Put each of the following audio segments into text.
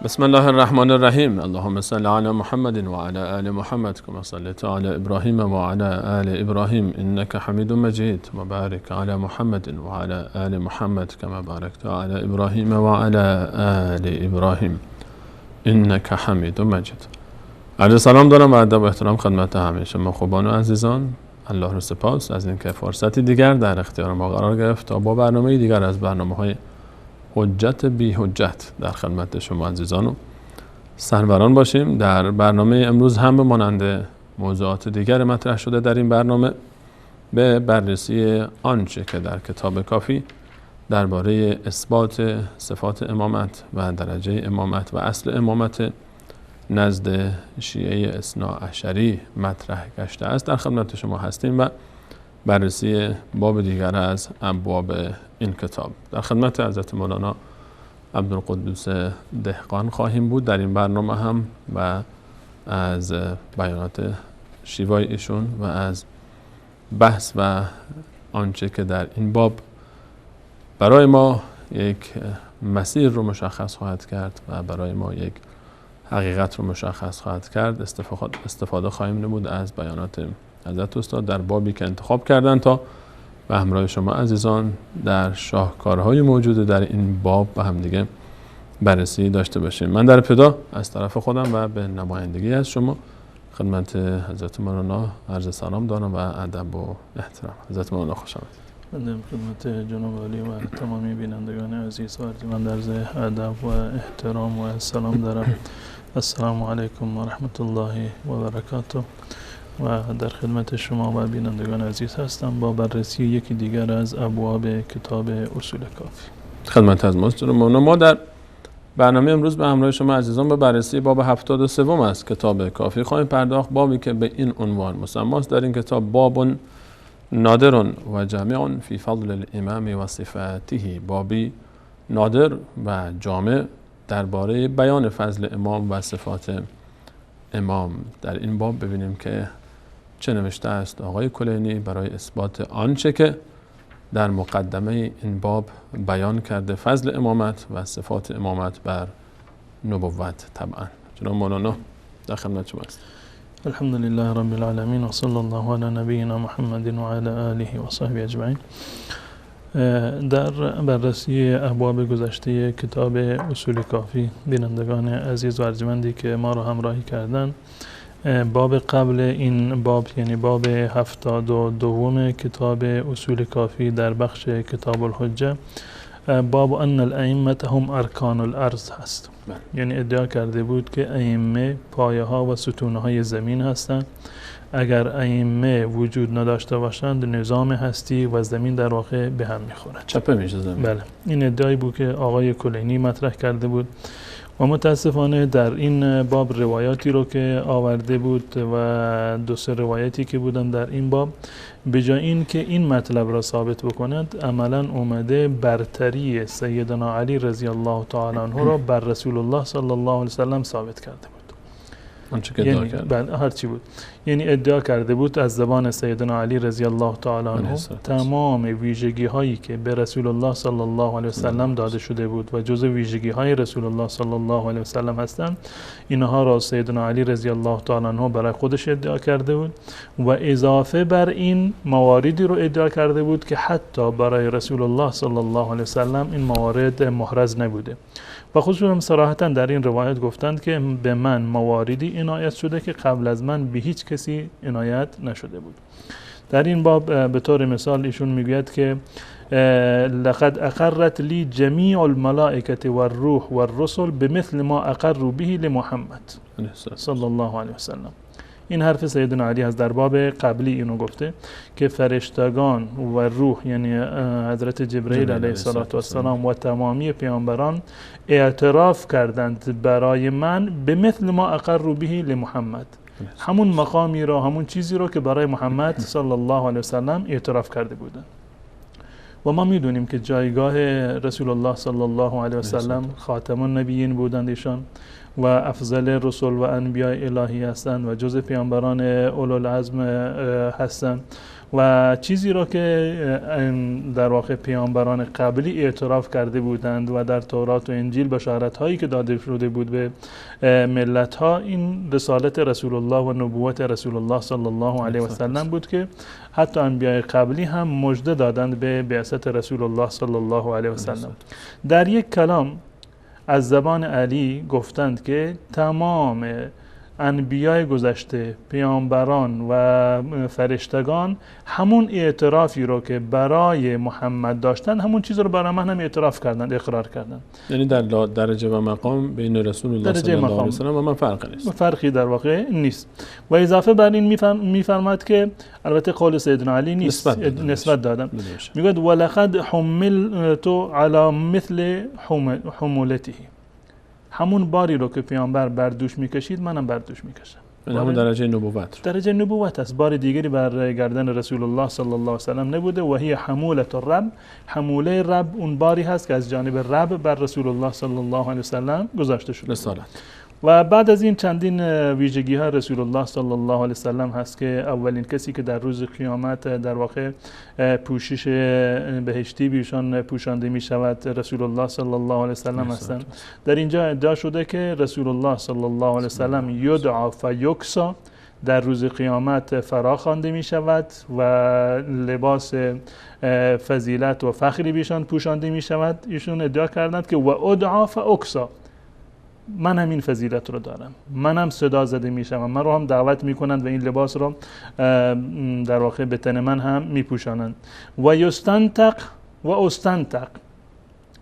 بسم الله الرحمن الرحیم. اللهم صل علی محمد و علی آل محمد کما صلیت علی ابراهیم و علی آل ابراهیم انک حمید مجید و بارک علی محمد و علی آل محمد کما بارکت علی ابراهیم و علی آل ابراهیم انک حمید مجید. عرض سلام دارم و ادب و احترام خدمت همه شما خوبان و عزیزان. الله رو سپاس از اینکه فرصتی دیگر در اختیار ما قرار گرفت تا با برنامه دیگر از برنامه‌های حجت بی حجت در خدمت شما عزیزان و سروران باشیم. در برنامه امروز هم به مانند موضوعات دیگر مطرح شده در این برنامه به بررسی آنچه که در کتاب کافی درباره اثبات صفات امامت و درجه امامت و اصل امامت نزد شیعه اثناعشری مطرح گشته است در خدمت شما هستیم و بررسی باب دیگر از ابواب این کتاب در خدمت حضرت مولانا عبدالقدوس دهقان خواهیم بود در این برنامه هم و از بیانات شیوای ایشون و از بحث و آنچه که در این باب برای ما یک مسیر رو مشخص خواهد کرد و برای ما یک حقیقت رو مشخص خواهد کرد استفاده خواهیم نمود از بیانات حضرت استاد در بابی که انتخاب کردن تا به همراه شما عزیزان در شاهکارهای موجود در این باب با هم دیگه بررسی داشته باشیم. من در ابتدا از طرف خودم و به نمایندگی از شما خدمت حضرت مولانا عرض سلام دارم و ادب و احترام. حضرت مولانا خوش آمدید. من خدمت جناب عالی و تمامی بینندگان عزیز و ارجمند عرض ادب و احترام و سلام دارم. السلام علیکم و رحمت الله و برکاته و در خدمت شما و بینندگان عزیز هستم با بررسی یکی دیگر از ابواب کتاب اصول کافی. خدمت از ما در برنامه امروز به همراه شما عزیزان به بررسی باب 73 از کتاب کافی خواهیم پرداخت. بابی که به این عنوان مسمی است در این کتاب باب نادر و جامع فی فضل الامام و صفاته. بابی نادر و جامع درباره بیان فضل امام و صفات امام. در این باب ببینیم که چه نوشته است آقای کلینی برای اثبات آنچه که در مقدمه این باب بیان کرده فضل امامت و صفات امامت بر نبوت. طبعا جناب مولانا در خدمت شما است. الحمدلله رب العالمین و صلی الله علی نبینا محمد و علی آله و صحبه اجمعین. در بررسی ابواب گذشته کتاب اصول کافی بینندگان عزیز و ارجمندی که ما را همراهی کردند، باب قبل این باب یعنی باب 72 کتاب اصول کافی در بخش کتاب الحجه باب ان الائمه هم ارکان الارض هست. یعنی ادعا کرده بود که ائمه پایه ها و ستون های زمین هستند. اگر ائمه وجود نداشته باشند نظام هستی و زمین در واقع به هم میخورد، چپه میشه زمین. بله، این ادعایی بود که آقای کلینی مطرح کرده بود و متاسفانه در این باب روایاتی رو که آورده بود و دو سه روایتی که بودن در این باب به جای این که این مطلب را ثابت بکنند عملا اومده برتری سیدنا علی رضی الله تعالی عنه را بر رسول الله صلی الله علیه وسلم ثابت کرده بود. آنچه که ادعا کرده هر چی بود، یعنی ادعا کرده بود از زبان سیدنا علی رضی الله تعالی عنه تمام ویژگی هایی که به رسول الله صلی الله علیه وسلم داده شده بود و جزء ویژگی های رسول الله صلی الله علیه وسلم هستند، اینها را سیدنا علی رضی الله تعالی عنه برای خودش ادعا کرده بود و اضافه بر این مواردی رو ادعا کرده بود که حتی برای رسول الله صلی الله علیه وسلم این موارد محرز نبوده و خصوصا صراحتا در این روایت گفتند که به من مواردی عنایت شده که قبل از من به هیچ کسی عنایت نشده بود. در این باب به طور مثال ایشون میگوید که لقد اقرت لی جمیع الملائکه و الروح و الرسل بمثل ما اقروا به لمحمد صلی الله علیه وسلم. این حرف سیدنا علی از در باب قبلی اینو گفته که فرشتگان و روح یعنی حضرت جبرئیل علیه السلام و تمامی پیامبران اعتراف کردند برای من به مثل ما اقروا به لمحمد، همون مقامی را همون چیزی را که برای محمد صلی الله علیه وسلم اعتراف کرده بودند. و ما میدونیم که جایگاه رسول الله صلی الله علیه وسلم خاتم النبیین بودند ایشان و افضل رسول و انبیاء الهی هستند و جز پیامبران اولوالعزم هستند و چیزی را که در واقع پیامبران قبلی اعتراف کرده بودند و در تورات و انجیل بشارت هایی که داده شده بود به ملت ها، این رسالت رسول الله و نبوت رسول الله صلی الله علیه و سلم بود که حتی انبیاء قبلی هم مژده دادند به بعثت رسول الله صلی الله علیه و سلم. در یک کلام از زبان علی گفتند که تمام انبیای گذشته، پیامبران و فرشتگان همون اعترافی رو که برای محمد داشتن، همون چیز رو برای من هم اعتراف کردند، اقرار کردند. یعنی در درجه و مقام بین رسول الله صلی الله علیه و سلم و من فرقی نیست. فرقی در واقع نیست. و اضافه بر این میفرماد که البته قول سیدنا علی نیست، نسبت دادم. میگه ولقد حملت علی مثل حمولته، همون باری رو که پیامبر بر دوش میکشید منم بر دوش میکشم. یعنی همون درجه نبوت، درجه نبوت است. بار دیگری بر گردن رسول الله صلی الله علیه و سلم نبوده. و هی حمولت الرب، حموله رب اون باری هست که از جانب رب بر رسول الله صلی الله علیه و سلم گذاشته شده. رسالت. و بعد از این چندین ویژگی ها رسول الله صلی الله علیه و سلم هست که اولین کسی که در روز قیامت در واقع پوشش بهشتی بیشان پوشانده می شود رسول الله صلی الله علیه و سلم هستند. در اینجا ادعا شده که رسول الله صلی الله علیه و سلم یدعا فیکسا، در روز قیامت فرا خوانده می شود و لباس فضیلت و فخری بیشان پوشانده می شود. ایشون ادعا کردند که و ادعا فاکسا، من هم این فضیلت رو دارم، من هم صدا زده میشم، من رو هم دعوت میکنند و این لباس رو در واقع به تن من هم میپوشانند. و یستنطق و استنطق،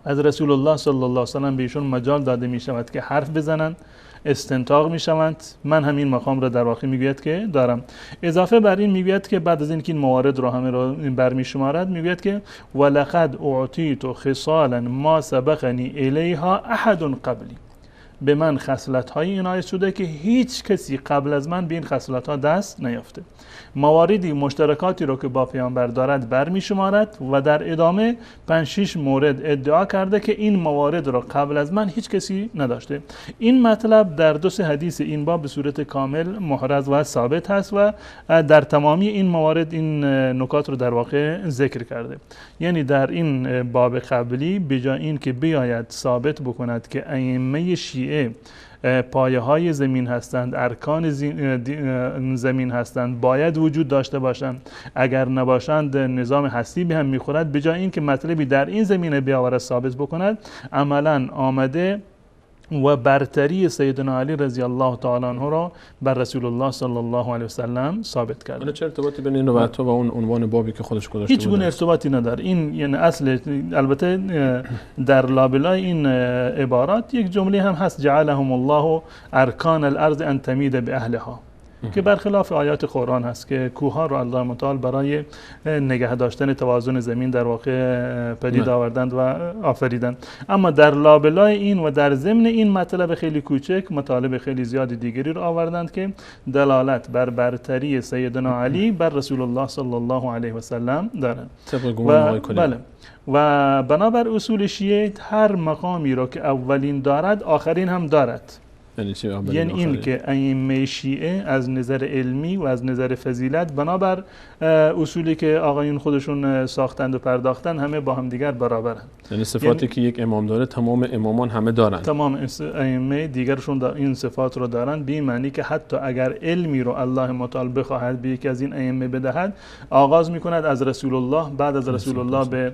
از رسول الله صلی الله علیه و سلم به ایشون مجال داده میشود که حرف بزنند، استنطاق میشوند. من همین مقام را در واقع میگوید که دارم. اضافه بر این میگوید که بعد از اینکه این موارد رو همه رو برمیشمارد میگوید که ولقد اعطیت خصالا ما سبقنی الیها احد قبلی، به من خصلت‌هایی عنایت شده که هیچ کسی قبل از من به این خصلت‌ها دست نیافته. مواردی مشترکاتی رو که با پیامبر دارد برمی‌شمارد و در ادامه 5-6 مورد ادعا کرده که این موارد رو قبل از من هیچ کسی نداشته. این مطلب در 2 حدیث این باب به صورت کامل محرز و ثابت هست و در تمامی این موارد این نکات رو در واقع ذکر کرده. یعنی در این باب قبلی به جای این که بیاید ثابت بکند که ائمه شیعه پایه های زمین هستند، ارکان زمین هستند، باید وجود داشته باشند، اگر نباشند نظام هستی به هم میخورد، به جای این که مطلبی در این زمینه بیاورد ثابت بکند، عملا آمده و برتری سیدنا علی رضی الله تعالی عنه را بر رسول الله صلی الله علیه و سلم ثابت کرد. حالا چه ارتباطی بین این روایت و اون عنوان بابی که خودش گذاشته بود؟ هیچ گونه ارتباطی نداره. این یعنی اصل، البته در لابلای این عبارات یک جمله هم هست جعلهم الله ارکان الارض ان تمید باهلها، که برخلاف آیات قرآن هست که کوها رو الله متعال برای نگه داشتن توازن زمین در واقع پدید آوردند و آفریدند. اما در لابلای این و در ضمن این مطلب خیلی کوچک مطالب خیلی زیاد دیگری رو آوردند که دلالت بر برتری سیدنا علی بر رسول الله صلی الله علیه و سلم دارند. بله. و بنابر اصول شیعه هر مقامی رو که اولین دارد آخرین هم دارد. یعنی این که ائمه شیعه از نظر علمی و از نظر فضیلت بنابر اصولی که آقایون خودشون ساختند و پرداختن همه با هم دیگر برابرند. یعنی صفاتی که یک امام داره تمام امامان همه دارند. تمام ائمه دیگرشون این صفات رو دارند، به این معنی که حتی اگر علمی رو الله متعال بخواهد به یکی از این ائمه بدهد، آغاز میکند از رسول الله، بعد از رسول الله به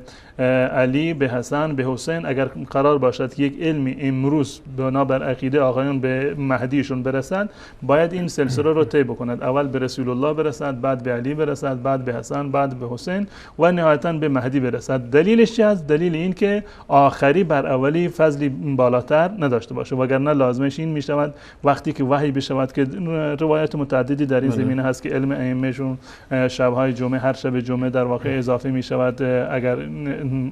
علی، به حسن، به حسین. اگر قرار باشد که یک علمی امروز بنابر عقیده آقایون به مهدیشون برسد، باید این سلسله رو طی بکند. اول به رسول الله برسد، بعد به علی برسد، بعد به حسن، بعد به حسین و نهایتاً به مهدی برسد. دلیلش چی است؟ دلیل این که آخری بر اولی فضلی بالاتر نداشته باشه، وگرنه لازمش این میشود وقتی که وحی بشود که روایت متعددی در این زمینه هست که علم ائمهشون شب‌های جمعه، هر شب جمعه در واقع اضافه میشود. اگر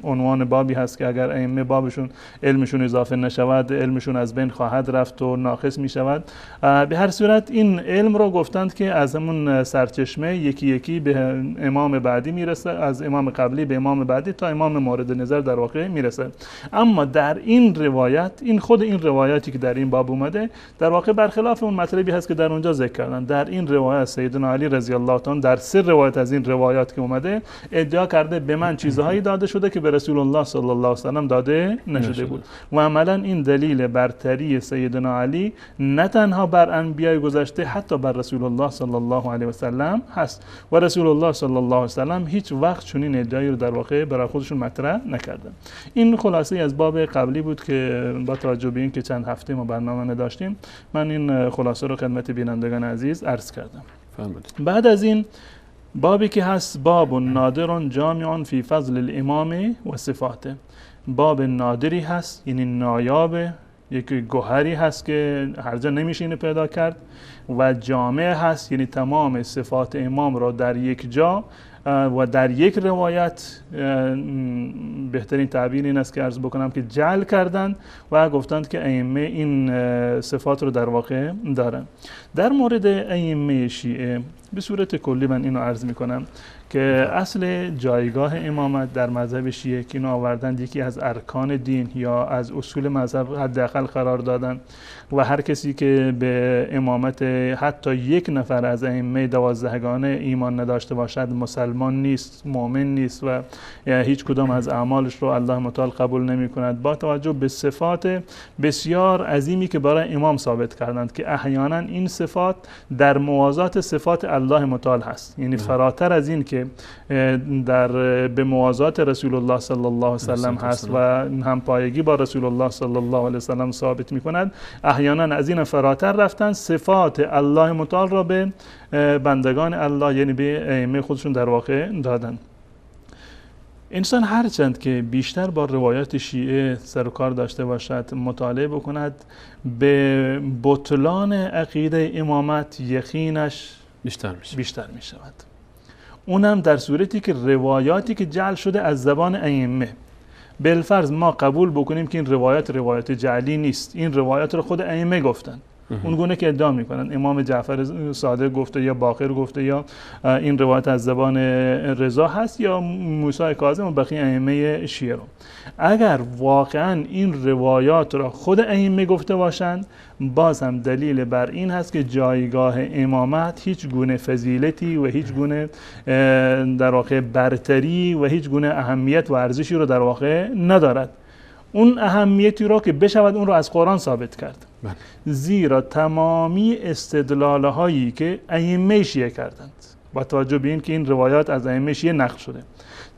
عنوان بابی هست که اگر ائمه بابشون علمشون اضافه نشود علمشون از بین خواهد رفت و ناقص می شود. به هر صورت این علم رو گفتند که از همون سرچشمه یکی یکی به امام بعدی میرسه، از امام قبلی به امام بعدی تا امام مورد نظر در واقع میرسه. اما در این روایت، خود این روایتی که در این باب اومده در واقع برخلاف اون مطلبی هست که در اونجا ذکر کردن. در این روایت سیدنا علی رضی الله تعالی در 3 روایت از این روایات که اومده ادعا کرده به من چیزهایی داده شده که به رسول الله صلی الله علیه و سلم داده نشده بود و عملا این دلیل برتری سیدنا علی نه تنها بر انبیای گذشته حتی بر رسول الله صلی الله علیه و سلم هست و رسول الله صلی الله علیه و سلم هیچ وقت چنین ادعایی رو در واقع برای خودشون مطرح نکردن. این خلاصه از باب قبلی بود که با توجه به اینکه چند هفته ما برنامه نداشتیم من این خلاصه رو خدمت بینندگان عزیز عرض کردم. بعد از این بابی که هست باب نادر جامع فی فضل الامام و صفاته، باب نادری هست یعنی نایاب، یک گوهری هست که هر جا نمیشه اینو پیدا کرد و جامع هست یعنی تمام صفات امام را در یک جا و در یک روایت، بهترین تعبیر این است که عرض بکنم که جعل کردند و گفتند که ائمه این صفات رو در واقع دارن. در مورد ائمه شیعه به صورت کلی من اینو عرض میکنم که اصل جایگاه امامت در مذهب شیعه که اینو آوردند یکی از ارکان دین یا از اصول مذهب حداقل قرار دادن و هر کسی که به امامت حتی یک نفر از ائمه 12گانه ایمان نداشته باشد مسلمان نیست، مؤمن نیست و هیچ کدام از اعمالش رو الله متعال قبول نمی کند، با توجه به صفات بسیار عظیمی که برای امام ثابت کردند که احیانا این صفات در موازات صفات الله متعال هست، یعنی فراتر از این که در به موازات رسول الله صلی الله علیه و سلم هست و هم پایگی با رسول الله صلی الله علیه و سلم ثابت می کند، احیانا از این فراتر رفتن صفات الله متعال را به بندگان الله یعنی به ائمه خودشون در واقع دادن. انسان هرچند که بیشتر با روایات شیعه سر و کار داشته باشد، مطالعه بکند، به بطلان عقیده امامت یقینش بیشتر می شود. اونم در صورتی که روایاتی که جعل شده از زبان ائمه، بالفرض ما قبول بکنیم که این روایت جعلی نیست، این روایات رو خود ائمه گفتن، اون گونه که ادعا میکنن امام جعفر صادق گفته یا باقر گفته یا این روایت از زبان رضا هست یا موسی کاظم و بقیه ائمه شیعه رو، اگر واقعا این روایات را خود ائمه گفته باشند باز هم دلیل بر این هست که جایگاه امامت هیچ گونه فضیلتی و هیچ گونه در واقع برتری و هیچ گونه اهمیت و ارزشی رو در واقع ندارد. اون اهمیتی را که بشود اون را از قرآن ثابت کرد، زیرا تمامی استدلال هایی که ائمه شیعه کردند با توجه به این که این روایات از ائمه شیعه نقل شده،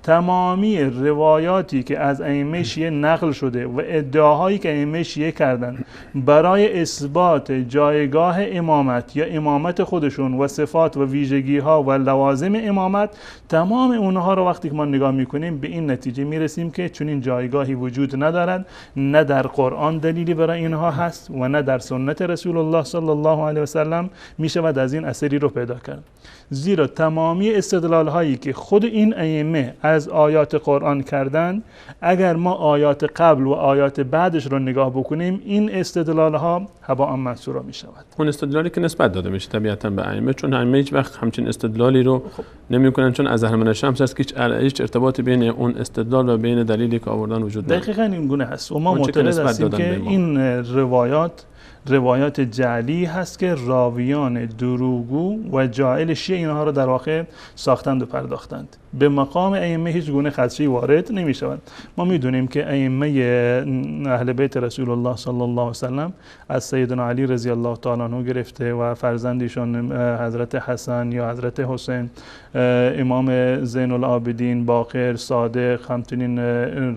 تمامی روایاتی که از ائمه شیعه نقل شده و ادعاهایی که ائمه شیعه کردند برای اثبات جایگاه امامت یا امامت خودشون و صفات و ویژگی ها و لوازم امامت، تمام اونها رو وقتی که ما نگاه میکنیم به این نتیجه میرسیم که چون این جایگاهی وجود ندارد، نه در قرآن دلیلی برای اینها هست و نه در سنت رسول الله صلی الله علیه و سلم میشود از این اثری رو پیدا کرد. زیرا تمامی استدلال هایی که خود این ائمه از آیات قرآن کردند، اگر ما آیات قبل و آیات بعدش رو نگاه بکنیم این استدلال ها هباء منثورا می شود. اون استدلالی که نسبت داده میشه طبیعتا به ائمه، چون ائمه هیچ وقت همچین استدلالی رو نمی کنن، چون از من شمس هست که هیچ ارتباطی بین اون استدلال و بین دلیلی که آوردن وجود نداره. دقیقاً این گونه هست و ما معتقد هستیم که این روایات جعلی هست که راویان دروغگو و جاهل شیعه اینها رو در واقع ساختند و پرداختند. به مقام ائمه هیچ گونه خدشه‌ای وارد نمی شود. ما میدونیم که ائمه اهل بیت رسول الله صلی الله علیه و سلم از سیدنا علی رضی الله تعالی عنه گرفته و فرزندشون حضرت حسن یا حضرت حسین، امام زین العابدین، باقر، صادق، همچنین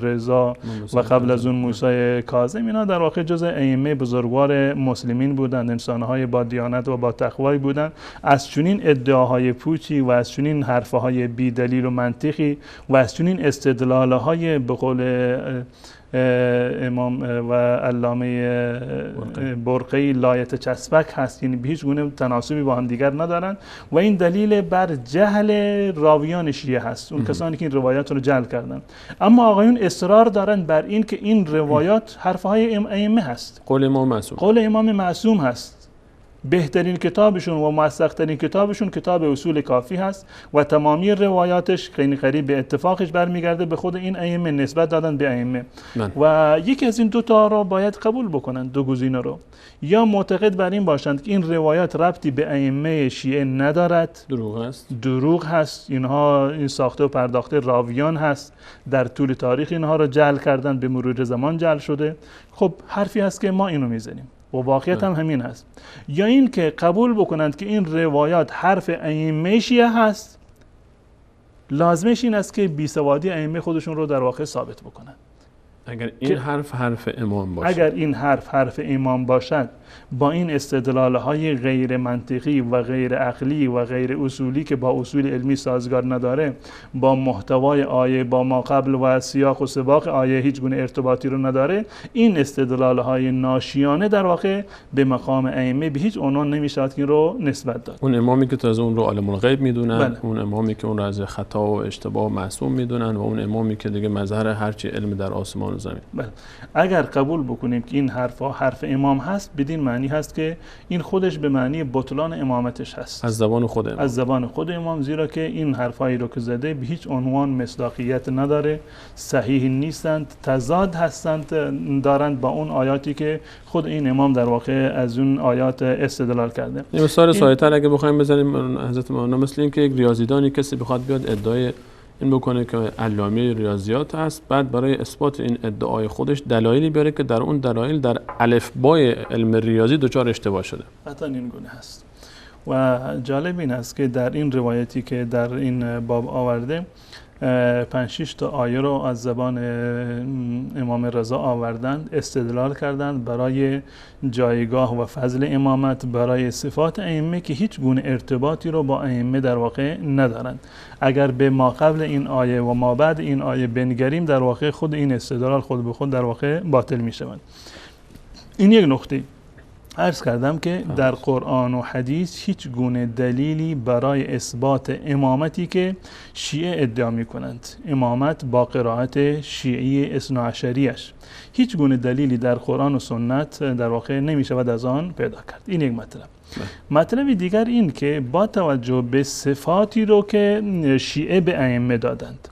رضا و قبل از اون موسی کاظم، اینا در واقع جزء ائمه بزرگوار مسلمین بودند، انسان‌های با دیانت و با تقوی بودند. از چنین ادعاهای پوچی و از چنین حرف‌های بی دلیل و منطقی و از چنین استدلال‌های به قول امام و علامه برقی لایت چسبک هست، یعنی به هیچ گونه تناسبی با هم دیگر ندارن و این دلیل بر جهل راویان شیعه هست، اون کسانی که این روایات رو جعل کردن. اما آقایون اصرار دارن بر این که این روایات حرفهای ائمه هست، قول امام معصوم، قول امام معصوم هست. بهترین کتابشون و موثق‌ترین کتابشون کتاب اصول کافی هست و تمامی روایاتش خیلی قریب به اتفاقش برمیگرده به خود این ائمه، نسبت دادن به ائمه. و یکی از این دو تا رو باید قبول بکنن، دو گزینه رو، یا معتقد بر این باشند که این روایات ربطی به ائمه شیعه ندارد، دروغ هست، اینها این ساخته و پرداخته راویان هست، در طول تاریخ اینها رو جعل کردن، به مرور زمان جعل شده. خب حرفی هست که ما اینو میزنیم و واقعیت هم همین هست. یا این که قبول بکنند که این روایات حرف ائمه شیعه هست، لازمش این است که بیسوادی ائمه خودشون رو در واقع ثابت بکنند. اگر این حرف امام باشد، اگر این حرف امام باشد، با این استدلال‌های غیر منطقی و غیر عقلی و غیر اصولی که با اصول علمی سازگار نداره، با محتوای آیه، با ما قبل و سیاق و سباق آیه هیچ گونه ارتباطی رو نداره، این استدلال‌های ناشیانه در واقع به مقام ائمه به هیچ عنوان نمی‌شود که این رو نسبت داد. اون امامی که تازه اون رو عالم الغیب میدونن، اون امامی که اون رو از خطا و اشتباه معصوم میدونن و اون امامی که دیگه مظهر هرچی علم در آسمان و زمین. بله. اگر قبول بکنیم که این حرف امام هست، بدین معنی هست که این خودش به معنی بطلان امامتش هست، از زبان خود امام. از زبان خود امام، زیرا که این حرفایی رو که زده به هیچ عنوان مصداقیت نداره، صحیح نیستند، تضاد هستند، دارند با اون آیاتی که خود این امام در واقع از اون آیات استدلال کرده. این مثال سایه‌تر اگه بخوایم بزنیم حضرت مولانا، مثل این که یک ریاضیدانی کسی بخواد بیاد ادعای این بکنه که علامه ریاضیات هست، بعد برای اثبات این ادعای خودش دلایلی بیاره که در اون دلایل در الفبای علم ریاضی دچار اشتباه شده. حتی این گونه هست. و جالب این است که در این روایتی که در این باب آورده 5-6 تا آیه رو از زبان امام رضا آوردند، استدلال کردند برای جایگاه و فضل امامت، برای صفات ائمه که هیچ گونه ارتباطی رو با ائمه در واقع ندارند. اگر به ما قبل این آیه و ما بعد این آیه بنگریم، در واقع خود این استدلال خود به خود در واقع باطل می شود. این یک نکته. عرض کردم که در قرآن و حدیث هیچ گونه دلیلی برای اثبات امامتی که شیعه ادعا می کنند، امامت با قرائت شیعی اثناعشریش، هیچ گونه دلیلی در قرآن و سنت در واقع نمی شود از آن پیدا کرد. این یک مطلب. مطلب دیگر این که با توجه به صفاتی رو که شیعه به ائمه دادند،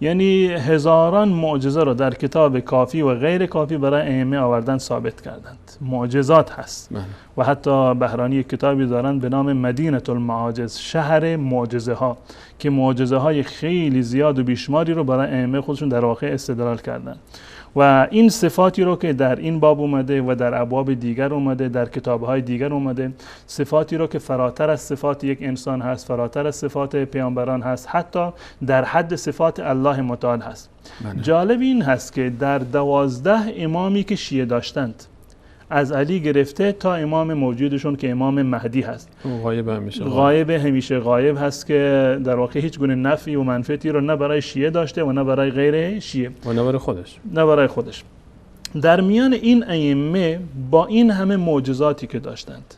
یعنی هزاران معجزه رو در کتاب کافی و غیر کافی برای ائمه آوردن، ثابت کردند، معجزات هست. و حتی بهرانی کتابی دارند به نام مدینه المعاجز، شهر معجزه ها، که معجزه های خیلی زیاد و بیشماری رو برای ائمه خودشون در واقع استدلال کردند. و این صفاتی رو که در این باب اومده و در ابواب دیگر اومده، در کتاب‌های دیگر اومده، صفاتی رو که فراتر از صفات یک انسان هست، فراتر از صفات پیامبران هست، حتی در حد صفات الله متعال هست. جالب این هست که در 12 امامی که شیعه داشتند، از علی گرفته تا امام موجودشون که امام مهدی هست، غایب همیشه غایب هست، که در واقع هیچ گونه نفی و منفعتی رو نه برای شیعه داشته و نه برای غیر شیعه و نه برای خودش. در میان این ائمه با این همه معجزاتی که داشتند،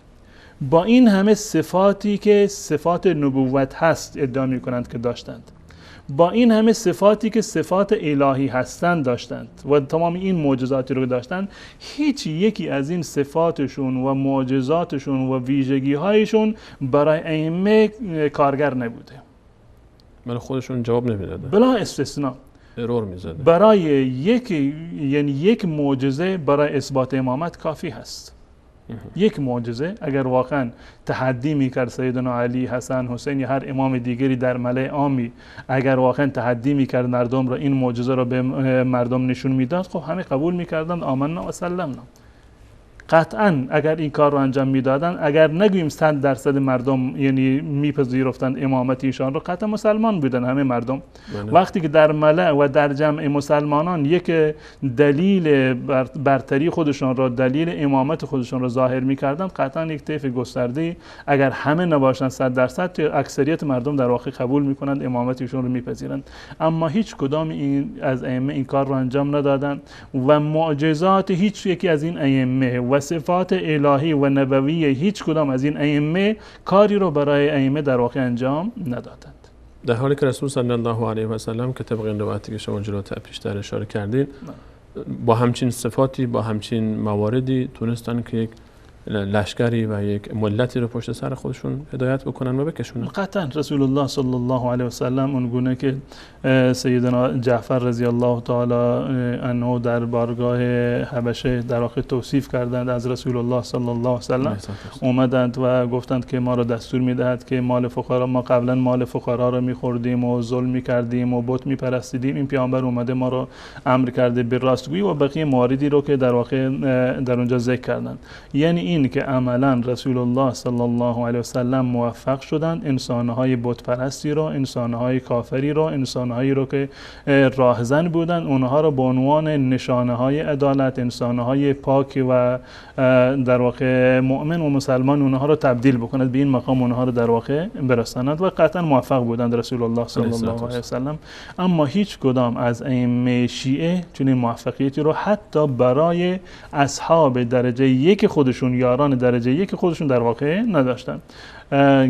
با این همه صفاتی که صفات نبوت هست ادعا می‌کنند که داشتند، با این همه صفاتی که صفات الهی هستند داشتند و تمام این معجزاتی رو داشتند، هیچ یکی از این صفاتشون و معجزاتشون و ویژگی‌هایشون برای ائمه کارگر نبوده. برای خودشون جواب نمیداده، بلا استثناء ارور میزده. برای یک معجزه برای اثبات امامت کافی هست. یک معجزه اگر واقعا تحدی میکرد سیدنا علی، حسن، حسین یا هر امام دیگری در ملأ عامی، اگر واقعا تحدی میکرد مردم را، این معجزه را به مردم نشون میداد، خب همه قبول میکردند، آمنا و سلمنا. قطعا اگر این کار رو انجام میدادن، اگر نگوییم 100% مردم یعنی میپذیرفتن امامت ایشان رو، قطعا مسلمان بودن همه مردم. وقتی که در ملأ و در جمع مسلمانان یک دلیل برتری خودشان را، دلیل امامت خودشان را ظاهر میکردن، قطعا یک طیف گسترده اگر همه نباشن 100% اکثریت مردم در واقع قبول میکنند، امامت ایشون رو میپذیرند. اما هیچ کدام از ائمه این کار رو انجام ندادند و معجزات هیچ یکی از این ائمه و صفات الهی و نبوی هیچ کدام از این ائمه کاری رو برای ائمه در واقع انجام ندادند. در حالی که رسول صلی الله علیه و سلم که طبق این روایتی که شما جلوتر پیشتر اشاره کردید با همچین صفاتی، با همچین مواردی تونستن که یک لشکری و یک ملتی رو پشت سر خودشون هدایت بکنن و بکشونن. قطعا رسول الله صلی الله علیه و سلم اون گونه که سیدنا جعفر رضی الله تعالی عنه در بارگاه حبشه در واقع توصیف کردند از رسول الله صلی الله علیه و سلم، اومدند و گفتند که ما را دستور میدهد که مال فقرا، ما قبلا مال فقرا رو میخوردیم و ظلم میکردیم و بت میپرستیدیم، این پیامبر اومده ما رو امر کرده به راستگویی و بقیه مواردی رو که در واقع در اونجا ذکر کردند. یعنی این که عملا رسول الله صلی الله علیه و سلم موفق شدند انسانهای بت پرستی رو، انسانهای کافری رو، انسانهایی رو که راهزن بودند، اونها رو به عنوان نشانه‌های عدالت، انسانهای پاک و در واقع مؤمن و مسلمان اونها رو تبدیل بکنند، به این مقام اونها رو در واقع برساند و قطعا موفق بودند رسول الله صلی الله علیه و سلم. اما هیچ کدام از ائمه شیعه چنین موفقیتی رو حتی برای اصحاب درجه یک خودشون، یاران درجه یک خودشون در واقع نداشتن.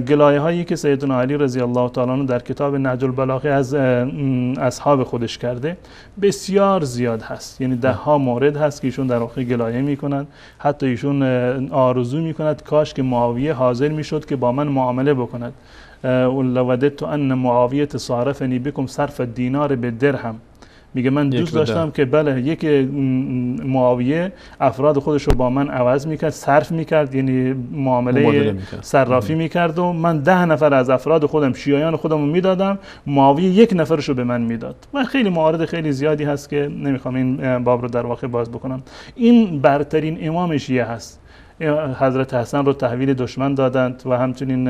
گلایه هایی که سیدنا علی رضی الله تعالی عنه در کتاب نهج البلاغه از اصحاب خودش کرده بسیار زیاد هست، یعنی ده ها مورد هست که ایشون در واقع گلایه میکنند، حتی ایشون آرزو میکند کاش که معاویه حاضر میشد که با من معامله بکند. لوددت ان معاویه صارفنی بكم صرف الدینار بالدرهم، میگه من دوست داشتم که بله یک معاویه افراد خودش رو با من عوض میکرد، صرف میکرد، یعنی معامله صرافی میکرد و من 10 نفر از افراد خودم، شیعیان خودم رو میدادم، معاویه 1 نفرش رو به من میداد. و خیلی موارد خیلی زیادی هست که نمیخوام این باب رو در واقع باز بکنم. این برترین امام شیعه هست. حضرت حسن رو تحویل دشمن دادند و همچنین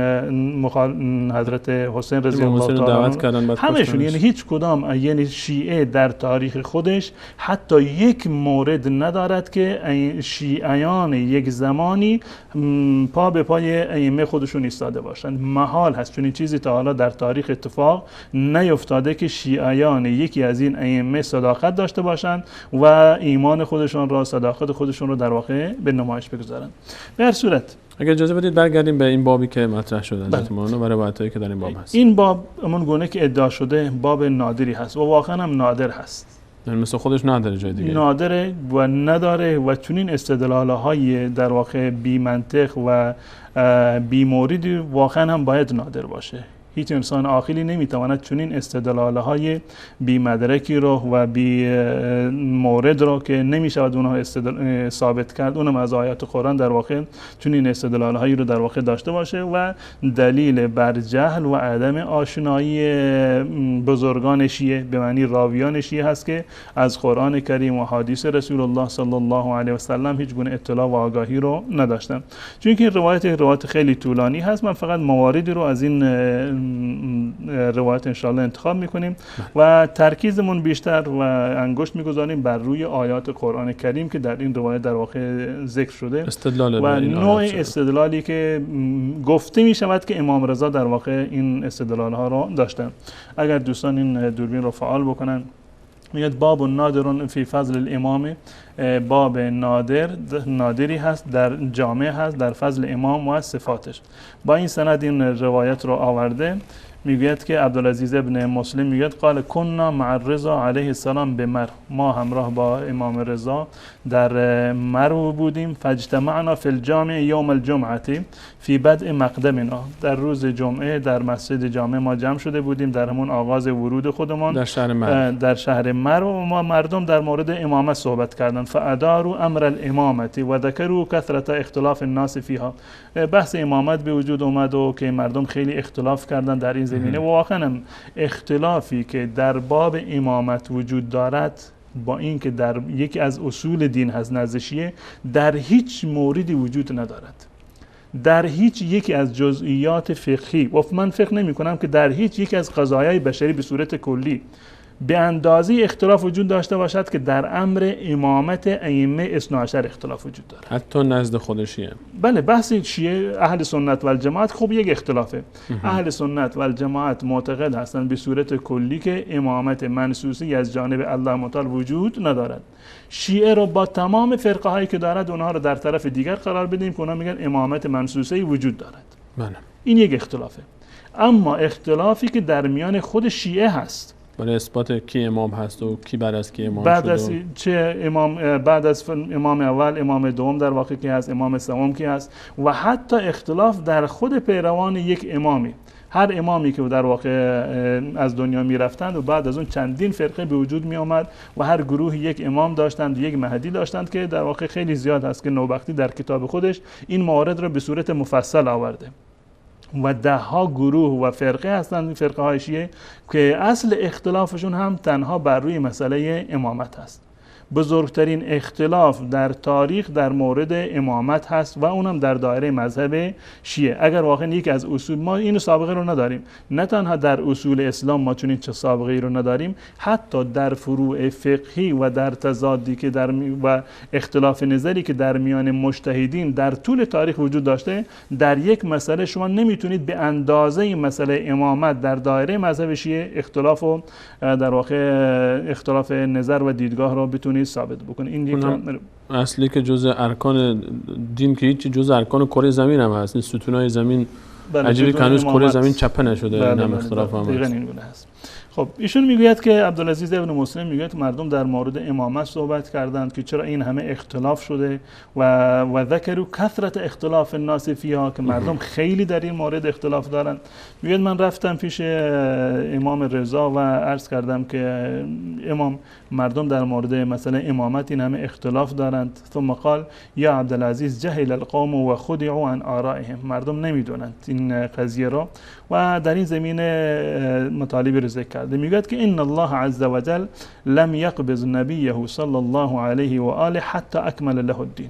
حضرت حسین رضی الله تعالی همشون، یعنی هیچ کدام یعنی شیعه در تاریخ خودش حتی یک مورد ندارد که شیعیان یک زمانی پا به پای ائمه خودشون ایستاده باشند. محال هست چون این چیزی تا حالا در تاریخ اتفاق نیفتاده که شیعیان یکی از این ائمه صداقت داشته باشند و ایمان خودشون را، صداقت خودشون رو در واقع به نمایش بگذارند. به هر صورت اگر اجازه بدید برگردیم به این بابی که مطرح شده حضرت مولانا و روایتایی که در این باب هست. این باب همون گونه که ادعا شده باب نادری هست و واقعا هم نادر هست، یعنی مثل خودش نداره جای دیگه، نادره و نداره و چنین استدلال‌های در واقع بی منطق و بی موردی واقعا هم باید نادر باشه. هیچ انسان عاقلی نمیتواند چنین استدلال‌های بی مدرکی رو و بی مورد رو که نمیشود اونها ثابت کرد، اونم از آیات قرآن در واقع چنین استدلال‌هایی رو در واقع داشته باشه و دلیل بر جهل و عدم آشنایی بزرگان شیعه به معنی راویان شیعه هست که از قرآن کریم و حدیث رسول الله صلی الله علیه و سلم هیچ گونه اطلاع و آگاهی رو نداشتن. چون که این روایت خیلی طولانی هست، من فقط مواردی رو از این روایت انشاءالله انتخاب میکنیم و ترکیزمون بیشتر و انگشت میگذاریم بر روی آیات قرآن کریم که در این روایت در واقع ذکر شده و نوع استدلالی که گفته میشود که امام رضا در واقع این استدلال ها رو داشتن. اگر دوستان این دوربین رو فعال بکنن، میگه باب نادر فی فضل الامام، باب نادری هست در جامع هست در فضل امام و صفاتش. با این سند این روایت رو آورده، میگوید که عبدالعزیز ابن مسلم میگوید قال کنا مع الرضا علیه السلام به مرو، ما همراه با امام رضا در مرو بودیم، فاجتمعنا فی الجامع یوم الجمعه فی بدء مقدمنا، در روز جمعه در مسجد جامع ما جمع شده بودیم در همون آغاز ورود خودمان در شهر مرو و ما مردم در مورد امامت صحبت کردند. فاداروا امر الامامه و ذکروا کثرت اختلاف الناس فیها، بحث امامت به وجود اومد و که مردم خیلی اختلاف کردند در این زمینه و واقعا اختلافی که در باب امامت وجود دارد با اینکه در یکی از اصول دین هست نزد شیعه، در هیچ موردی وجود ندارد، در هیچ یکی از جزئیات فقهی، و من فکر نمی کنم که در هیچ یکی از قضایای بشری به صورت کلی به اندازه اختلاف وجود داشته باشد که در امر امامت ائمه اثنا عشر اختلاف وجود دارد. حتی نزد خود شیعه. بله، بحث شیعه اهل سنت و الجماعت خب یک اختلافه. اهل سنت و الجماعت معتقد هستند به صورت کلی که امامت منصوصی از جانب الله متعال وجود ندارد. شیعه رو با تمام فرقه هایی که دارد اونها رو در طرف دیگر قرار بدیم که اونها میگن امامت منصوصی وجود دارد. بله. این یک اختلافه. اما اختلافی که در میان خود شیعه هست برای اثبات کی امام هست و کی بعد از کی امام بعد شد از چه امام، بعد از امام اول، امام دوم در واقع کی هست، امام سوم کی هست، و حتی اختلاف در خود پیروان یک امامی. هر امامی که در واقع از دنیا می رفتند و بعد از اون چندین فرقه به وجود می آمد و هر گروه یک امام داشتند و یک مهدی داشتند که در واقع خیلی زیاد هست که نوبختی در کتاب خودش این موارد را به صورت مفصل آورده و ده ها گروه و فرقه هستند، فرقه های شیعه که اصل اختلافشون هم تنها بر روی مسئله امامت هست. بزرگترین اختلاف در تاریخ در مورد امامت هست و اونم در دایره مذهب شیعه. اگر واقعا یک از اصول، ما این سابقه رو نداریم، نه تنها در اصول اسلام ما چنین چه سابقه رو نداریم، حتی در فروع فقهی و در تضادی که در و اختلاف نظری که در میان مجتهدین در طول تاریخ وجود داشته، در یک مسئله شما نمیتونید به اندازه مسئله امامت در دایره مذهب شیعه اختلاف و در واقع اختلاف نظر و دیدگاه رو بتونید ثابت بکنه. این یک اصلی که جزء ارکان دین که هیچ جزء ارکان کره زمین هم هست، ستونای زمین. عجیبه که هنوز کره زمین چپه نشده. این هم اختلاف هم هست. خب ایشون میگوید که عبدالعزیز ابن مسلم میگوید که مردم در مورد امامت صحبت کردند که چرا این همه اختلاف شده و ذکروا کثرت اختلاف الناس فیها، که مردم خیلی در این مورد اختلاف دارند. میگوید من رفتم پیش امام رضا و عرض کردم که امام، مردم در مورد مثلا امامت این همه اختلاف دارند. ثم قال یا عبدالعزیز جهل القوم و خدعوا عن آرائهم، مردم نمیدونند این قضیه را و در این زمینه مطالبی رو ذکر کرده. میگوید که ان الله عز وجل لم يقبض نبيه صلی الله علیه و آله حتی اکمل له الدین،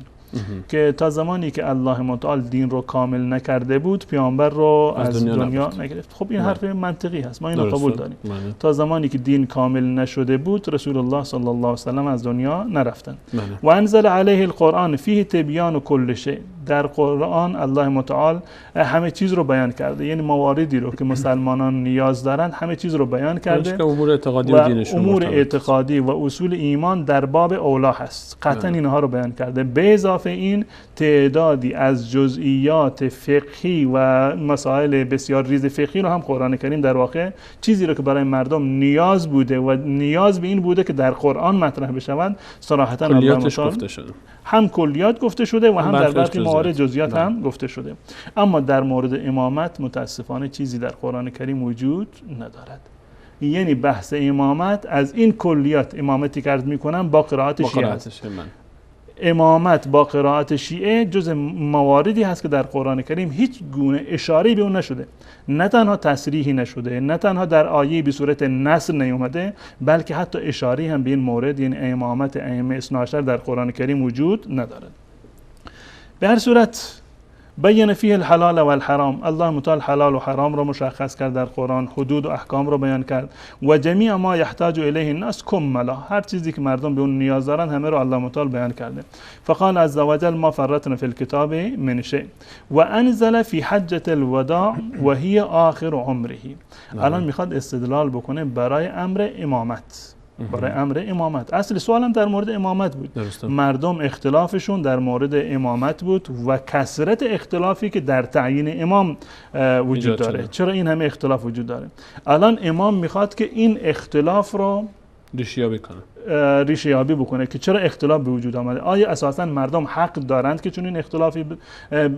که تا زمانی که الله متعال دین رو کامل نکرده بود پیامبر رو از دنیا نگرفت. خب این حرف منطقی هست، ما اینو قبول داریم. تا زمانی که دین کامل نشده بود رسول الله صلی الله علیه و سلم از دنیا نرفتن. و انزل علیه القرآن فیه تبیان کل شیء، در قرآن الله متعال همه چیز رو بیان کرده، یعنی مواردی رو که مسلمانان نیاز دارند همه چیز رو بیان کرده. امور اعتقادی و دینشون، امور اعتقادی و اصول ایمان در باب اولا هست، قطعا اینها رو بیان کرده. به اضافه این تعدادی از جزئیات فقهی و مسائل بسیار ریز فقهی رو هم قرآن کریم در واقع چیزی رو که برای مردم نیاز بوده و نیاز به این بوده که در قرآن مطرح بشوند صراحتا الله متعال گفته شده، هم کلیات گفته شده و هم در برخی موارد جزئیات هم گفته شده. اما در مورد امامت متاسفانه چیزی در قرآن کریم وجود ندارد. یعنی بحث امامت از این کلیات، امامتی که عرض میکنم با قرائت شیعه هست. امامت با قرائت شیعه جز مواردی هست که در قرآن کریم هیچ گونه اشاره به اون نشده، نه تنها تصریحی نشده، نه تنها در آیه به صورت نص نیومده، بلکه حتی اشاره هم به این مورد، یعنی امامت ائمه اثنا عشر در قرآن کریم وجود ندارد. به هر صورت بین فیه الحلال و الحرام، الله متعال حلال و حرام را مشخص کرد در قرآن، حدود و احکام را بیان کرد و جمیع ما یحتاج الیه الناس کملا، هر چیزی که مردم به اون نیاز دارن همه را الله متعال بیان کرده. فقال عز وجل ما فرطنا فی الکتاب من شیء و انزل فی حجة الوداع و هی آخر عمره. الان میخواد استدلال بکنه برای امر امامت، برای امر امامت. اصل سوالم در مورد امامت بود. مردم اختلافشون در مورد امامت بود و کثرت اختلافی که در تعیین امام وجود داره. چرا این همه اختلاف وجود داره؟ الان امام میخواد که این اختلاف رو ریشه یابی بکنه که چرا اختلاف به وجود آمده. آیا اساسا مردم حق دارند که چنین اختلافی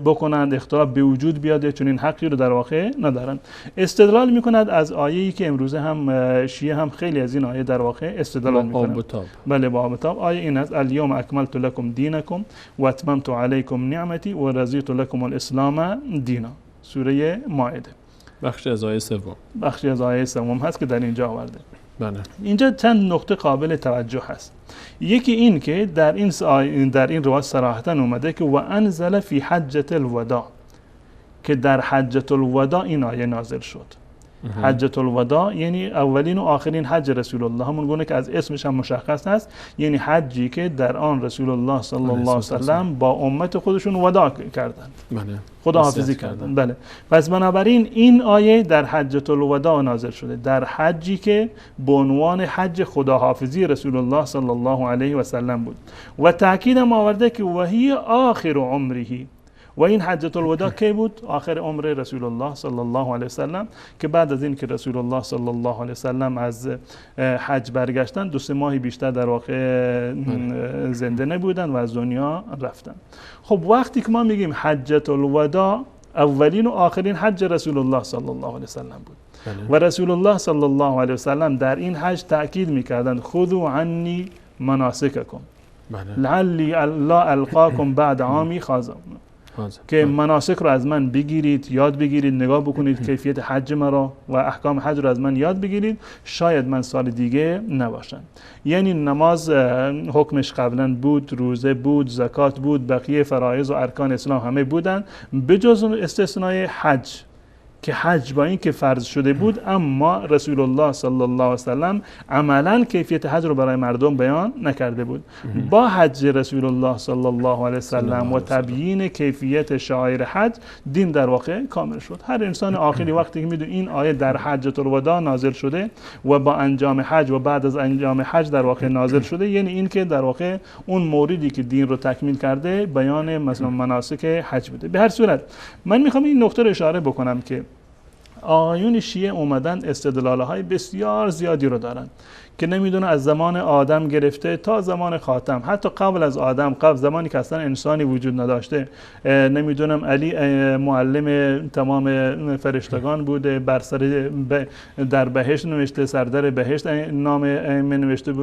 بکنند، اختلاف به وجود بیاد، چنین حقی رو در واقع ندارند؟ استدلال میکند از آیه‌ای که امروزه هم شیعه هم خیلی از این آیه در واقع استدلال میکنند. بله، با آب آیه این است: الیوم اکملت لکم دینکم و اتممت علیکم نعمتی و رضیت لکم الاسلام دینا. سوره مائده، بخشی از آیه سوم. بخشی از آیه سوم هست که در اینجا آورده. بله. اینجا چند نکته قابل توجه هست. یکی این که در این روایت صراحتا اومده که و انزل فی حجة الوداع، که در حجة الوداع این آیه نازل شد. حجة الوداع یعنی اولین و آخرین حج رسول الله، همون گونه که از اسمش هم مشخص هست، یعنی حجی که در آن رسول الله صلی الله علیه و سلم با امت خودشون وداع کردند، خداحافظی کردند. بله. پس بنابراین این آیه در حجة الوداع نازل شده، در حجی که به عنوان حج خداحافظی رسول الله صلی الله علیه و سلم بود و تاکید هم آورده که وهی آخر عمره، و این حجة الوداع کی بود؟ آخر عمر رسول الله صلی الله علیه و سلم، که بعد از این که رسول الله صلی الله علیه و سلم از حج برگشتن 2-3 ماهی بیشتر در واقع زنده نبودن و از دنیا رفتن. خب وقتی که ما میگیم حجة الوداع، اولین و آخرین حج رسول الله صلی الله علیه و سلم بود و رسول الله صلی الله علیه و سلم در این حج تأکید میکردند خذوا عنی مناسککم لعلی لا القاکم بعد عامی خازم، که مناسک رو از من بگیرید، یاد بگیرید، نگاه بکنید کیفیت حج مرا و احکام حج رو از من یاد بگیرید، شاید من سال دیگه نباشم. یعنی نماز حکمش قبلا بود، روزه بود، زکات بود، بقیه فرایض و ارکان اسلام همه بودن بجز استثنای حج، که حج با این که فرض شده بود، اما رسول الله صلی الله علیه و سلم عملا کیفیت حج رو برای مردم بیان نکرده بود. با حج رسول الله صلی الله علیه و سلم و تبیین کیفیت شعائر حج، دین در واقع کامل شد. هر انسان عاقلی وقتی که میدونه این آیه در حجة الوداع نازل شده و با انجام حج و بعد از انجام حج در واقع نازل شده، یعنی این که در واقع اون موردی که دین رو تکمیل کرده بیان مثلا مناسک حج بوده. به هر صورت من میخوام این نکته رو اشاره بکنم که آیون شیعه اومدن استدلال‌های بسیار زیادی رو دارن که نمیدونه از زمان آدم گرفته تا زمان خاتم، حتی قبل از آدم، قبل زمانی که اصلا انسانی وجود نداشته، نمیدونم علی معلم تمام فرشتگان بوده، بر سر در بهشت نوشته، سردر بهشت نام ائمه نوشته،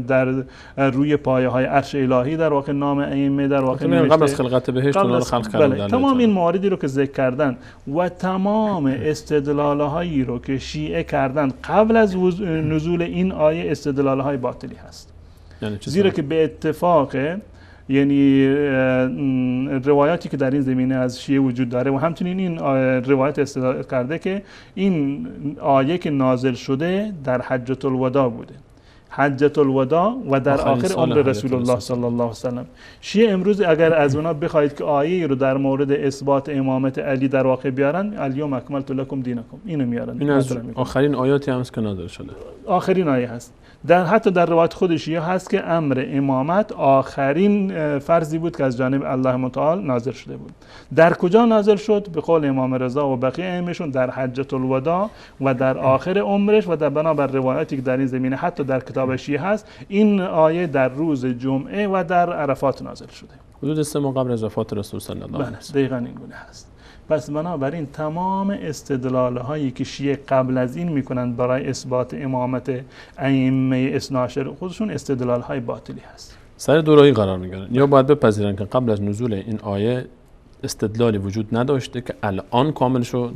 در روی پایه های عرش الهی در واقع نام ائمه در واقع نوشته، قبل از خلقت بهشت اون رو خلق کردن. تمام این مواردی رو که ذکر کردن و تمام استدلال‌هایی رو که شیعه کردن قبل از نزول این آیه استدلال‌های باطلی هست. یعنی زیرا که به اتفاق یعنی روایاتی که در این زمینه از شیعه وجود داره و همچنین این روایت استدلال کرده که این آیه که نازل شده در حجة الوداع بوده، حجة الوداع و در آخر عمر رسول الله صلی الله علیه و سلم. شیعه امروز اگر از اونا بخواید که آیه رو در مورد اثبات امامت علی در واقع بیارن، الیوم اکملت لکم دینکم، اینو میارن. این از آخرین آیاتی هست که نازل شده، آخرین آیه هست. حتی در روایت خود شیعه هست که امر امامت آخرین فرضی بود که از جانب الله متعال نازل شده بود. در کجا نازل شد؟ به قول امام رضا و بقیه ائمه‌شون در حجة الوداع و در آخر عمرش و در بنابر روایاتی که در این زمینه حتی در کتاب شیعه هست، این آیه در روز جمعه و در عرفات نازل شده، حدود 3 ماه قبل از وفات رسول صلی الله علیه و سلم. دقیقاً این گونه هست. پس بنابراین تمام استدلال هایی که شیعه قبل از این میکنند برای اثبات امامت ائمه اثناعشر خودشون استدلال های باطلی هست. سر دوراهی قرار میگیرن. یا باید بپذیرن که قبل از نزول این آیه استدلالی وجود نداشته که الان کامل شد،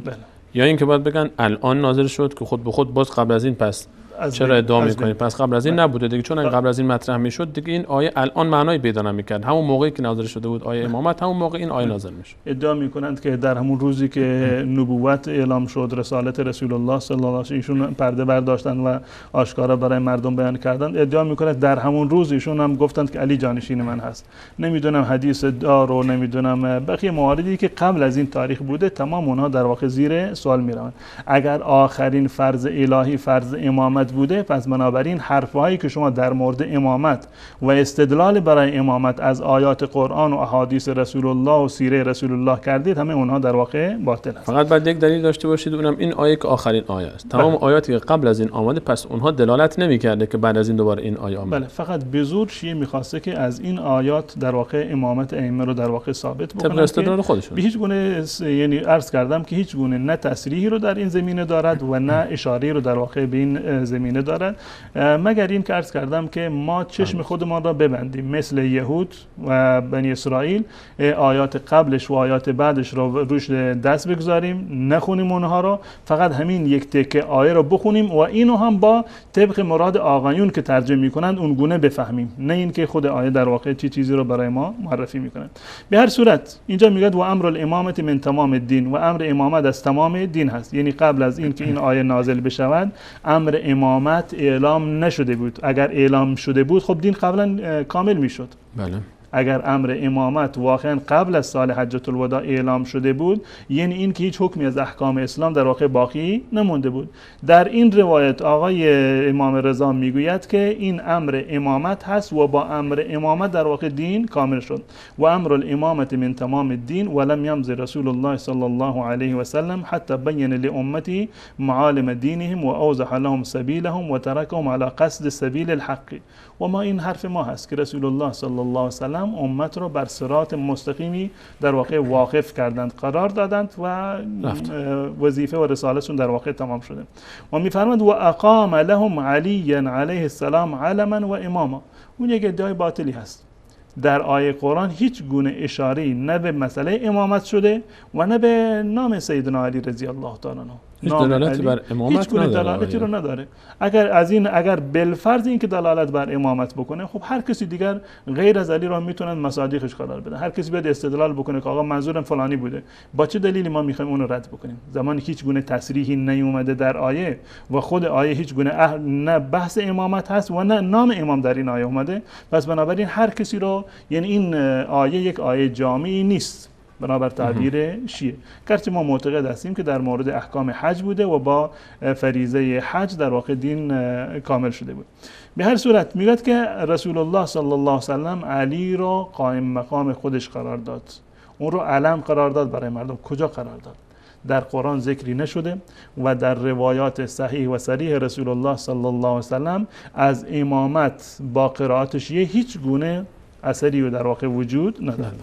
یا اینکه باید بگن الان نازل شد که خود به خود باز قبل از این پس چرا ادعا میکنید؟ پس قبل از این نبوده دیگه، چون قبل از این مطرح میشد دیگه این آیه الان معنای پیدا نمیکرد. همون موقعی که نازل شده بود آیه امامت، همون موقع این آیه نازل میشه. ادعا میکنند که در همون روزی که نبوت اعلام شد، رسالت رسول الله صلی الله علیه و آله، ایشون پرده برداشتن و آشکارا برای مردم بیان کردن، ادعا میکنند در همون روز ایشون هم گفتند که علی جانشین من هست. نمیدونم حدیث دار و نمیدونم بقیه مواردی که قبل از این تاریخ بوده، تمام اونها در واقع زیر سوال میروند. اگر آخرین فرض الهی فرض امامت بوده، پس بنابراین حرفهایی که شما در مورد امامت و استدلال برای امامت از آیات قرآن و احادیث رسول الله و سیره رسول الله کردید، همه اونها در واقع باطل است. فقط باید یک دلیل داشته باشید، اونم این آیه که آخرین آیه است. تمام آیاتی که قبل از این آمده پس اونها دلالت نمی‌کرده که بعد از این دوباره این آیه آمده. بله، فقط به زور شیعه می‌خواسته که از این آیات در واقع امامت ائمه رو در واقع ثابت بکنه. طبق استدلال خودشون. به هیچ گونه یعنی عرض کردم که هیچ گونه نه تصریحی رو در این زمینه دارد و نه اشاره رو در واقع به این سرزمینه دارد، مگر این که عرض کردم که ما چشم خودمان را ببندیم مثل یهود و بنی اسرائیل، آیات قبلش و آیات بعدش را روش دست بگذاریم، نخونیم اونها را، فقط همین یک تکه آیه را بخونیم و اینو هم با طبق مراد آقایون که ترجمه میکنند اون گونه بفهمیم، نه اینکه خود آیه در واقع چیزی رو برای ما معرفی میکنند. به هر صورت اینجا میگه و امر الامامه من تمام الدین، و امر امامت از تمام دین هست، یعنی قبل از این که این آیه نازل بشود امر امامت اعلام نشده بود. اگر اعلام شده بود خب دین قبلا کامل میشد. بله. اگر امر امامت واقعا قبل از سال حجة الوداع اعلام شده بود، یعنی این که هیچ حکمی از احکام اسلام در واقع باقی نمونده بود. در این روایت آقای امام رضا میگوید که این امر امامت هست و با امر امامت در واقع دین کامل شد. و امر الامامت من تمام الدین ولم یمض رسول الله صلی الله علیه و سلم حتی بین لامتی معالم دینهم و اوضح لهم سبیلهم و ترکهم على قصد سبیل الحق. و ما این حرف ما هست که رسول الله صلی الله علیه و سلم امت رو بر صراط مستقیمی در واقع واقف کردند، قرار دادند و وظیفه و رسالتشون در واقع تمام شده. و میفرماند و اقام لهم علی علیه السلام علما و اماما. اون یک ادعای باطلی هست. در آیه قرآن هیچ گونه اشاره‌ای نه به مسئله امامت شده و نه به نام سیدنا علی رضی الله تعالی عنه. هیچ دلالتی بر امامت هیچ گونه دلالتی رو نداره. اگر بالفرض این که دلالت بر امامت بکنه، خب هر کسی دیگر غیر از علی را میتونن مصادیقش قرار بدن. هر کسی بیاد استدلال بکنه که آقا منظورم فلانی بوده، با چه دلیلی ما میخوایم اون رو رد بکنیم؟ زمانی هیچ گونه تصریحی نیومده در آیه و خود آیه هیچ گونه نه بحث امامت هست و نه نام امام در این آیه اومده، پس بنابراین هر کسی رو، یعنی این آیه یک آیه جامعی نیست بنابر تعبیر شیعه، گرچه ما معتقد هستیم که در مورد احکام حج بوده و با فریضه حج در واقع دین کامل شده بود. به هر صورت میگه که رسول الله صلی الله علیه و سلم علی را قائم مقام خودش قرار داد، اون رو علم قرار داد برای مردم. کجا قرار داد؟ در قرآن ذکری نشده و در روایات صحیح و صریح رسول الله صلی الله علیه و سلم از امامت با قرائت شیعه هیچ گونه اثری و در واقع وجود ندارد.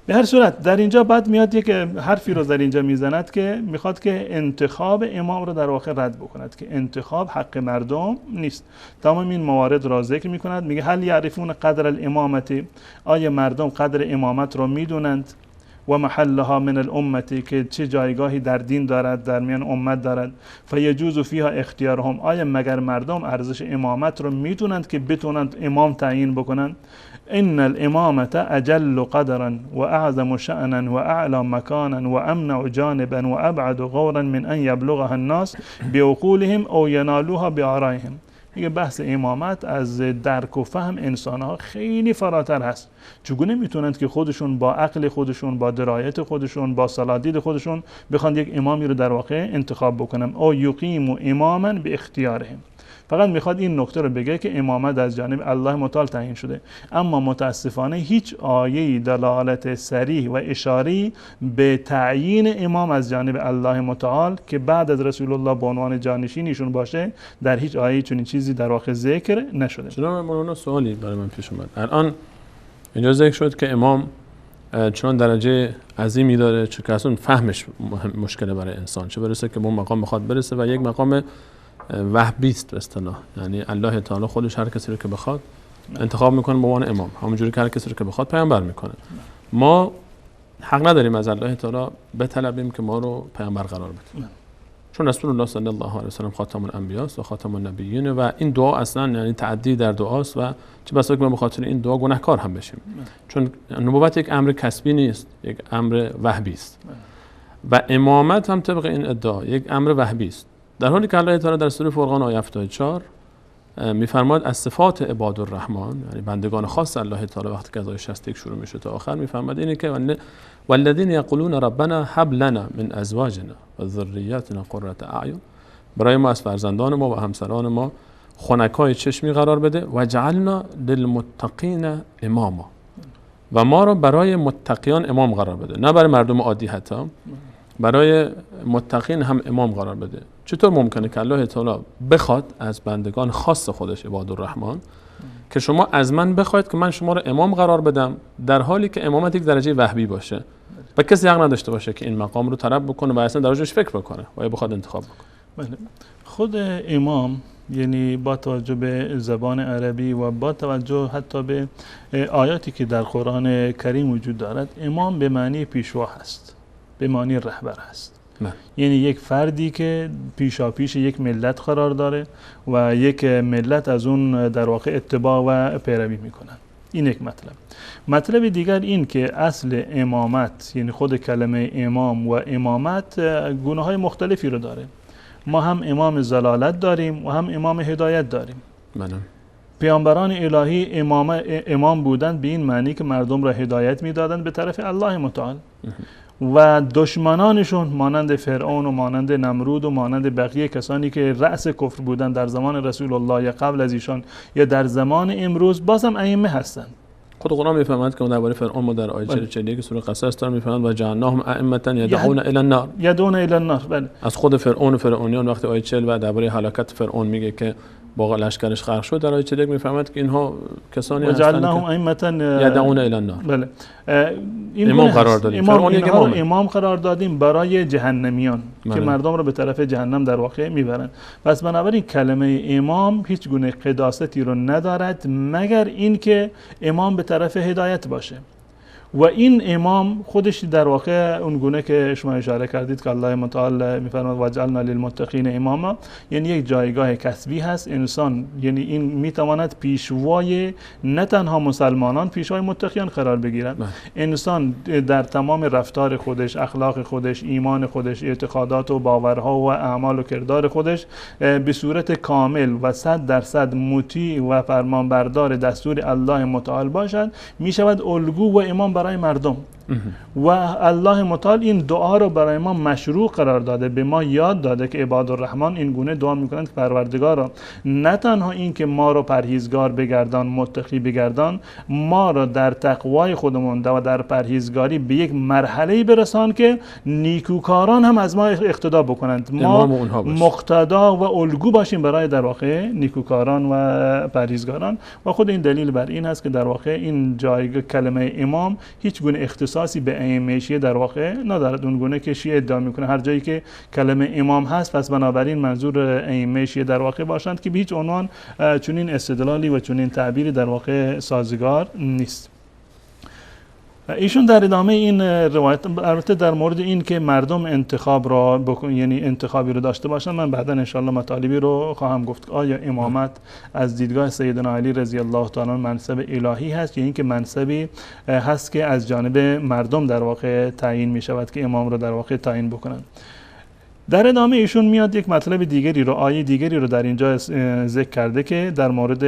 به هر صورت در اینجا بعد میاد یک حرفی رو در اینجا میزند که میخواد که انتخاب امام رو در واقع رد بکند، که انتخاب حق مردم نیست. تمام این موارد را ذکر میکند. میگه هل یعرفون قدر الامامت، آیا مردم قدر امامت رو میدونند؟ و محلها من الامتی، که چه جایگاهی در دین دارد، در میان امت دارد. فیجوز فیها اختیارهم، آیا مگر مردم ارزش امامت رو میدونند که بتونند امام تعیین بکنند؟ ان الامامت اجل قدرا و اعظم شأنا و اعلى مکانا و امنع جانبا و ابعد غورا من ان یبلغها الناس بعقولهم او ینالوها بآرائهم. میگه بحث امامت از درک و فهم انسانها خیلی فراتر هست. چگونه میتونند که خودشون با عقل خودشون، با درایت خودشون، با صلادید خودشون بخوان یک امامی رو در واقع انتخاب بکنن؟ او یقیم اماما به اختیارهم. فقط میخواد این نکته رو بگه که امامت از جانب الله متعال تعیین شده، اما متاسفانه هیچ آیه‌ای دلالت صریح و اشاری به تعیین امام از جانب الله متعال که بعد از رسول الله به عنوان جانشینیشون باشه در هیچ آیه‌ای چنین چیزی در واقع ذکر نشده. جناب مولانا سوالی برای من پیش اومد. الان اینجا ذکر شد که امام چون درجه عظیمی داره، چون که اصلا فهمش مشکله برای انسان، چه برسه که به اون مقام بخواد برسه و یک مقام وهبی است به اصطلاح، یعنی الله تعالی خودش هر کسی رو که بخواد انتخاب میکنه به عنوان امام، همونجوری که هر کسی رو که بخواد پیامبر میکنه. ما حق نداریم از الله تعالی بطلبیم که ما رو پیامبر قرار بده، چون رسول الله صلی الله علیه و سلم خاتم الانبیاء است و خاتم النبیین و این دعا اصلا یعنی تعدی در دعاست و چه بسا که ما به خاطر این دعا گناهکار هم بشیم، چون نبوت یک امر کسبی نیست، یک امر وهبی است و امامت هم طبق این ادعا یک امر وهبی است، در حالی که الله تعالی در سوره فرقان آیه 74 میفرماد از صفات عباد الرحمن، یعنی بندگان خاص الله تعالی، وقتی که از آیه 61 شروع میشه تا آخر میفرماد اینه که والذین یقولون ربنا هب لنا من ازواجنا و ذریاتنا قرة اعین، برای ما از فرزندان ما و همسران ما خنکای چشمی قرار بده و جعلنا للمتقین اماما، و ما رو برای متقیان امام قرار بده، نه برای مردم عادی، حتی برای متقین هم امام قرار بده. چطور ممکنه که الله تعالی بخواد از بندگان خاص خودش عباد الرحمن که شما از من بخواید که من شما رو امام قرار بدم، در حالی که امامت یک درجه وهبی باشه و کسی حق نداشته باشه که این مقام رو طلب بکنه و اصلا در جاش فکر بکنه و یا بخواد انتخاب بکنه؟ بله. خود امام یعنی با توجه به زبان عربی و با توجه حتی به آیاتی که در قرآن کریم وجود دارد، امام به معنی پیشوا هست، به معنی رهبر هست. یعنی یک فردی که پیشاپیش یک ملت قرار داره و یک ملت از اون در واقع اتباع و پیروی میکنن. این یک مطلب دیگر این که اصل امامت، یعنی خود کلمه امام و امامت گونه های مختلفی رو داره. ما هم امام ضلالت داریم و هم امام هدایت داریم. پیامبران الهی امام بودند به این معنی که مردم را هدایت میدادند به طرف الله متعال، و دشمنانشون مانند فرعون و مانند نمرود و مانند بقیه کسانی که رأس کفر بودند در زمان رسول الله یا قبل از ایشان یا در زمان امروز، بازم ائمه هستند. خود قرآن میفهمد که درباره فرعون در آیه 41 سوره قصص داره میفهمد و جعلناهم ائمة یدعون الی النار. یدعون الی النار. بله. از خود فرعون و فرعونیان وقتی آیه 40 و درباره هلاکت فرعون میگه که با لشکرش غرق شد، در آیه 41 میفهمد که اینها کسانی هستند جعلناهم ائمة یدعون الی النار. بله. امام قرار دادیم. امام قرار دادیم برای جهنمیان که مردم رو به طرف جهنم در واقع میبرن. پس بنابراین کلمه امام هیچ گونه قداستی رو ندارد مگر اینکه امام به طرف هدایت باشه. و این امام خودش در واقع اون گونه که شما اشاره کردید که الله متعال میفرماید وجعلنا للمتقین اماما، یعنی یک جایگاه کسبی هست. انسان یعنی این میتواند پیشوای نه تنها مسلمانان، پیشوای متقیان قرار بگیرد. انسان در تمام رفتار خودش، اخلاق خودش، ایمان خودش، اعتقادات و باورها و اعمال و کردار خودش به صورت کامل و 100% مطیع و فرمانبردار دستور الله متعال باشد، میشود الگو و امام برای مردم. و الله متعال این دعا رو برای ما مشروع قرار داده، به ما یاد داده که عباد الرحمن این گونه دعا میکنند که پروردگارا نه تنها این که ما رو پرهیزگار بگردان، متقی بگردان، ما رو در تقوای خودمون و در پرهیزگاری به یک مرحله برسان که نیکوکاران هم از ما اقتدا بکنند، ما مقتدا و الگو باشیم برای در واقع نیکوکاران و پرهیزگاران. و خود این دلیل بر این است که در واقع این جایگاه کلمه امام هیچ گونه اختصاصی به ائمه شیعه در واقع ندارد، اون گونه که شیعه ادعا میکنه هر جایی که کلمه امام هست پس بنابراین منظور ائمه شیعه در واقع باشند، که به هیچ عنوان چنین استدلالی و چنین تعبیری در واقع سازگار نیست. ایشون در ادامه این روایت البته در مورد این که مردم انتخاب را یعنی انتخابی رو داشته باشن، من بعدا ان شاء الله مطالبی رو خواهم گفت. آیا امامت از دیدگاه سیدنا علی رضی الله تعالی عنه منصب الهی هست یا اینکه منصبی هست که از جانب مردم در واقع تعیین می شود که امام رو در واقع تعیین بکنن؟ در ادامه ایشون میاد یک مطلب دیگری رو، آیه دیگری رو در اینجا ذکر کرده که در مورد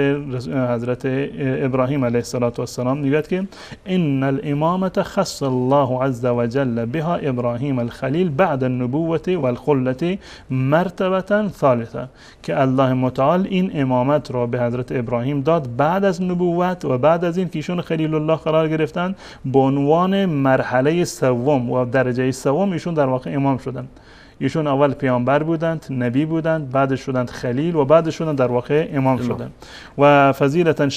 حضرت ابراهیم علیه السلام میگوید که ان الامامة خص الله عز وجل بها ابراهیم الخلیل بعد النبوة والخلة مرتبة ثالثة، که الله متعال این امامت را به حضرت ابراهیم داد بعد از نبوت و بعد از این که ایشون خلیل الله قرار گرفتن، به عنوان مرحله سوم و درجه سوم ایشون در واقع امام شدند. ایشون اول پیامبر بودند، نبی بودند، بعد شدند خلیل و بعد شدند در واقع امام شدند. و فضیلتا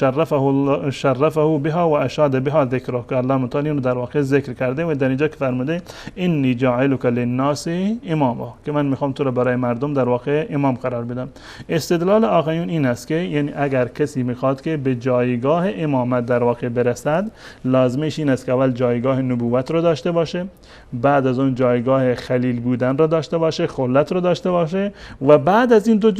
شرفه بها و اشاد بها ذکره، که الله متعال اینو در واقع ذکر کرده و در اینجا که فرموده انی جاعلک للناس اماما، که من میخوام تو رو برای مردم در واقع امام قرار بدم. استدلال آقایون این است که یعنی اگر کسی میخواد که به جایگاه امامت در واقع برسد، لازمش این است که اول جایگاه نبوت رو داشته باشه، بعد از اون جایگاه خلیل بودن رو داشته باشه، خلت رو داشته باشه، و بعد از این دو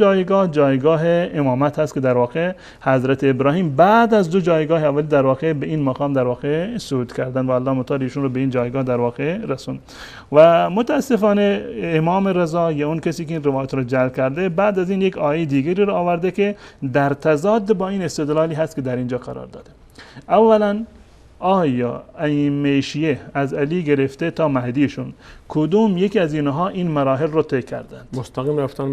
جایگاه امامت هست که در واقع حضرت ابراهیم بعد از دو جایگاه اولی در واقع به این مقام در واقع صعود کردن و الله متعال ایشون رو به این جایگاه در واقع رسون. و متاسفانه امام رضا یا اون کسی که این روایت رو جعل کرده بعد از این یک آیه دیگری رو آورده که در تضاد با این استدلالی هست که در اینجا قرار داده. اولا آیا ائمه شیعه از علی گرفته تا مهدیشون کدوم یکی از اینها این مراحل رو طی کردند؟ مستقیم رفتن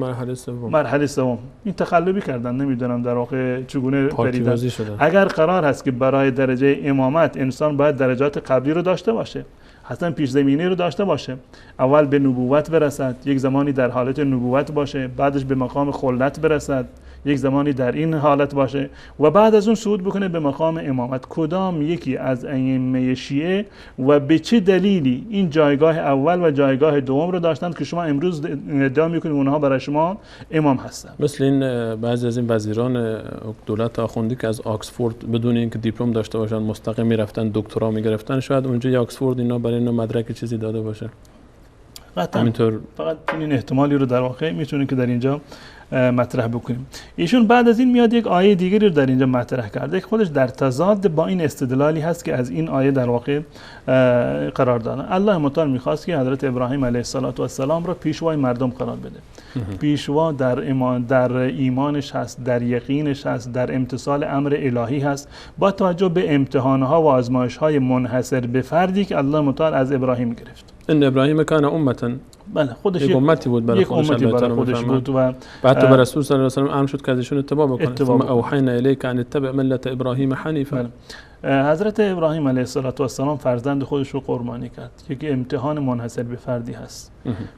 مرحله سوم. این تقلبی کردن، نمیدونم در واقع چگونه پریدن. اگر قرار هست که برای درجه امامت انسان باید درجات قبلی رو داشته باشه، حتما پیش زمینی رو داشته باشه، اول به نبوت برسد، یک زمانی در حالت نبوت باشه، بعدش به مقام خلت برسد، یک زمانی در این حالت باشه و بعد از اون صعود بکنه به مقام امامت. کدام یکی از ائمه شیعه و به چه دلیلی این جایگاه اول و جایگاه دوم رو داشتند که شما امروز ادعا میکنید اونها برای شما امام هستند؟ مثل این بعضی از این وزیران دولت آخوندی که از آکسفورد بدون اینکه دیپلم داشته باشن مستقیم میرفتن دکترا میگرفتن، شاید اونجا یا آکسفورد اینا برای اینا مدرک چیزی داده باشه. همینطور فقط این احتمالی رو در واقع میتونه که در اینجا مطرح بکنیم. ایشون بعد از این میاد یک آیه دیگری رو در اینجا مطرح کرده که خودش در تضاد با این استدلالی هست که از این آیه در واقع قرار دادن. الله متعال میخواست که حضرت ابراهیم علیه السلام را پیشوای مردم قرار بده. پیشوا در ایمانش هست، در یقینش هست، در امتثال امر الهی هست، با توجه به امتحانها و آزمایش‌های منحصر به فردی که الله متعال از ابراهیم گرفت. ان ابراهیم کان امتا، بله خودش یک امتی بود برای خودش بود و بعد به رسول صلی الله علیه و آله امر شد که ازشون اتباع بکنه. ثم اوحینا الیک ان اتبع ملت ابراهیم حنیفا. حضرت ابراهیم علیه السلام فرزند خودش رو قربانی کرد. یک امتحان منحصر به فردی هست.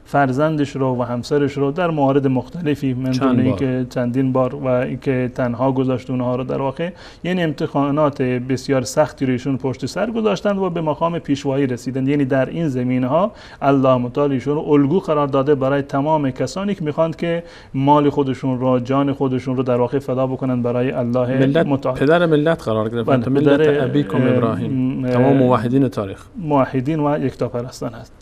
فرزندش رو و همسرش رو در موارد مختلفی من دونه که چندین بار و اینکه تنها گذاشت اونها رو در واقع یعنی امتحانات بسیار سختی رو ایشون پشت سر گذاشتند و به مقام پیشوایی رسیدند. یعنی در این زمینه‌ها الله متعال ایشون رو الگو قرار داده برای تمام کسانی که میخواند که مال خودشون رو، جان خودشون رو در واقع فدا بکنند برای الله متعال. پدر ملت قرار گرفت. ملت ابیکم ابراهیم، تمام موحدین تاریخ، موحدین و یکتاپرستان هست.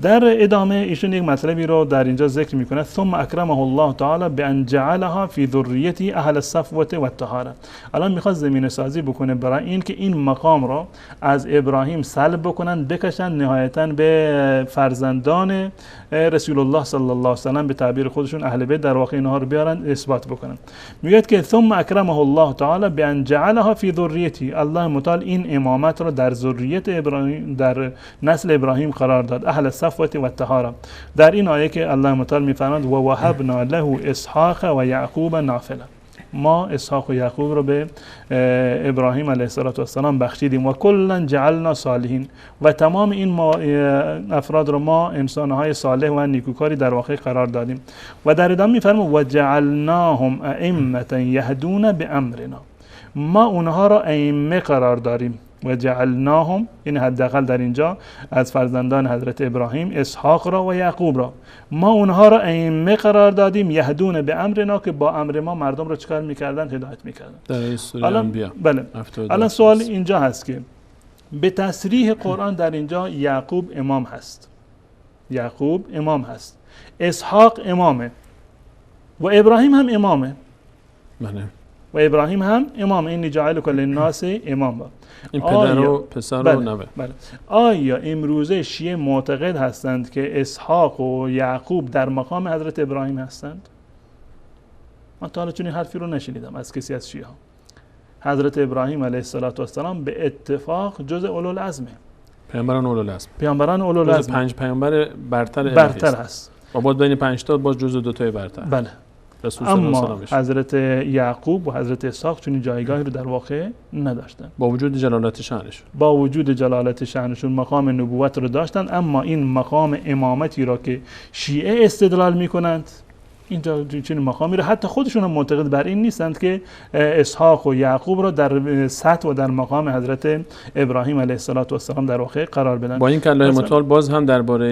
در ادامه ایشون یک مطلبی رو در اینجا ذکر میکنه: ثم اکرمه الله تعالی بان جعلها فی ذریته اهل الصفوه و الطهاره. الان میخواد زمینه سازی بکنه برای این که این مقام رو از ابراهیم سلب بکنن، بکشن نهایتا به فرزندان رسول الله صلی الله علیه و سلم، به تعبیر خودشون اهل بیت در واقع اینها رو بیارن اثبات بکنن. میگه که ثم اکرمه الله تعالی بان جعلها فی ذریته، الله متعال این امامت رو در ذریت ابراهیم، در نسل ابراهیم قرار داد، اهل الصفوه و الطهاره. در این آیه که الله متعال میفرماید و وهبنا له اسحاق و یعقوب نافله، ما اسحاق و یعقوب رو به ابراهیم علیه السلام بخشیدیم و کلا جعلنا صالحین، و تمام این افراد رو ما انسانهای صالح و نیکوکاری در واقع قرار دادیم. و در ادامه میفرماید و جعلناهم ائمه یهدون بامرنا، ما اونها را ائمه قرار داریم. و جعلناهم، این حداقل در اینجا از فرزندان حضرت ابراهیم اسحاق را و یعقوب را ما اونها را ائمه قرار دادیم، یهدون به امرنا، که با امر ما مردم را چکار میکردن؟ هدایت میکردن. در سوره انبیاء. بله. الان سوال اینجا هست که به تصریح قرآن در اینجا یعقوب امام هست، یعقوب امام هست، اسحاق امامه و ابراهیم هم امامه. بله. و ابراهیم هم امام، این جعلک للناس امام با. این پدر و پسر و نوه. بله. آیا امروزه شیعه معتقد هستند که اسحاق و یعقوب در مقام حضرت ابراهیم هستند؟ من تا حالا چون این حرفی رو نشنیدم از کسی از شیعه ها. حضرت ابراهیم علیه السلام به اتفاق جزء اولوالعزمه، پیامبران اولوالعزم، پیامبران اولوالعزم، 5 پیامبر برتر هست و باز بین 5 تا باز جزء 2 تای برتر. بله. اما حضرت یعقوب و حضرت اسحاق چون جایگاهی رو در واقع نداشتن، با وجود جلالت شأنشون، با وجود جلالت شأنشون مقام نبوت رو داشتن، اما این مقام امامتی را که شیعه استدلال میکنند، اینجا چنین مقامی رو حتی خودشون هم معتقد بر این نیستند که اسحاق و یعقوب را در سطح و در مقام حضرت ابراهیم علیه السلام در واقع قرار بدن. با این که الله متعال باز هم درباره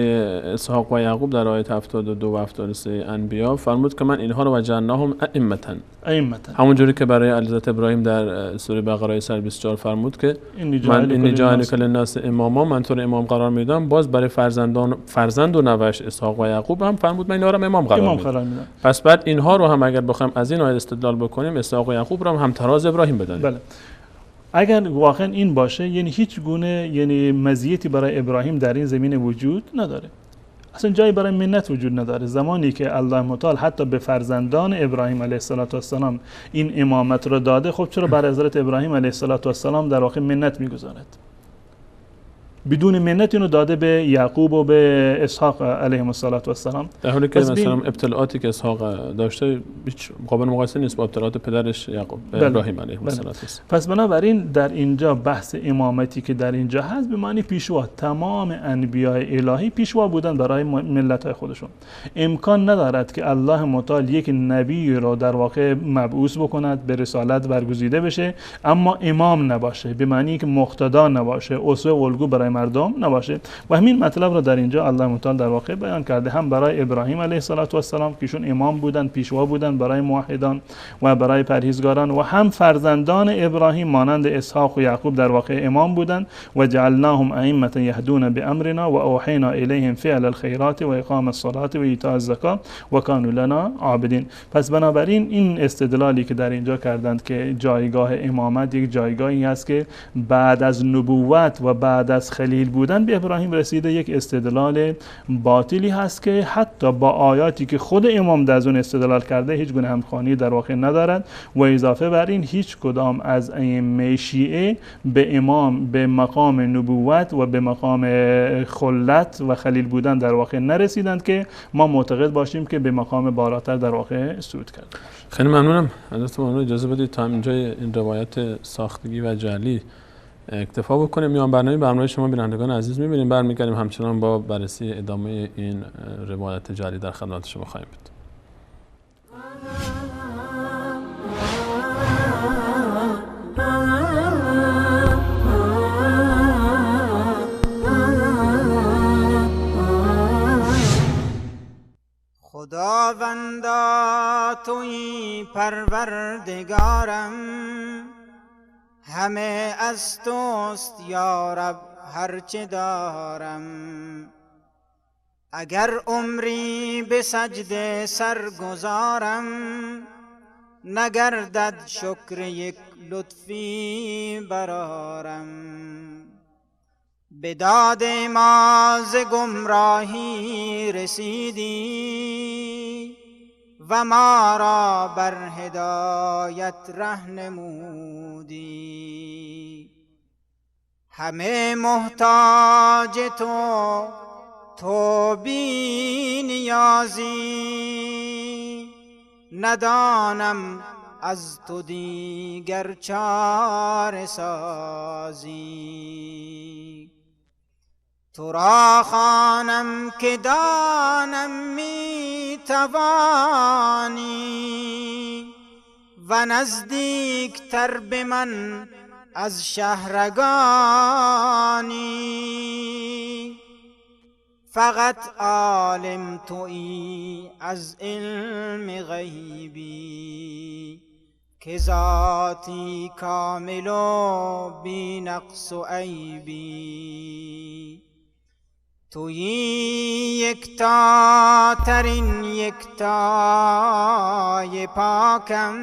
اسحاق و یعقوب در آیه 72 و 73 انبیاء فرمود که من اینها رو وجعلناهم ائمه، همون جوری که برای حضرت ابراهیم در سوره بقره 124 فرمود که من اینی جعلک للناس اماما، من تو رو امام قرار میدم. باز برای فرزند و نوش اسحاق و یعقوب هم فرمود من اینها رو امام قرار میدم. پس بعد اینها رو هم اگر بخوایم از این آیه استدلال بکنیم، اسحاق و یعقوب رو هم تراز ابراهیم بدانیم. بله. اگر واقعا این باشه، یعنی هیچ گونه یعنی مزیتی برای ابراهیم در این زمینه وجود نداره، اصلا جایی برای منت وجود نداره. زمانی که الله متعال حتی به فرزندان ابراهیم علیه السلام این امامت رو داده، خب چرا برای حضرت ابراهیم علیه السلام در واقع منت میگذارد؟ بدون منت اینو داده به یعقوب و به اسحاق علیهم السلام. در حالی که مثلا ابتلاعاتی که اسحاق داشته هیچ قابل مقایسه نیست با ابتلاعات پدرش یعقوب ابراهیم علیه السلام. پس بنابراین در اینجا بحث امامتی که در اینجا هست به معنی پیشوا، تمام انبیاء الهی پیشوا بودن برای ملت‌های خودشون. امکان ندارد که الله متعال یک نبی را در واقع مبعوث بکند، به رسالت برگزیده بشه اما امام نباشه، به معنی که مقتدا نباشه، اسوه و الگو برای مردم نباشه. و همین مطلب را در اینجا الله متعال در واقع بیان کرده، هم برای ابراهیم علیه السلام که ایشون امام بودن، پیشوا بودن برای موحدان و برای پرهیزگاران، و هم فرزندان ابراهیم مانند اسحاق و یعقوب در واقع امام بودن. و جعلناهم ائمة یهدون بامرنا و اوحینا الیهم فعل الخیرات و اقام الصلاة و ایتاء الزکات و کانوا لنا عابدین. پس بنابراین این استدلالی که در اینجا کردند که جایگاه امامت یک جایگاهی است که بعد از نبوت و بعد از خلیل بودن به ابراهیم رسیده، یک استدلال باطلی هست که حتی با آیاتی که خود امام در اون استدلال کرده هیچ گونه همخوانی در واقع ندارد. و اضافه بر این هیچ کدام از ائمه شیعه به امام به مقام نبوت و به مقام خلت و خلیل بودن در واقع نرسیدند که ما معتقد باشیم که به مقام بالاتر در واقع صعود کرده. خیلی ممنونم. حضرت مولانا اجازه بدید تا اینجای این روایت ساختگی و جعلی اکتفا بکنیم. میان برنامه شما بینندگان عزیز می‌بینیم، برمیگردیم همچنان با بررسی ادامه این روایت جعلی در خدمت شما خواهیم بود. خداوندا تویی پروردگارم، همه از توست یا رب هرچه دارم. اگر عمری به سجده سرگذارم، نگردد شکر یک لطفی برارم. به داد ما ز گمراهی رسیدی و ما را بر هدایت رهنمودی. همه محتاج تو بی نیازی، ندانم از تو دیگر چاره سازی. تو را خوانم که دانم می توانی، و نزدیک تر به من از شهرگانی. فقط عالم تویی از علم غیبی، که ذاتی کامل و بی نقص و عیبی. تویی یکتا ترین یکتای پاکم،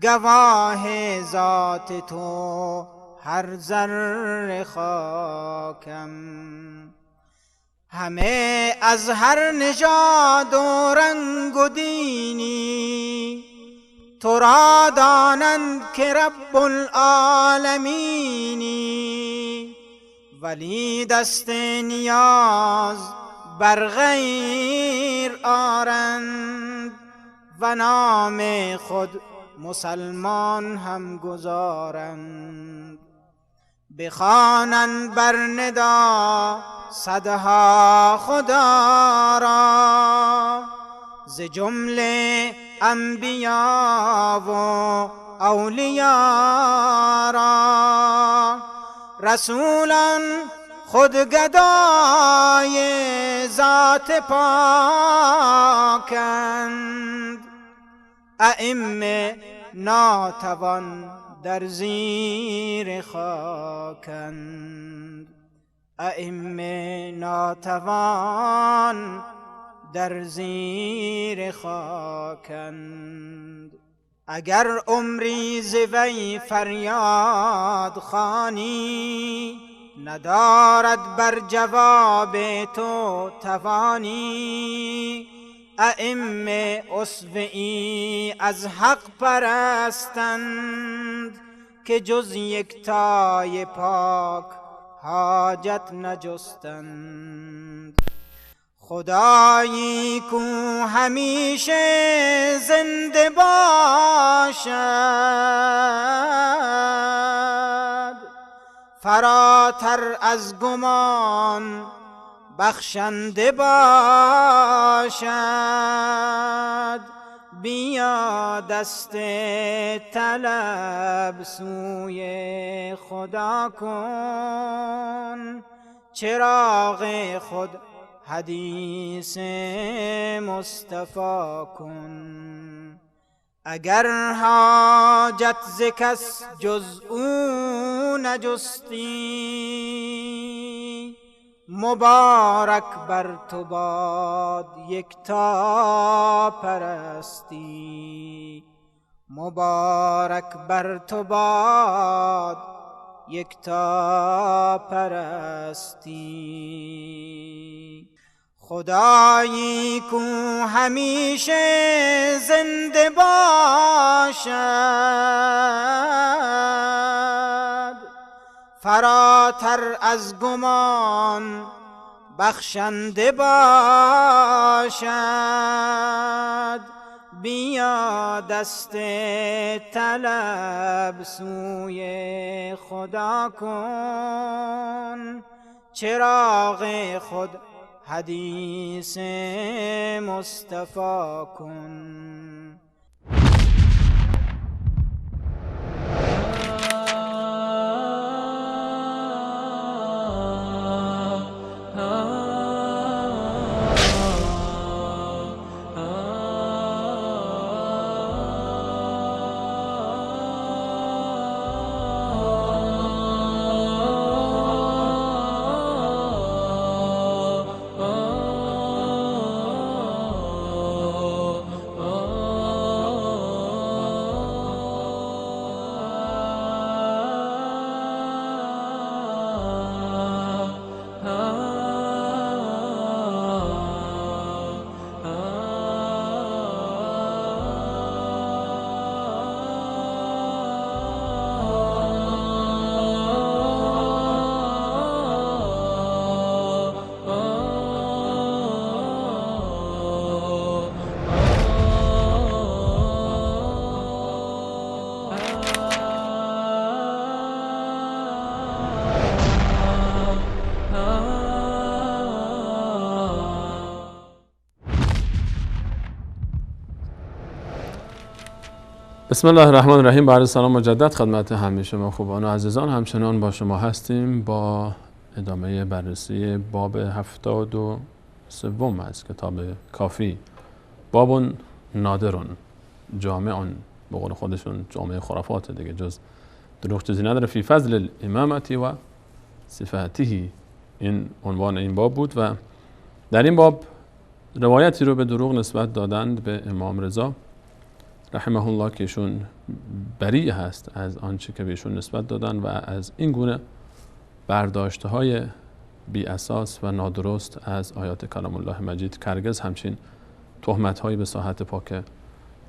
گواه ذات تو هر ذره خاکم. همه از هر نژاد و رنگ و دینی، تو را دانند که رب العالمینی. ولی دست نیاز بر غیر آرند، و نام خود مسلمان هم گذارند. بخوانند بر ندا صدها خدا را، ز جمله انبیا و اولیا را. رسولان خود گدای ذات پاکند، ائمه ناتوان در زیر خاکند. ائمه ناتوان در زیر خاکند. اگر عمری ز وی فریاد خوانی، ندارد بر جواب تو توانی. ائمه اسوه‌ای از حق پرستند، که جز یکتای پاک حاجت نجستند. خدایی کو همیشه زنده باشد، فراتر از گمان بخشنده باشد. بیا دست طلب سوی خدا کن، چراغ خود حدیث مصطفی کن. اگر حاجت ز کس جز او نجستی، مبارک بر تو باد یکتا پرستی. مبارک بر تو باد یکتا پرستی. خدایی کو همیشه زنده باشد، فراتر از گمان بخشنده باشد. بیا دست طلب سوی خدا کن، چراغ خود حدیث مصطفی کن. بسم الله الرحمن الرحیم. بعد سلام مجدد خدمت همه شما خوبان و عزیزان. همچنان با شما هستیم با ادامه بررسی باب 73 از کتاب کافی. باب نادرون، جامعون، به قول خودشون جامعه خرافات دیگه، جز دروغ چیزی نداره. فی فضل الامامتی و صفاته، این عنوان این باب بود و در این باب روایتی رو به دروغ نسبت دادند به امام رضا رحمه الله که ایشون بری هست از آنچه که بهشون نسبت دادن و از این گونه برداشتهای بی اساس و نادرست از آیات کلام الله مجید که هرگز همچین تهمت‌هایی به صحت پاک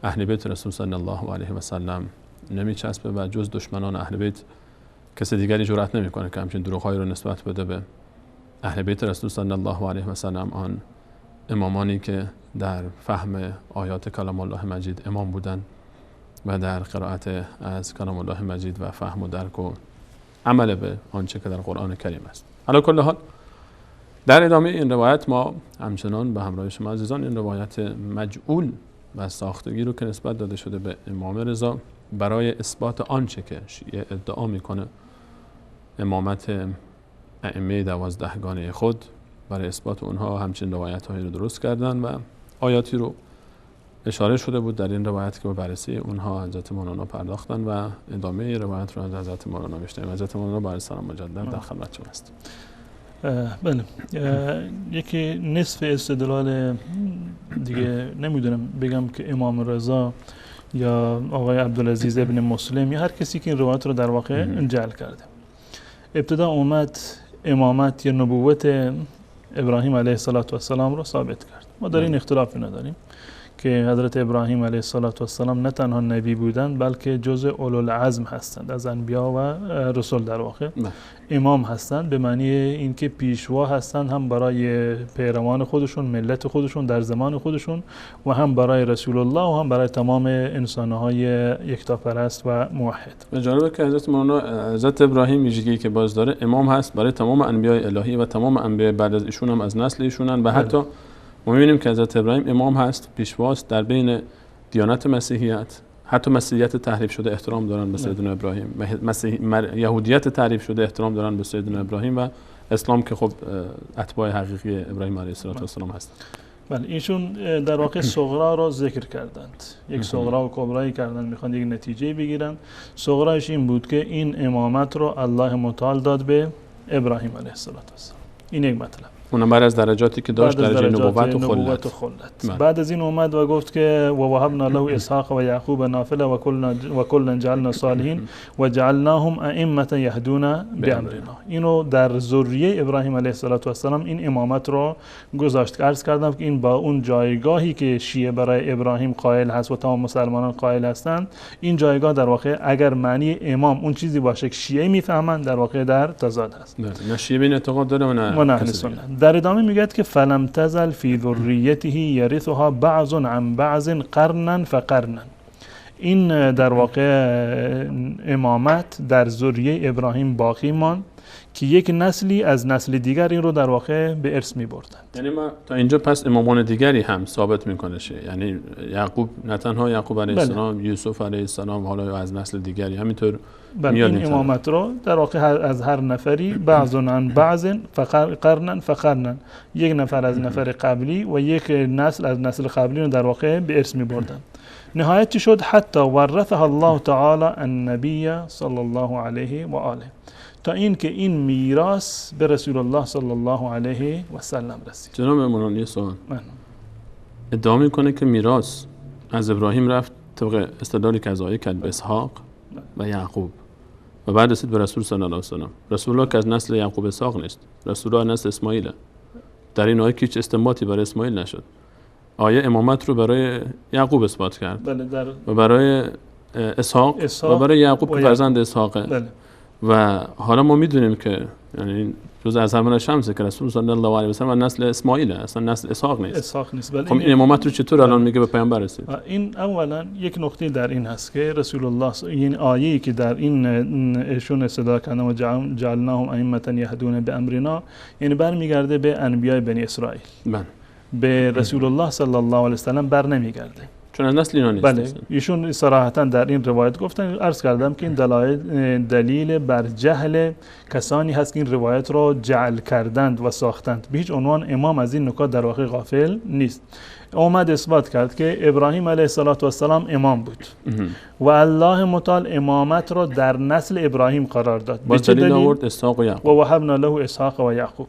اهل بیت رسول صلی الله علیه و سلم نمیچسبه و جز دشمنان اهل بیت کسی دیگری جرأت نمیکنه که همچین دروغ‌هایی رو نسبت بده به اهل بیت رسول صلی الله علیه و سلم، آن امامانی که در فهم آیات کلام الله مجید امام بودن و در قرائت از کلام الله مجید و فهم و درک و عمل به آنچه که در قرآن کریم است. علی کل حال در ادامه این روایت ما همچنان به همراه شما عزیزان این روایت مجعول و ساختگی رو که نسبت داده شده به امام رضا برای اثبات آنچه که شیعه ادعا میکنه امامت ائمه 12گانه خود، برای اثبات اونها همچین روایت هایی رو درست کردن و آیاتی رو اشاره شده بود در این روایت که به بررسی اونها حضرت مولانا پرداختن و ادامه روایت رو از حضرت مولانا بشنویم. حضرت مولانا با سلام مجدد در خدمت شما است. بله، یکی نصف استدلال دیگه نمیدونم بگم که امام رضا یا آقای عبدالعزیز ابن مسلم یا هر کسی که این روایت رو در واقع جعل کرده، ابتدا اومد امامت یا نبوت ابراهیم علیه السلام رو ثابت کرد. ما در این اختلافی نداریم که حضرت ابراهیم علیه السلام نه تنها نبی بودند بلکه جزء اولوالعزم هستند از انبیا و رسول، در واقع امام هستند به معنی اینکه پیشوا هستند، هم برای پیروان خودشون، ملت خودشون در زمان خودشون، و هم برای رسول الله و هم برای تمام انسانهای یکتاپرست و موحد. جالبه که حضرت ابراهیم ویژگی که باز داره امام هست برای تمام انبیاء الهی و تمام انبیاء بعد از ایشون هم از نسل ایشونن و حتی ما می‌بینیم که حضرت ابراهیم امام هست، پیشواست در بین دیانت مسیحیت، حتی مسیحیت تحریف شده احترام دارن به سیدنا ابراهیم، یهودیت تحریف شده احترام دارن به سیدنا ابراهیم و اسلام که خب اتباع حقیقی ابراهیم علیه السلام هست. بله، ایشون در واقع صغرا را ذکر کردند، یک صغرا و کبرایی کردند، میخوان یک نتیجه بگیرن. صغرایش این بود که این امامت رو الله متعال داد به ابراهیم علیه السلام. این یک مطلب. اونم بعد از درجاتی که داشت، درجه نبوت و خلت. بعد از این اومد و گفت که و وهبنا له اسحاق و یعقوب نافله و کلا جعلنا صالحین و جعلناهم ائمه یهدون بامرنا. اینو در ذریه ابراهیم علیه السلام این امامت رو گذاشت. عرض کردم که این با اون جایگاهی که شیعه برای ابراهیم قائل هست و تمام مسلمانان قائل هستند، این جایگاه در واقع اگر معنی امام اون چیزی باشه که شیعه میفهمند، در واقع در تضاد هست. نه شیعه این اعتقاد داره و نه اهل سنت. در ادامه میگه که فلم تزل فی ذریته یرثها بعض عن بعض قرنا فقرنا. این در واقع امامت در ذریه ابراهیم باقی ماند که یک نسلی از نسل دیگر این رو در واقع به ارث می‌بردند. یعنی ما تا اینجا پس امامان دیگری هم ثابت میکنه شه، یعنی یعقوب، نه تنها یعقوب علیه السلام، یوسف علیه السلام، حالا از نسل دیگری همینطور میاد. این امامت رو در واقع از هر نفری بعض عن بعض قرنا فقرنا، یک نفر از نفر قبلی و یک نسل از نسل قبلی رو در واقع به ارث می‌بردند. نهایت چی شد؟ حتی ورثها الله تعالی النبی صلی الله علیه و آله، تا این که این میراث به رسول الله صلی الله علیه و سلم رسید. جناب امامان یه سوال، ادعا میکنه که میراث از ابراهیم رفت طبق استدلالی که از آیه کرد به اسحاق و یعقوب و بعد رسید به رسول صلی الله علیه و سلم. رسول الله که از نسل یعقوب اسحاق نیست، رسول الله نسل اسماعیل. در این آیه هیچ استنباطی برای اسماعیل نشد. آیه امامت رو برای یعقوب اثبات کرد. بله، و برای اسحاق و برای یعقوب که فرزند اسحاقه. بله. و حالا ما میدونیم که یعنی جز از من شمسه که رسول صلی الله علیه و سلم نسل اسماعیل، اصلا نسل اسحاق نیست. خب این امامت رو چطور الان میگه به پیامبر رسید؟ این اولا یک نکته در این هست که رسول الله، این آیه‌ای که در این ایشون استدلال کردن و جعلناهم ائمه یهدون بامرنا، یعنی برمیگرده به انبیاء بنی اسرائیل. به رسول الله صلی الله علیه و سلم بر نمیگرده، چون از نسل اینا نیست. بله، ایشون صراحتا در این روایت گفتن، عرض کردم که این دلیل بر جهل کسانی هست که این روایت را جعل کردند و ساختند. به هیچ عنوان امام از این نکات در واقع غافل نیست. اومد اثبات کرد که ابراهیم علیه السلام امام بود و الله متعال امامت را در نسل ابراهیم قرار داد. با دلیل آورد اسحاق و یعقوب. و وهبنا له اسحاق و یعقوب.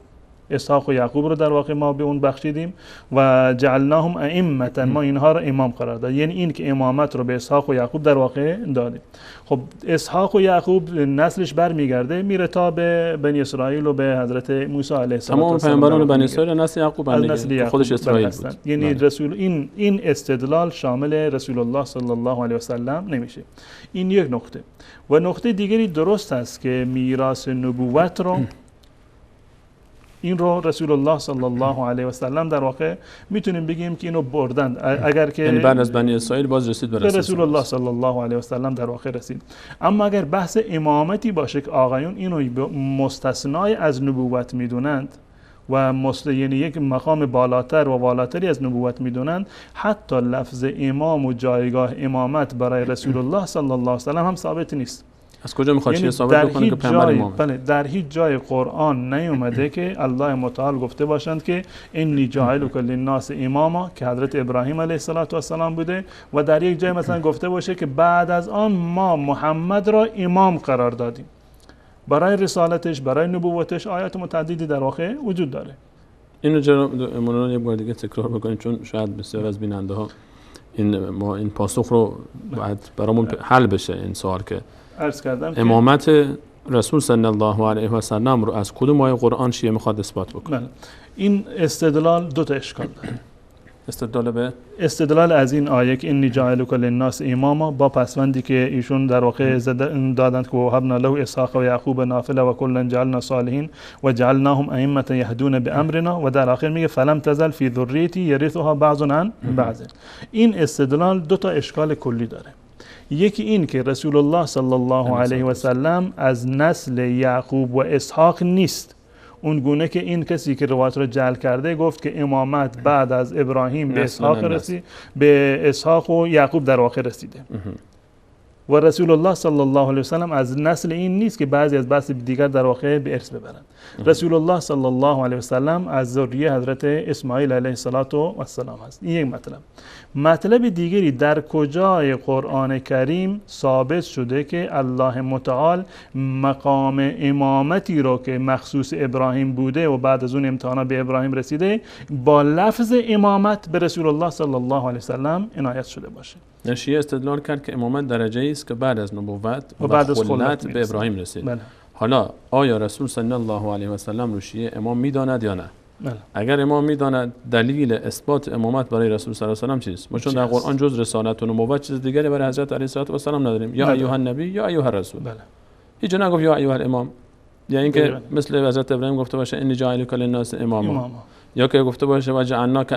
اسحاق و یعقوب رو در واقع ما به اون بخشیدیم و جعلناهم ائمه، ما اینها رو امام قرار داد. یعنی این که امامت رو به اسحاق و یعقوب در واقع دادیم. خب اسحاق و یعقوب نسلش برمیگرده میره تا به بنی اسرائیل و به حضرت موسی علیه السلام. تمام پیامبران بنی اسرائیل نسل یعقوب هستند، خودش اسرائیل بود. یعنی رسول این استدلال شامل رسول الله صلی الله علیه و سلم نمیشه. این یک نکته. و نکته دیگری درست است که میراث نبوت رو این رو رسول الله صلی الله علیه و سلم در واقع میتونیم بگیم که اینو بردند. اگر که یعنی بعد از بنی اسرائیل باز رسید به رسول الله صلی الله علیه و سلم در واقع رسید. اما اگر بحث امامتی باشه که آقایون اینو مستثنای از نبوت میدونند و یعنی یک مقام بالاتر و بالاتری از نبوت میدونند، حتی لفظ امام و جایگاه امامت برای رسول الله صلی الله علیه و سلم هم ثابت نیست. از کجا میخواد چیه ثابت بکنه که پیامبر امامه؟ بله، در هیچ جای قرآن نیومده که الله متعال گفته باشند که انی جاعلک للناس اماما، که حضرت ابراهیم علیه السلام بوده، و در یک جای مثلا گفته باشه که بعد از آن ما محمد را امام قرار دادیم. برای رسالتش، برای نبوتش آیات متعددی در واقع وجود داره. اینو جناب مولانا یک بار دیگه تکرار بکنیم، چون شاید بسیار از بیننده ها این پاسخ رو باید برامون حل بشه. این سوال که عرض کردم امامت رسول صلی الله علیه و سلم رو از کدوم آیه قرآن شیعه میخواد اثبات بکنه؟ این استدلال دو تا اشکال داره. استدلال از این آیه که انی جاعلک للناس اماما با پسوندی که ایشون در واقع دادند که وهبنا له اسحاق و یعقوب نافله و کلا جعلنا صالحین و جعلناهم ائمه یهدون بامرنا و در آخر میگه فلم تزل فی ذریتی یرثها بعض عن بعض. این استدلال دو تا اشکال کلی داره. یکی این که رسول الله صلی الله علیه و سلم از نسل یعقوب و اسحاق نیست، اون گونه که این کسی که روایت رو جعل کرده گفت که امامت بعد از ابراهیم به اسحاق و یعقوب در واقع رسیده و رسول الله صلی الله علیه و سلم از نسل این نیست که بعضی از بحث دیگر در واقع به ارث ببرند. رسول الله صلی الله علیه و سلم از ذریه حضرت اسماعیل علیه السلام هست. این یک مطلب. مطلب دیگری، در کجای قرآن کریم ثابت شده که الله متعال مقام امامتی رو که مخصوص ابراهیم بوده و بعد از اون امتحانا به ابراهیم رسیده با لفظ امامت به رسول الله صلی الله علیه و سلم عنایت شده باشه؟ شیعه استدلال کرد که امامت درجه‌ای است که بعد از نبوت و بعد از خلت به ابراهیم رسید. بله. حالا آیا رسول صلی الله علیه و سلم رو شیعه امام میداند یا نه؟ بله. اگر امام میداند دلیل اثبات امامت برای رسول صلی الله علیه و سلم چیست؟ ما چون در قرآن جز رسالت و نبوت چیز دیگری برای حضرت علیه السلام نداریم. یا ایها النبی یا ایها الرسول. بله. هیچ جا نگفت یا ایها الامام. یا اینکه مثل حضرت ابراهیم گفته باشه انی جاعلک للناس اماما. یا که گفته باشه و جعلناک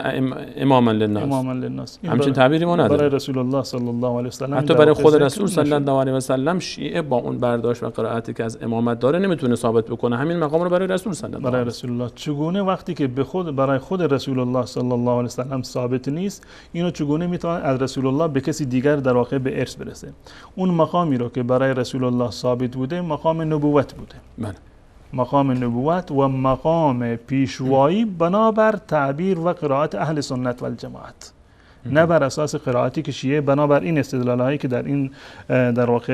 اماما للناس. همچین تعبیری ما نداره. برای رسول الله صلی الله علیه و سلم حتی برای خود رسول صلی الله علیه و سلم شیعه با اون برداشت و قرائتی که از امامت داره نمیتونه ثابت بکنه همین مقام رو برای رسول صلی الله برای رسول الله. چگونه وقتی که به خود برای خود رسول الله صلی الله علیه و سلم ثابت نیست، اینو چگونه میتونه از رسول الله به کسی دیگر در واقع به ارث برسه؟ اون مقامی رو که برای رسول الله ثابت بوده مقام نبوت بوده. بله. مقام نبوت و مقام پیشوایی بنابر تعبیر و قرائت اهل سنت و الجماعت، نه بر اساس قرائتی که شیعه بنابر این استدلال‌هایی که در این در واقع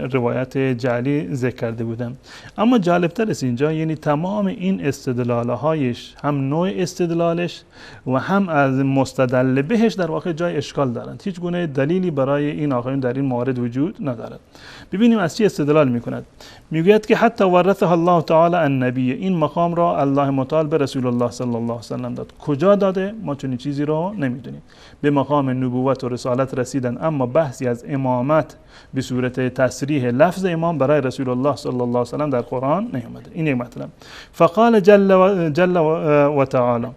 روایت جعلی ذکر کرده بودم. اما جالبتر از اینجا یعنی تمام این استدلال‌هایش هم نوع استدلالش و هم از مستدل بهش در واقع جای اشکال دارند. هیچ گونه دلیلی برای این آقایون در این مورد وجود ندارد. ببینیم از چی استدلال میکند. میگوید که حتی ورثه الله تعالی النبی، این مقام را الله متعال به رسول الله صلی الله علیه و سلم داد. کجا داده؟ ما چنین چیزی رو نمیدونیم. به مقام نبوت و رسالت رسیدن، اما بحثی از امامت به صورت تصریح لفظ امام برای رسول الله صلی الله علیه و سلم در قرآن نیامده. این یک مطلب. فقال جل و تعالی،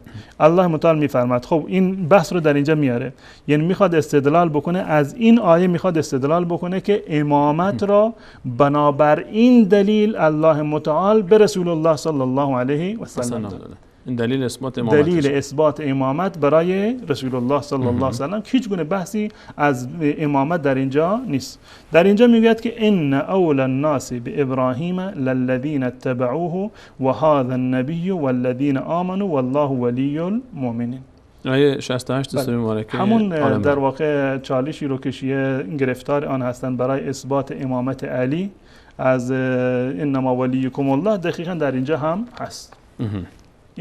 الله متعال میفرماد. خب این بحث رو در اینجا میاره، یعنی میخواد استدلال بکنه از این آیه، میخواد استدلال بکنه که امامت را بنابر این دلیل الله متعال به رسول الله صلی الله علیه و سلم داده. این دلیل اثبات امامت، دلیل اثبات امامت برای رسول الله صلی الله علیه و سلم. هیچ گونه بحثی از امامت در اینجا نیست. در اینجا میگوید که ان اول الناس بابراهیم للذین اتبعوه و هذا النبی والذین آمنوا والله ولی المؤمنین. آیه 68 سوره مبارکه همون در واقع چالشی رو که شیعه گرفتار آن هستند برای اثبات امامت علی از انما ولیکم الله، دقیقاً در اینجا هم هست.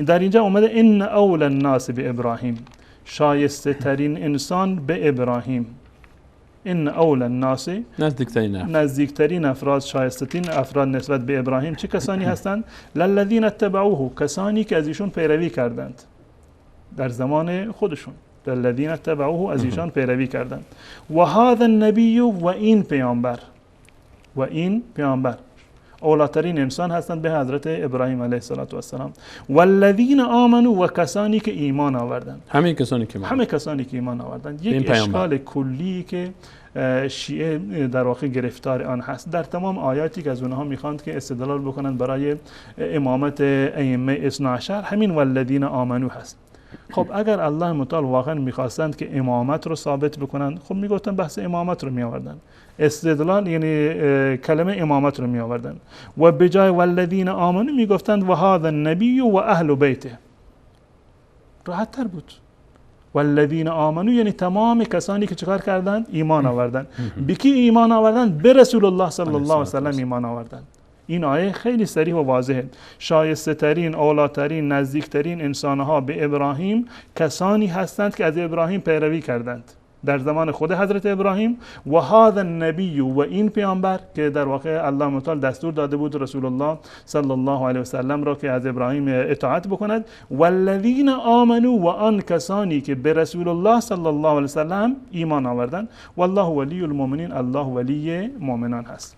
در اینجا اومده ان اول الناس به ابراهیم، شایسته ترین انسان به ابراهیم. ان اول الناس، نزدیکترین افراد، شایسته ترین افراد نسبت به ابراهیم چه کسانی هستند؟ للذین اتبعوه، کسانی که از ایشون پیروی کردند در زمان خودشون. للذین اتبعوه، از ایشان پیروی کردند. و هذا النبی، و این پیامبر، و این پیامبر اولاترین انسان هستند به حضرت ابراهیم علیه السلام. والذین آمنوا، و کسانی که ایمان آوردند. همه کسانی که ایمان آوردند. یک اشکال کلی که شیعه در واقع گرفتار آن هست در تمام آیاتی که از اونها میخواند که استدلال بکنند برای امامت ائمه اثنا عشر، همین والذین آمنوا هست. خب اگر الله متعال واقعا میخواستند که امامت رو ثابت بکنند، خب میگفتن بحث امامت رو میآوردن، استدلال یعنی کلمه امامت رو میآوردن و به جای والذین آمنوا میگفتند و هذا النبی و اهل بیته. راحت تر بود. والذین آمنوا یعنی تمام کسانی که چیکار کردند؟ ایمان آوردند. به کی ایمان آوردند؟ به رسول الله صلی الله علیه و سلم ایمان آوردند. این آیه خیلی صریح و واضحه. شایسته ترین، اولاترین، نزدیکترین انسانها به ابراهیم کسانی هستند که از ابراهیم پیروی کردند. در زمان خود حضرت ابراهیم و هذا النبی و این پیامبر که در واقع الله متعال دستور داده بود رسول الله صلی الله علیه و سلم را که از ابراهیم اطاعت بکند والذین آمنوا و آن کسانی که به رسول الله صلی الله علیه و سلم ایمان آوردند والله ولی المؤمنین الله ولی مؤمنان هست.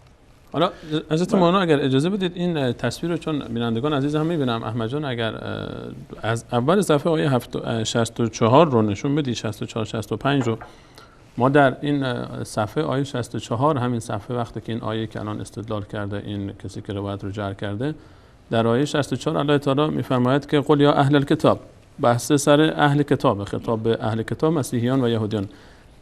حالا حضرت مولانا اگر اجازه بدید این تصویر رو چون بینندگان عزیز هم میبینم احمد جان اگر از اول صفحه آیه 64 رو نشون بدید 64 65 رو ما در این صفحه آیه 64 همین صفحه وقتی که این آیه که الان استدلال کرده این کسی که روایت رو جر کرده در آیه 64 الله تعالی میفرماید که قل یا اهل الکتاب بحث سر اهل کتاب خطاب به اهل کتاب مسیحیان و یهودیان.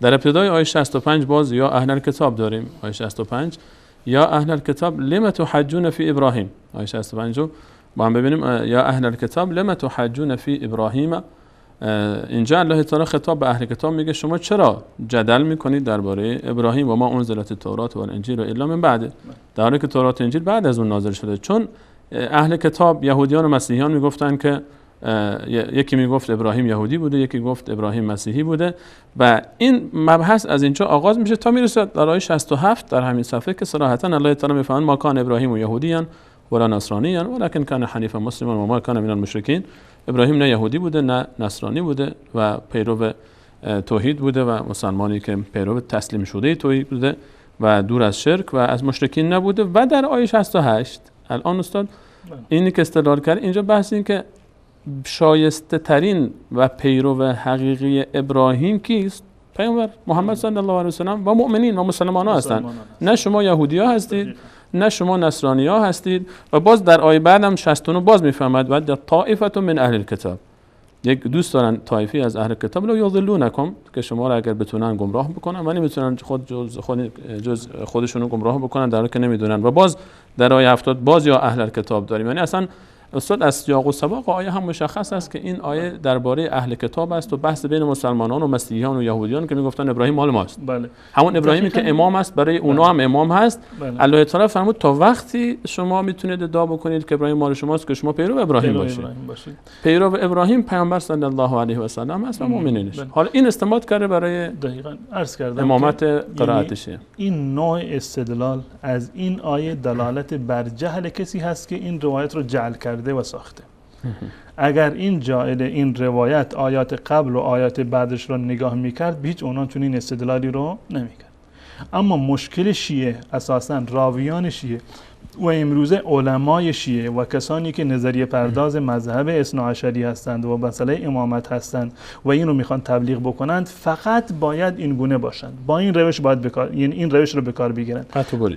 در ابتدای آیه 65 باز یا اهل الکتاب داریم آیه 65 یا اهل الکتاب لم تحجون فی ابراهیم آیه 65 رو با هم ببینیم یا اهل الکتاب لم تحجون فی ابراهیم. اینجا الله تعالی خطاب به اهل کتاب میگه شما چرا جدل میکنید درباره ابراهیم و ما انزلت التوراة و الانجیل الا من بعد در حالی که تورات و انجیل بعد از اون نازل شده. چون اهل کتاب یهودیان و مسیحیان میگفتن که یکی میگفت ابراهیم یهودی بوده یکی گفت ابراهیم مسیحی بوده و این مبحث از اینجا آغاز میشه تا میرسه در آیه 67 در همین صفحه که صراحتا الله تعالی میفرماید ما کان ابراهیم و یهودیان ولا نصرانیان ولکن کان حنیفا مسلما و ما کان من المشرکین. ابراهیم نه یهودی بوده نه نصرانی بوده و پیرو توحید بوده و مسلمانی که پیرو تسلیم شده توحید بوده و دور از شرک و از مشرکین نبوده. و در آیه 68 الان استاد اینی که استدلال کرد اینجا بحث این که شایسته ترین و پیرو حقیقی ابراهیم کیست؟ پیامبر محمد صلی الله علیه و سلم و مؤمنین و مسلمان ها هستند. نه شما یهودی ها هستید نه شما نصرانی ها هستید. و باز در آیه بعدم 69 باز میفهمد و طائفه من اهل الکتاب یک دوست دارن طایفی از اهل کتاب لو یضلونکم که شما را اگر بتونن گمراه بکنن ولی میتونن جز خودشون رو گمراه بکنن در حالی که نمیدونن. و باز در آیه 70 باز یا اهل کتاب داریم. یعنی اصلا استاد از سیاق و سباق آیه هم مشخص است که این آیه درباره اهل کتاب است و بحث بین مسلمانان و مسیحیان و یهودیان که میگفتن ابراهیم مال ماست. بله. همون ابراهیمی که امام است برای اونا هم امام هست. بله. الله تعالی فرمود تا وقتی شما میتونید ادعا بکنید که ابراهیم مال شماست که شما پیرو ابراهیم باشید. پیرو ابراهیم پیامبر صلی الله علیه و سلم است و مؤمنینش. حالا این استنباط کرده برای دقیقاً عرض کردم امامت قرائتشه. این نوع استدلال از این آیه دلالت بر جهل کسی هست که این روایت رو جعل کرده و ساخته. اگر این جاهل این روایت آیات قبل و آیات بعدش رو نگاه میکرد هیچ اونان چون این استدلالی رو نمیکرد. اما مشکل شیعه اساساً راویان شیعه و امروزه علمای شیعه و کسانی که نظریه پرداز مذهب اثناعشری هستند و مسئله امامت هستند و این رو میخوان تبلیغ بکنند فقط باید این گونه باشند. با این روش باید یعنی این روش رو به کار بگیرند.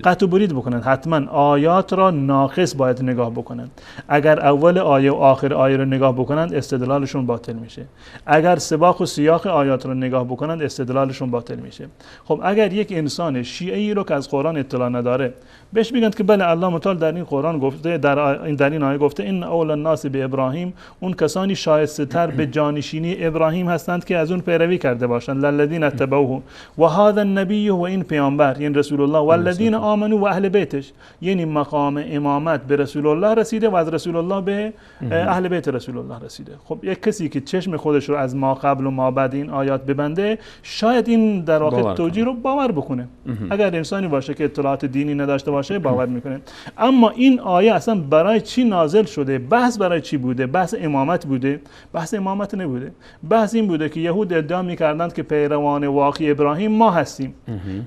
قطع و برید بکنند. حتما آیات را ناقص باید نگاه بکنند. اگر اول آیه و آخر آیه رو نگاه بکنند استدلالشون باطل میشه. اگر سباق و سیاق آیات رو نگاه بکنند استدلالشون باطل میشه. خب اگر یک انسان شیعی رو که از قرآن اطلاع نداره بهش میگن که بله الله متعال در این قرآن گفته در این آیه گفته این اول الناس به ابراهیم اون کسانی شایسته تر به جانشینی ابراهیم هستند که از اون پیروی کرده باشند للذین اتبعوه و هذا النبی و این پیامبر این رسول الله والذین آمنوا و اهل بیتش یعنی مقام امامت به رسول الله رسیده و از رسول الله به اهل بیت رسول الله رسیده. خب یک کسی که چشم خودش رو از ما قبل و ما بعد این آیات ببنده شاید این در واقع توجیه رو باور بکنه. اگر انسانی باشه که اطلاعات دینی نداشته باشه باور میکنه. اما این آیه اصلا برای چی نازل شده؟ بحث برای چی بوده؟ بحث امامت بوده؟ بحث امامت نبوده. بحث این بوده که یهود ادعا میکردند که پیروان واقعی ابراهیم ما هستیم.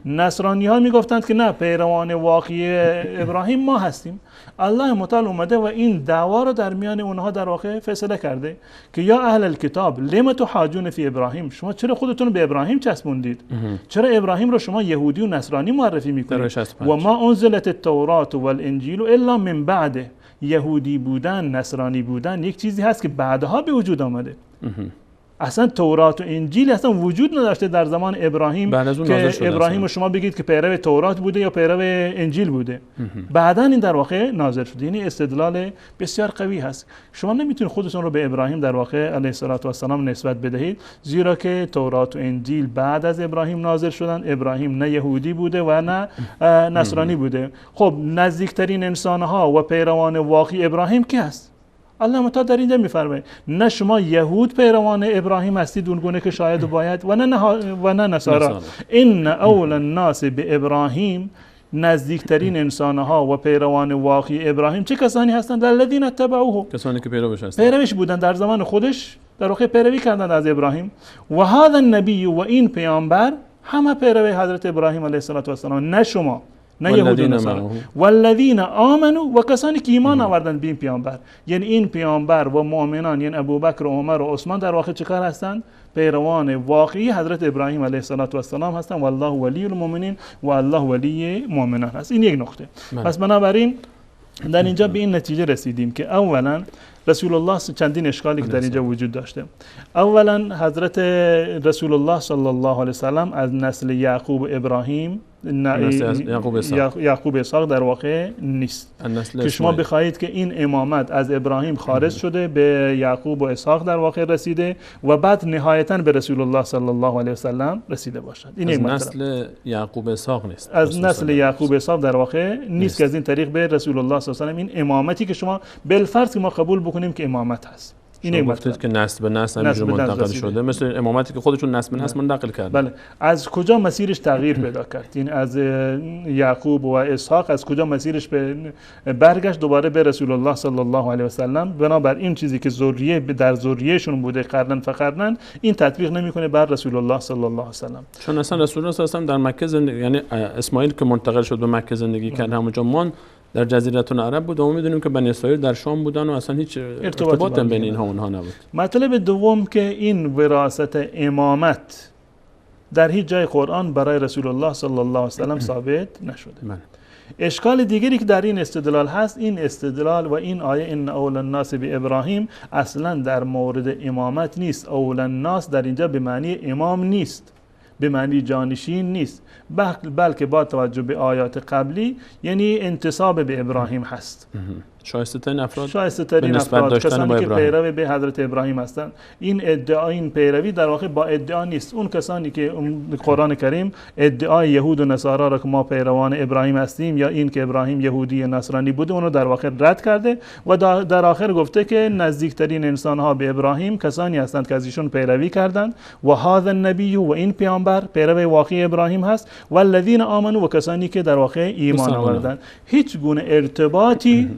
نصرانی ها میگفتند که نه پیروان واقعی ابراهیم ما هستیم. الله متعال اومده و این دعوا رو در میان اونها در واقع فیصله کرده که یا اهل الکتاب لم تحاجون فی ابراهیم شما چرا خودتون رو به ابراهیم چسبوندید؟ چرا ابراهیم رو شما یهودی و نصرانی معرفی میکنید؟ و ما انزلت التوراة و الانجیل الا من بعده. یهودی بودن نصرانی بودن یک چیزی هست که بعدها به وجود آمده. اصلا تورات و انجیل اصلا وجود نداشته در زمان ابراهیم که ابراهیم رو شما بگید که پیرو تورات بوده یا پیرو انجیل بوده. بعداً این در واقع نازل شده. یعنی استدلال بسیار قوی هست. شما نمیتونید خودتون رو به ابراهیم در واقع علیه السلام نسبت بدهید زیرا که تورات و انجیل بعد از ابراهیم نازل شدن. ابراهیم نه یهودی بوده و نه نصرانی بوده. خب نزدیکترین انسان‌ها و پیروان واقعی ابراهیم کی هست؟ الله متعال در اینجا میفرماید نه شما یهود پیروان ابراهیم هستید اونگونه که شاید و باید و نه نصارا. ان اول الناس به ابراهیم، نزدیکترین انسانها و پیروان واقعی ابراهیم چه کسانی هستند؟ الذین اتبعوه، کسانی که پیروش بودند در زمان خودش، در واقع پیروی کردند از ابراهیم. و هذا النبی، و این پیامبر همه پیروی حضرت ابراهیم علیه السلام، نه شما، نه یهود و نصارا. والذین آمنوا، و کسانی که ایمان آوردند به این پیامبر. یعنی این پیامبر و مؤمنان، یعنی ابوبکر و عمر و عثمان در واقع چیکار هستند؟ پیروان واقعی حضرت ابراهیم علیه السلام هستند. والله ولی المؤمنین، و الله ولی مؤمنان هست. این یک نکته. پس بنابراین در اینجا به این نتیجه رسیدیم که اولا رسول الله چندین اشکالی که در اینجا وجود داشته. اولا حضرت رسول الله صلی الله علیه وسلم از نسل یعقوب ابراهیم، یعقوب اسحاق در واقع نیست که شما بخواهید که این امامت از ابراهیم خارج شده به یعقوب و اسحاق در واقع رسیده و بعد نهایتا به رسول الله صلی الله علیه وسلم رسیده باشد. این از نسل یعقوب اسحاق نیست، از نسل یعقوب اسحاق در واقع نیست که از این طریق به رسول الله صلی الله علیه و سلم این امامتی که شما بالفرض که ما قبول بکنیم که امامت هست. این گفتید که نسل به نسل همینجور منتقل شده، مثل امامتی که خودشون نسل به نسل منتقل کردن. بله. از کجا مسیرش تغییر پیدا کرد؟ این از یعقوب و اسحاق از کجا مسیرش برگشت دوباره به رسول الله صلی الله علیه و سلم. بنابر این چیزی که ذریه در ذریهشون بوده قرنن فقرنن، این تطبیق نمیکنه بر رسول الله صلی الله علیه و سلم. چون اصلا رسول الله صلی الله علیه و سلم در مکه زندگی، یعنی اسماعیل که منتقل شد به مکه زندگی کرد، همونجا مان در جزیره العرب بود و ما میدونیم که بنی اسرائیل در شام بودن و اصلا هیچ ارتباط بین اینها و اونها نبود. مطلب دوم که این وراثت امامت در هیچ جای قرآن برای رسول الله صلی الله علیه و سلم ثابت نشده. اشکال دیگری که در این استدلال هست، این استدلال و این آیه ان اول الناس به ابراهیم اصلا در مورد امامت نیست. اول الناس در اینجا به معنی امام نیست، به معنی جانشین نیست، بلکه با توجه به آیات قبلی یعنی انتساب به ابراهیم هست. شایسته ترین افراد کسانی که پیرو به حضرت ابراهیم هستند. این ادعا، این پیروی در واقع با ادعا نیست. اون کسانی که قرآن کریم ادعای یهود و نصارا را که ما پیروان ابراهیم هستیم یا این که ابراهیم یهودی نصرانی بوده، اونو در واقع رد کرده و در آخر گفته که نزدیکترین انسان ها به ابراهیم کسانی هستند که از ایشون پیروی کردند و هذا النبی، و این پیامبر پیرو واقعی ابراهیم هست، و الذین آمنوا، و کسانی که در واقع ایمان آوردند. هیچ گونه ارتباطی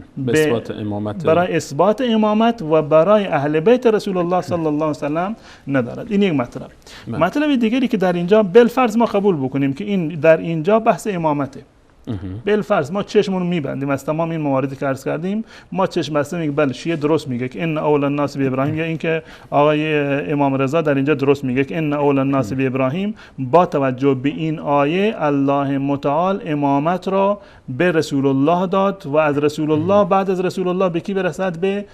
برای اثبات امامت و برای اهل بیت رسول الله صلی الله علیه و سلم ندارد. این یک مطلب. مطلب دیگری که در اینجا بالفرض ما قبول بکنیم که این در اینجا بحث امامته، بالفرض ما چشمون میبندیم از تمام این مواردی که عرض کردیم، ما چشم بسته میگه بله شیعه درست میگه که ان اول الناس به ابراهیم، یا اینکه آقای امام رضا در اینجا درست میگه که ان اول الناس به ابراهیم، با توجه به این آیه الله متعال امامت را به رسول الله داد و از رسول الله بعد از رسول الله به کی برسد؟ به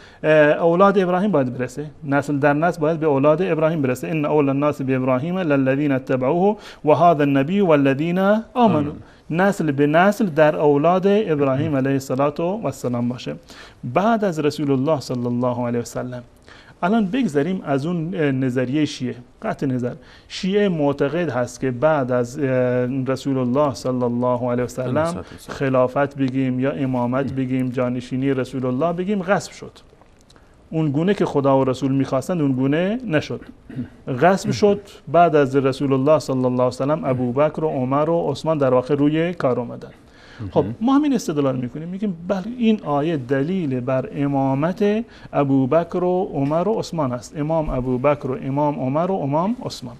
اولاد ابراهیم باید برسه، نسل در نسل باید به اولاد ابراهیم برسه. ان اول الناس به ابراهیم للذین اتبعوه و هذا النبی والذین آمنوا، نسل به نسل در اولاد ابراهیم علیه السلام باشه بعد از رسول الله صلی الله علیه و سلم. الان بگذاریم از اون نظریه شیعه. قطع نظر شیعه معتقد هست که بعد از رسول الله صلی الله علیه و سلم خلافت بگیم یا امامت بگیم، جانشینی رسول الله بگیم، غصب شد. اون گونه که خدا و رسول میخواستند اون گونه نشد، غصب شد. بعد از رسول الله صلی الله علیه و سلم ابوبکر و عمر و عثمان در واقع روی کار اومدن. خب ما همین استدلال میکنیم، میگیم بله این آیه دلیل بر امامت ابوبکر و عمر و عثمان است. امام ابوبکر و امام عمر و امام عثمان،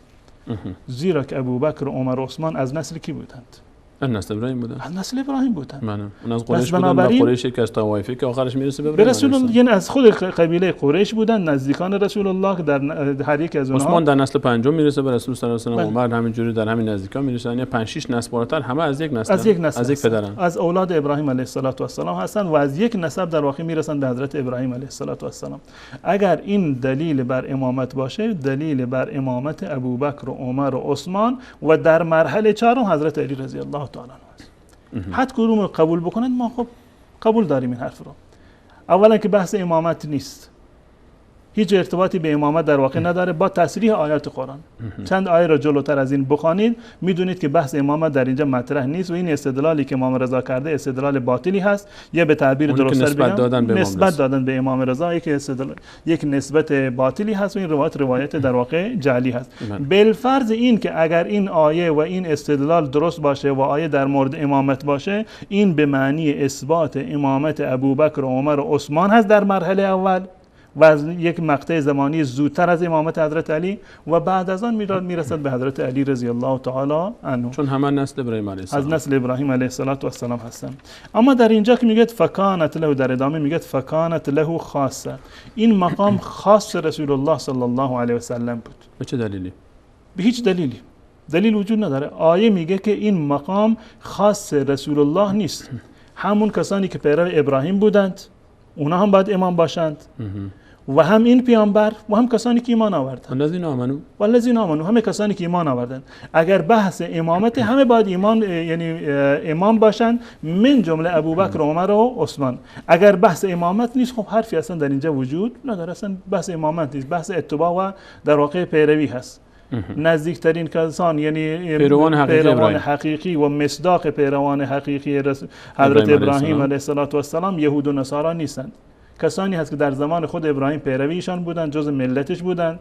زیرا که ابوبکر و عمر و عثمان از نسل کی بودند؟ از نسل ابراهیم بودن. از نسل ابراهیم بودن. اون از قریش بودن و قریش که از طوایفی که آخرش میرسه به ابراهیم. رسول الله یعنی از خود قبیله قریش بودن، نزدیکان رسول الله که در هر یک از اونها. عثمان در نسل پنجم میرسه به رسول صلی الله علیه و آله. عمر همینجوری در همین نزدیکا میرسن، یعنی 5 6 نسل بالاتر همه از یک نسل، از یک پدرن، از اولاد ابراهیم علیه السلام هستند و از یک نسب در واقع میرسن به حضرت ابراهیم علیه السلام. اگر این دلیل بر امامت باشه، دلیل بر امامت ابوبکر و عمر و عثمان و در مرحله چهارم حضرت علی رضی الله تعالی عنه. حد کدوم قبول بکنند ما خب قبول داریم این حرف رو. اولا که بحث امامت نیست، هیچ ارتباطی به امامت در واقع نداره با تصریح آیات قرآن. چند آیه را جلوتر از این بخوانید میدونید که بحث امامت در اینجا مطرح نیست و این استدلالی که امام رضا کرده استدلال باطلی هست. یا به تعبیر درست‌تر بگم نسبت دادن به امام رضا یک نسبت باطلی هست و این روایت در واقع جعلی هست. بالفرض این که اگر این آیه و این استدلال درست باشه و آیه در مورد امامت باشه، این به معنی اثبات امامت ابوبکر و عمر و عثمان هست در مرحله اول و از یک مقطع زمانی زودتر از امامت حضرت علی و بعد از آن میرسد به حضرت علی رضی الله تعالی عنه، چون همه نسل ابراهیم علیه السلام از نسل ابراهیم علیه السلام هستند. اما در اینجا که میگه فکانت له، در ادامه میگه فکانت له خاصه، این مقام خاص رسول الله صلی الله علیه و سلم بود. به چه دلیلی؟ به هیچ دلیل وجود نداره. آیه میگه که این مقام خاص رسول الله نیست. همون کسانی که پیرو ابراهیم بودند اونا هم باید امام باشند و هم این پیامبر و هم کسانی که ایمان آوردند. والذین آمنو همه کسانی که ایمان آوردند. اگر بحث امامت همه باید امام باشند، من جمله ابوبکر و عمر و عثمان. اگر بحث امامت نیست خب حرفی اصلا در اینجا وجود نداره. اصلا بحث امامت نیست، بحث اتباع و در واقع پیروی هست. نزدیکترین کسان یعنی پیروان حقیقی و مصداق پیروان حقیقی حضرت ابراهیم علیه السلام یهود و نصارا نیستند. کسانی هست که در زمان خود ابراهیم پیرویشان بودند، جز ملتش بودند،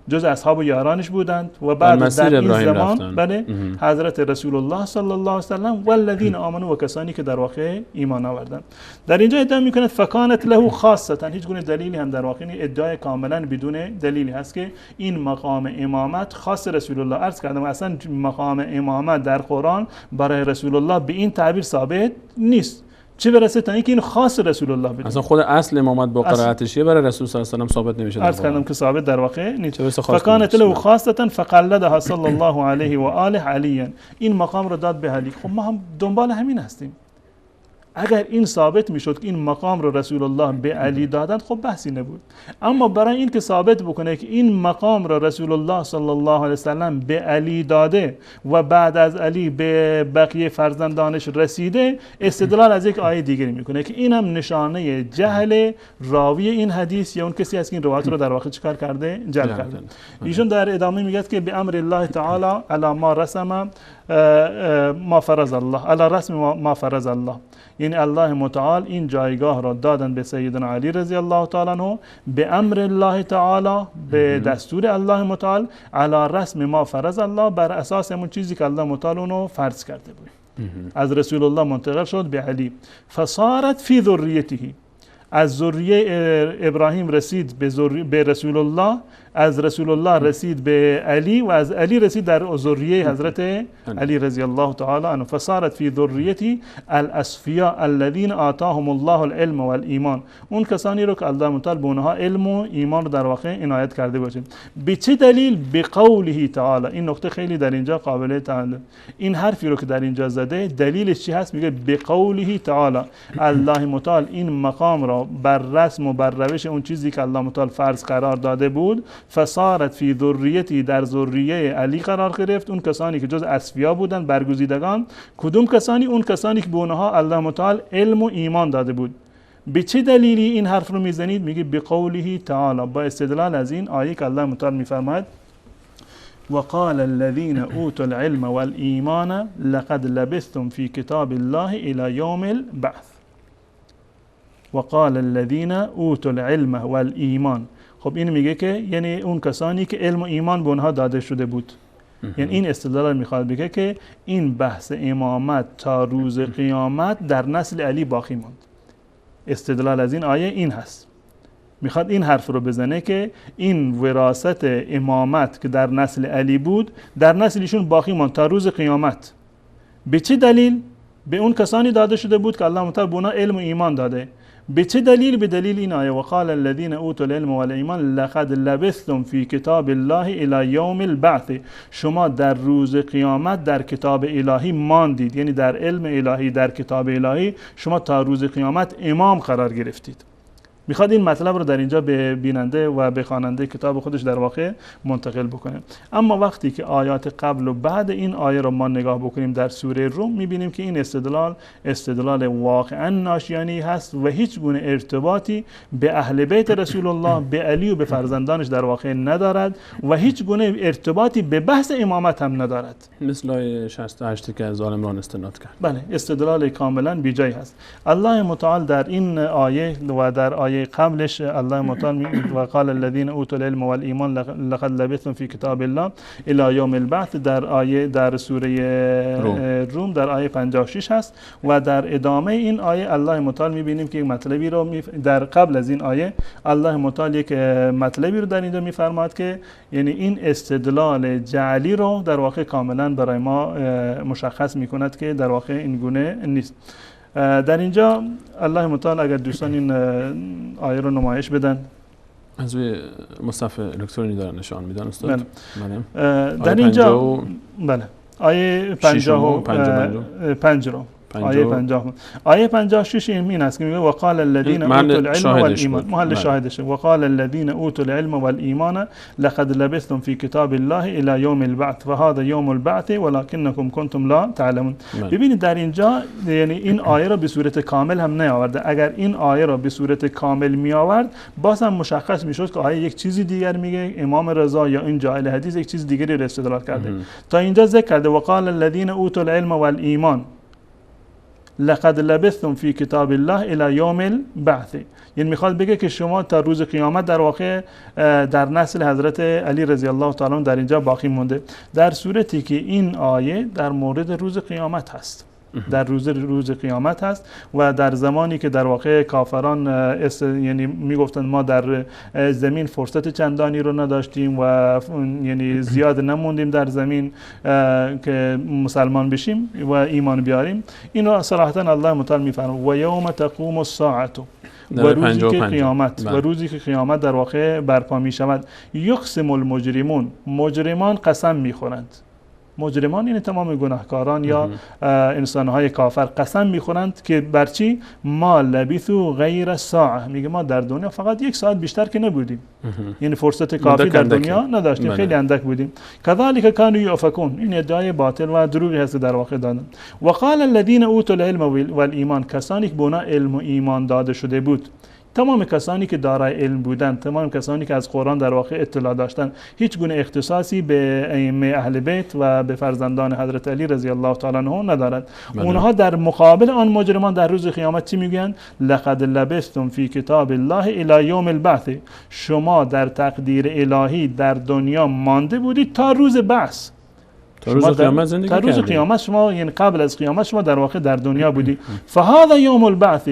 جز اصحاب و یارانش بودند و بعد در این زمان بله حضرت رسول الله صلی الله علیه و سلم والذین آمنو و کسانی که در واقع ایمان آوردند. در اینجا ادعا میکنه فکانت له خاصه، هیچ گونه دلیلی هم در واقع ادعای کاملا بدون دلیلی هست که این مقام امامت خاص رسول الله. عرض کردم اصلا مقام امامت در قرآن برای رسول الله به این تعبیر ثابت نیست، چه برسه تا اینکه این خاص رسول الله بده. اصلا خود اصل امامت با قرائتش برای رسول صلی الله علیه و سلم ثابت نمیشه. عرض کردم که ثابت در واقع نیست. فکانت له خاصه فقلدها صلی الله علیه و آله علیا، این مقام رو داد به علی. خب ما هم دنبال همین هستیم. اگر این ثابت میشد که این مقام رو رسول الله به علی دادند خب بحثی نبود. اما برای این که ثابت بکنه که این مقام رو رسول الله صلی الله علیه و سلم به علی داده و بعد از علی به بقیه فرزندانش رسیده، استدلال از یک آیه دیگری میکنه که این هم نشانه جهل راوی این حدیث یا اون کسی است که این روایت رو در واقع چیکار کرده؟ جعل کرده. ایشون در ادامه میگه که به امر الله تعالی علی ما رسم ما فرض الله، علی رسم ما فرض الله، یعنی الله متعال این جایگاه را دادن به سیدنا علی رضی الله تعالی عنه به امر الله تعالی، به دستور الله متعال، علی رسم ما فرض الله، بر اساس همون چیزی که الله متعال اونو فرض کرده بود. از رسول الله منتقل شد به علی. فصارت فی ذریته، از ذریه ابراهیم رسید به رسول الله، از رسول الله رسید به علی و از علی رسید در ذریه حضرت علی رضی الله تعالی عنه. فصارت فی ذریته الاسفیاء الذین آتاهم الله العلم والایمان، اون کسانی رو که الله متعال به اونها علم و ایمان رو در واقع عنایت کرده باشه. به چه دلیل؟ به قوله تعالی. این نکته خیلی در اینجا قابل تعامل، این حرفی رو که در اینجا زده دلیلش چی هست؟ میگه به قوله تعالی، الله متعال این مقام را بر رسم و بر روش اون چیزی که الله متعال فرض قرار داده بود، فصارت فی ذریتی، در ذریه علی قرار گرفت. اون کسانی که جز اصفیا بودند، برگزیدگان. کدوم کسانی؟ اون کسانی که به اونها الله متعال علم و ایمان داده بود. به چه دلیلی این حرف رو میزنید؟ میگه به قوله تعالی، با استدلال از این آیه که الله متعال میفرماید وقال الذين اوتوا العلم والایمان لقد لبثتم في كتاب الله الى يوم البعث. وقال الذين اوتوا العلم والایمان، خب این میگه که یعنی اون کسانی که علم و ایمان به اونها داده شده بود. یعنی این استدلال میخواد بگه که این بحث امامت تا روز قیامت در نسل علی باقی ماند. استدلال از این آیه این هست، میخواد این حرف رو بزنه که این وراثت امامت که در نسل علی بود در نسلشون باقی ماند تا روز قیامت. به چه دلیل؟ به اون کسانی داده شده بود که الله متعال به اونها علم و ایمان داده. به چه دلیل؟ به دلیل این آیه وقال الذين اوتوا العلم والایمان لقد لبثتم في كتاب الله الى يوم البعث، شما در روز قیامت در کتاب الهی ماندید، یعنی در علم الهی در کتاب الهی شما تا روز قیامت امام قرار گرفتید. میخواد این مطلب رو در اینجا به بیننده و به خواننده کتاب خودش در واقع منتقل بکنه. اما وقتی که آیات قبل و بعد این آیه رو ما نگاه بکنیم در سوره روم، میبینیم که این استدلال واقعا ناشیانی هست و هیچ گونه ارتباطی به اهل بیت رسول الله، به علی و به فرزندانش در واقع ندارد و هیچ گونه ارتباطی به بحث امامت هم ندارد. مثل آیه 68 که از آل عمران استناد کرد. بله، استدلال کاملا بیجای هست. الله متعال در این آیه و در آیه قبلش الله متعال و قال الذين اوتوا العلم والایمان لقد لبثتم في كتاب الله الى يوم البعث در سوره روم در آیه 56 هست و در ادامه این آیه الله متعال میبینیم که یک مطلبی رو در قبل از این آیه الله متعال یک مطلبی رو در اینجا میفرماد که یعنی این استدلال جعلی رو در واقع کاملا برای ما مشخص میکند که در واقع این گونه نیست. در اینجا الله متعال اگر دوستان این آیه رو نمایش بدن، از روی مصحف الکترونی دارن نشان میدن استاد. در اینجا بله آیه 55 رو آیه 56 این است که میگه وقال الذين اوتوا العلم والایمان، محل شاهدشه، وقال الذين اوتوا العلم والایمان لقد لبثتم في كتاب الله الى يوم البعث وهذا يوم البعث ولكنكم كنتم لا تعلمون. ببینید در اینجا یعنی این آیه را به صورت کامل هم نیاورده. اگر این آیه را به صورت کامل می آورد باز هم مشخص میشد که آیه یک چیزی دیگر میگه، امام رضا یا این جاهل حدیث یک چیز دیگری را استدلال کرده. تا اینجا ذکر کرده وقال الذين اوتوا العلم والایمان لقد لبثتم في كتاب الله الى يوم البعث، یعنی میخواد بگه که شما تا روز قیامت در واقع در نسل حضرت علی رضی الله تعالی عنه در اینجا باقی مونده، در صورتی که این آیه در مورد روز قیامت هست، در روز قیامت هست و در زمانی که در واقع کافران یعنی میگفتند ما در زمین فرصت چندانی رو نداشتیم و یعنی زیاد نموندیم در زمین که مسلمان بشیم و ایمان بیاریم. این رو صراحتا الله متعال میفرماید و یوم تقوم الساعه، و روزی که قیامت در واقع برپا می شود، یقسم المجرمون، مجرمان قسم میخورند. مجرمان یعنی تمام گناهکاران یا انسانهای کافر قسم میخورند که برچی؟ ما لبثوا غیر ساعه، میگه ما در دنیا فقط یک ساعت بیشتر که نبودیم، یعنی فرصت کافی در دنیا نداشتیم، خیلی اندک بودیم. کذالک کانوا یؤفکون، این ادعای باطل و دروغی هست در واقع دادن. و قال الذين اوتوا العلم والایمان، کسانی که به اونها علم و ایمان داده شده بود، تمام کسانی که دارای علم بودند، تمام کسانی که از قرآن در واقع اطلاع داشتند، هیچ گونه اختصاصی به ائمه اهل بیت و به فرزندان حضرت علی رضی الله تعالی عنه ندارد. اونها در مقابل آن مجرمان در روز قیامت چی میگن؟ لقد لبثتم فی کتاب الله الی یوم البعث، شما در تقدیر الهی در دنیا مانده بودید تا روز بعث. تا روز قیامت زندگی کردید. تا روز قیامت شما، یعنی قبل از قیامت شما در واقع در دنیا بودید. فهذا یوم البعث،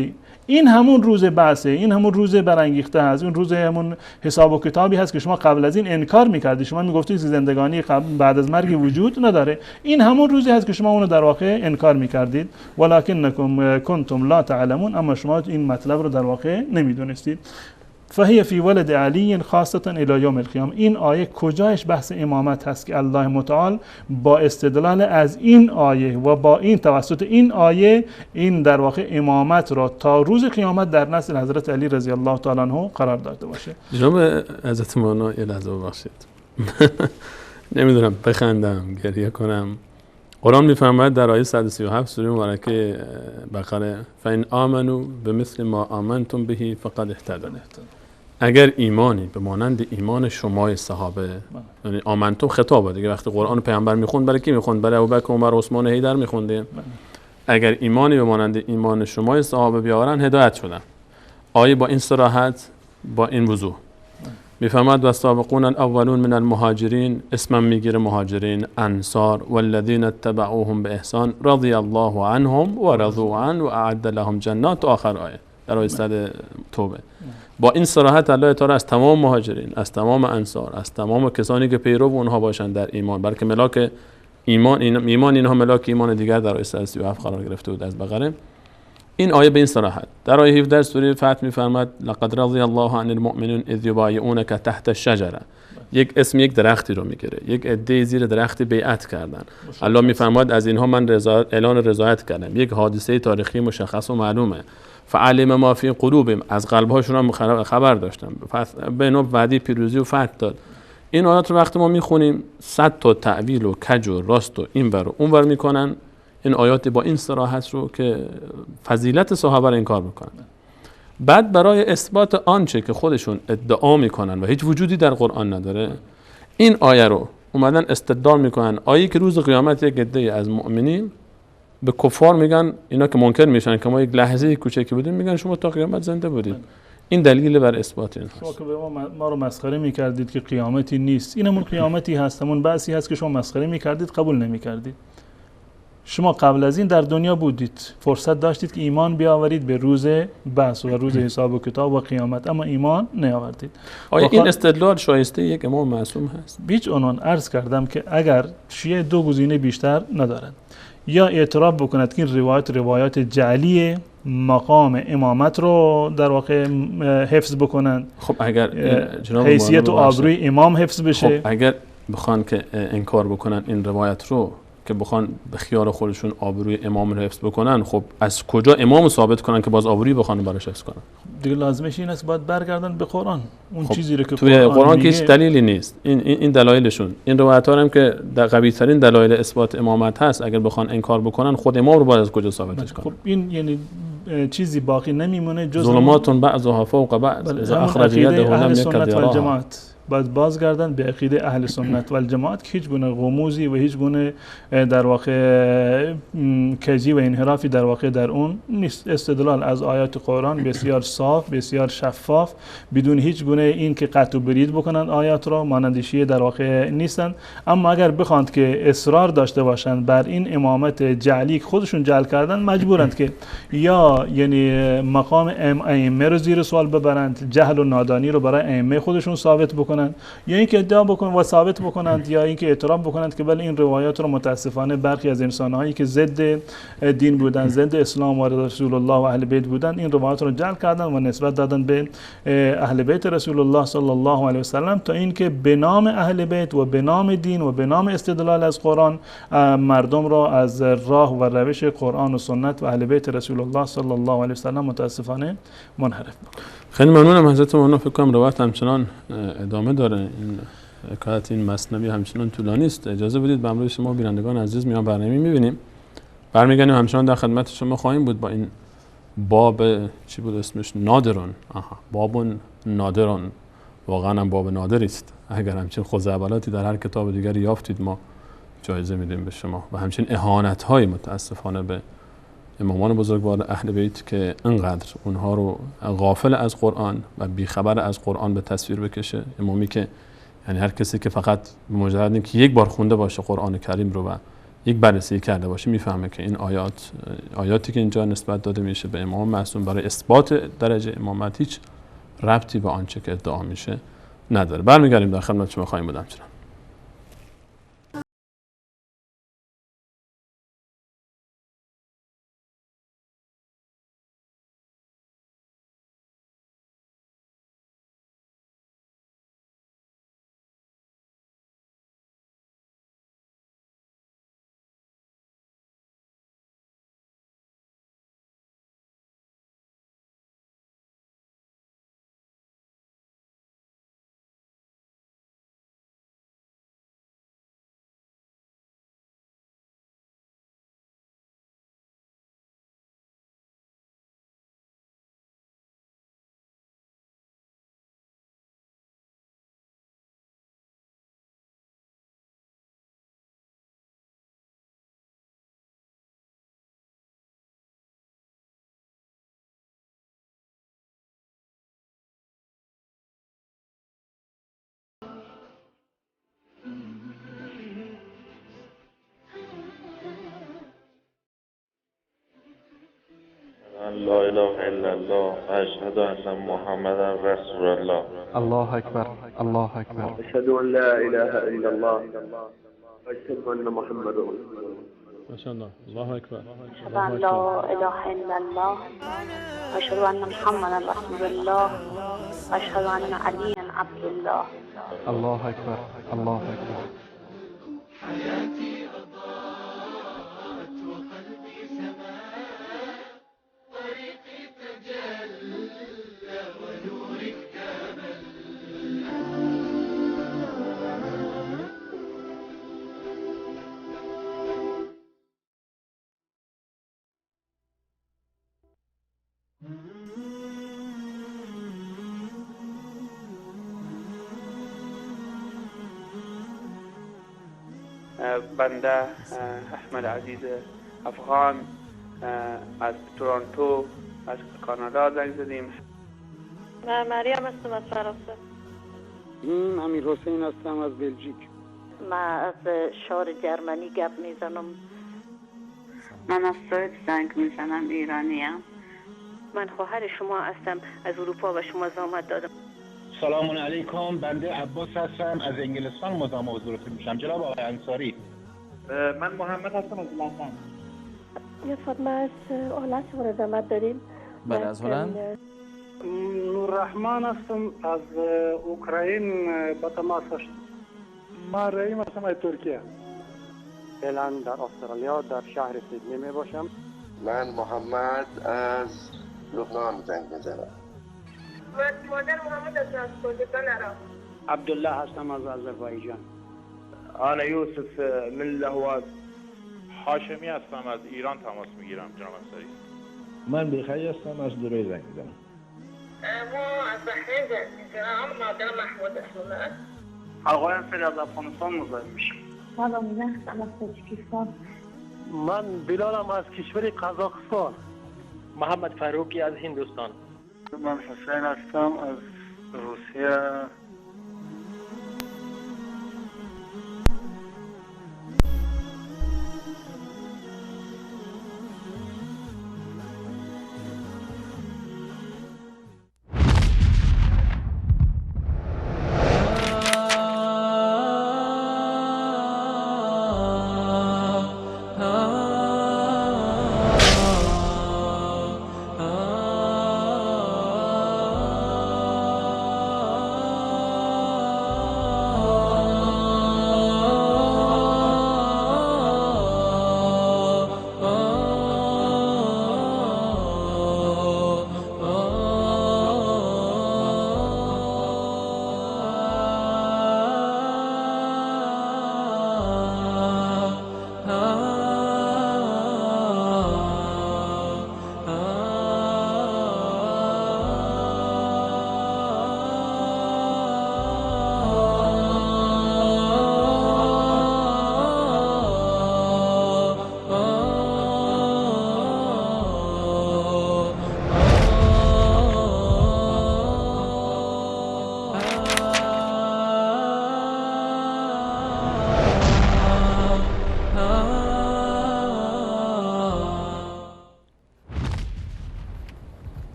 این همون روز بعثه، این همون روز برانگیخته هست، اون روز همون حساب و کتابی هست که شما قبل از این انکار میکردید. شما میگفتید که زندگانی بعد از مرگ وجود نداره. این همون روزی هست که شما اونو در واقع انکار میکردید. ولکنکم کنتم لا تعلمون، اما شما این مطلب رو در واقع نمیدونستید. فهی فی ولد علی خاصتا الی یوم القیامه، این آیه کجایش بحث امامت هست که الله متعال با استدلال از این آیه و با این توسط این آیه این در واقع امامت را تا روز قیامت در نسل حضرت علی رضی الله تعالی عنه قرار داده باشه. جناب حضرت مولانا یه لحظه ببخشید نمیدونم بخندم گریه کنم. قرآن میفرماید در آیه 137 سوره مبارکه بقره فإن آمنوا بمثل ما آمنتم به فقد اهتدوا، اگر ایمانی به مانند ایمان شما صحابه، یعنی آمنتم خطابه دیگه، وقتی قرآن پیامبر میخوند برای کی میخوند؟ برای ابوبکر، عمر، عثمان، حیدر میخونده. اگر ایمانی به مانند ایمان شما صحابه بیاورن هدایت شدن. آیه با این صراحت، با این وضوح میفهمد و السابقون الاولون من المهاجرین، اسمم میگیره مهاجرین، انصار، والذین اتبعوهم باحسان رضی الله عنهم و رضوا عنه و اعد لهم جنات، آخر آیه در آیه 100 توبه. با این صراحت الله تعالی از تمام مهاجرین، از تمام انصار، از تمام کسانی که پیرو اونها باشند در ایمان، بلکه ملاک ایمان اینها ملاک ایمان دیگر در آیه 137 قرار گرفته بود از بقره. این آیه به این صراحت در آیه 17 سوره فتح میفرماد لقد رضی الله عن المؤمنین اذ یبایعونک تحت الشجره. یک اسم یک درختی رو میگیره، یک عده زیر درختی بیعت کردن. الله میفرماد از اینها من اعلان رضایت کردم. یک حادثه تاریخی مشخص و معلومه. فعلم ما فی قلوبهم، از قلب‌هاشون هم خبر داشتم. به نوع وعده پیروزی و فتح داد. این آیات رو وقتی ما میخونیم 100 تا تعویل و کج و راست و اینور و اونور میکنن. این آیات با این صراحت رو که فضیلت صحابه رو انکار میکنن. بعد برای اثبات آنچه که خودشون ادعا میکنن و هیچ وجودی در قرآن نداره، این آیه رو اومدن استدلال میکنن. آیه که روز قیامت یک عده از مؤمنین به کفار میگن، اینا که منکر میشن که ما یک لحظه کوچکی بودیم، میگن شما تا قیامت زنده بودید. این دلیل بر اثبات این شما که به ما رو مسخره میکردید که قیامتی نیست، اینمون قیامتی هست، همون بعثی هست که شما مسخره میکردید، قبول نمیکردید. شما قبل از این در دنیا بودید، فرصت داشتید که ایمان بیاورید به روز بعث و روز حساب و کتاب و قیامت، اما ایمان نیاوردید. آیا این استدلال شایسته یک امام معصوم هست؟ بیچ عنوان عرض کردم که اگر شیعه دو گزینه بیشتر ندارند، یا اعتراف بکند که این روایات جعلی مقام امامت رو در واقع حفظ بکنند. خب اگر حیثیت و آبروی امام حفظ بشه. خب اگر بخوان که انکار بکنن این روایت رو، که بخوان به خیال خودشون آبروی امام رو حفظ بکنن، خب از کجا امام رو ثابت کنن که باز آبروی بخوان براش حفظ کنن؟ دیگه لازمش این است باید برگردن به قرآن. اون خب چیزی رو که توی قرآن که هیچ دلیلی نیست. این دلایلشون، این روایت ها هم که در قوی ترین دلایل اثبات امامت هست، اگر بخوان انکار بکنن خود امام رو باید از کجا ثابتش کنن؟ خب این یعنی چیزی باقی نمیمونه جز ظلمات بعضها فوق بعض اذا اخرج یده لم یکد یراها. باید بازگردن به عقیده اهل سنت و الجماعت که هیچ گونه غموزی و هیچ گونه در واقع کجی و انحرافی در واقع در اون نیست. استدلال از آیات قرآن بسیار صاف، بسیار شفاف، بدون هیچ گونه این که قطع و برید بکنن آیات را، مانند شیعه در واقع نیستن. اما اگر بخواند که اصرار داشته باشند بر این امامت جعلی که خودشون جعل کردن، مجبورند که یا یعنی مقام ائمه رو زیر سوال ببرند، جهل و نادانی رو برای ائمه خودشون ثابت بکنند، یا اینکه ادعا بکنند و ثابت بکنند، یا اینکه اعتراف بکنند که بله این روایات رو متاسفانه برخی از انسان‌هایی که ضد دین بودن، ضد اسلام و رسول الله و اهل بیت بودن، این روایات رو جعل کردن و نسبت دادن به اهل بیت رسول الله صلی الله علیه و سلم، تا اینکه به نام اهل بیت و به نام دین و به نام استدلال از قرآن مردم را از راه و روش قرآن و سنت و اهل بیت رسول الله صلی الله علیه و سلم متاسفانه منحرف بکنند. خیلی ممنونم حضرت مولانا. فکر کنم روایت همچنان ادامه داره. این حکایت این مثنوی همچنان طولانی است. اجازه بدید به امروز شما بینندگان عزیز میان برنامه میبینیم، برمیگردیم همچنان در خدمت شما خواهیم بود با این باب چی بود اسمش؟ نادرون. باب نادرون. واقعا هم باب نادری است. اگر همچین خزعبلاتی در هر کتاب دیگری یافتید ما جایزه میدیم به شما. و همچین اهانت های متاسفانه به امامان بزرگوار اهل بیت که انقدر اونها رو غافل از قرآن و بیخبر از قرآن به تصویر بکشه. امامی که یعنی هر کسی که فقط به مجرد اینکه یک بار خونده باشه قرآن کریم رو و یک بررسی کرده باشه میفهمه که این آیاتی که اینجا نسبت داده میشه به امام معصوم برای اثبات درجه امامت هیچ ربطی به آنچه که ادعا میشه نداره. برمیگردیم در خدمت شما خواهیم بود. همچنان لا اله الا الله اشهد ان محمدا رسول الله. الله اکبر، الله اکبر. اشهد ان لا اله الا الله واشهد ان محمدا رسول الله. ماشاءالله. الله اکبر. اشهد ان لا اله الا الله و اشهد ان محمدا رسول الله و اشهد ان علی عبد الله. الله اکبر. الله اکبر. بنده احمد عزیز افغان از تورنتو از کانادا زنگ زدیم. من مریم هستم از فرانسه. امیر حسین هستم از بلژیک. من از شهر جرمنی گپ میزنم. من از سوئد زنگ میزنم، ایرانیم. من خواهر شما هستم، از اروپا و شما زحمت دادم. سلام علیکم، بنده عباس هستم از انگلستان مزاحم حضورتون میشم. جناب آقای انصاری. من محمد هستم از لندن. یه فاطمه از هلند شما زحمت داریم. بله از هلند. نوررحمن هستم از اوکراین با تماس هستم. من رحیم هستم از ترکیه. فعلا در استرالیا در شهر سیدنی می باشم. من محمد از لبنان زنگ میزنم. مادر محمد هستم از کردستان عراق. عبدالله هستم از آذربایجان. انا یوسف من لهواز. هاشمی هستم از ایران تماس میگیرم جناب انصاری. من بخیر هستم از دبی زنگ میزنم. ما از بحرین زنگ میزنم. مادر محمود اسمونه. آقای انصاری از افغانستان مزاحم میشم. سلام، من هستم از تاجیکستان. من بلالم از کشور قزاقستان. محمد فاروقی از هندوستان. من حسین هستم از روسیه.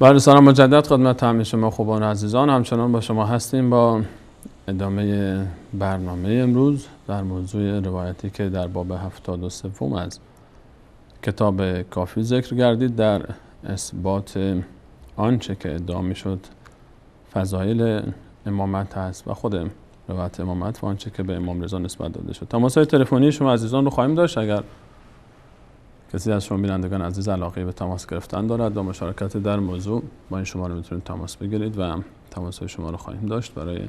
بله، سلام مجدد خدمت همه شما خوبان عزیزان. همچنان با شما هستیم با ادامه برنامه امروز در موضوع روایتی که در باب 73 از کتاب کافی ذکر گردید در اثبات آنچه که ادعا میشد فضایل امامت هست و خود روایت امامت و آنچه که به امام رضا نسبت داده شد. تماس‌های تلفنی شما عزیزان رو خواهیم داشت. اگر کسی از شما بینندگان عزیز علاقه به تماس گرفتن دارد و مشارکت در موضوع با این شماره میتونید تماس بگیرید و تماس‌های شما رو خواهیم داشت برای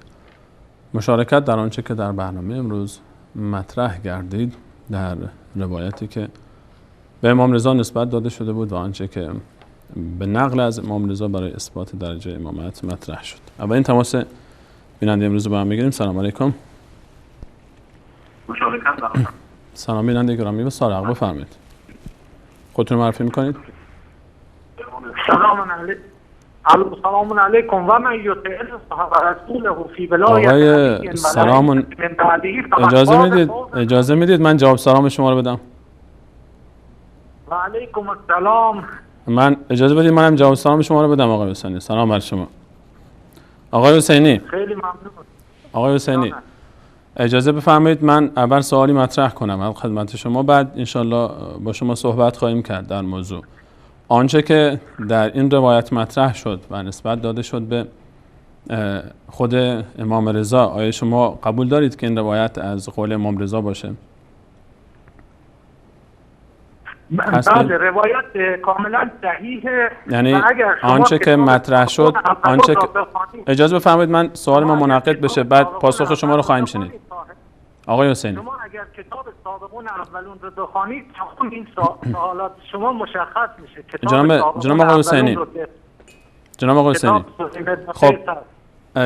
مشارکت در آنچه که در برنامه امروز مطرح گردید در روایتی که به امام رضا نسبت داده شده بود و آنچه که به نقل از امام رضا برای اثبات درجه امامت مطرح شد. اولین تماس بیننده امروز رو با هم میگیریم. سلام علیکم. سلام بیننده گرامی، به سارق بفرمایید. خودتون معرفی میکنید؟ سلام علیکم و من یطیع الله رسوله فی ولایت آقای سلام، اجازه میدید من جواب سلام شما رو بدم؟ و علیکم السلام. من اجازه بدید منم جواب سلام شما رو بدم. آقای حسینی سلام بر شما. آقای حسینی، خیلی ممنون. آقای حسینی اجازه بفرمایید من اول سوالی مطرح کنم خدمت شما، بعد انشالله با شما صحبت خواهیم کرد در موضوع. آنچه که در این روایت مطرح شد و نسبت داده شد به خود امام رضا، آیا شما قبول دارید که این روایت از قول امام رضا باشه؟ بله، روایت کاملا صحیحه. یعنی آنچه که مطرح شد، آنچه که اجازه بفرمایید من سوال ما منعقد بشه، بعد پاسخ شما رو خواهیم شنید. آقای حسینی، شما اگر کتاب سابقون اولون رو بخوانید این سوالات شما مشخص میشه. جناب آقای حسینی، جناب آقای حسینی، خب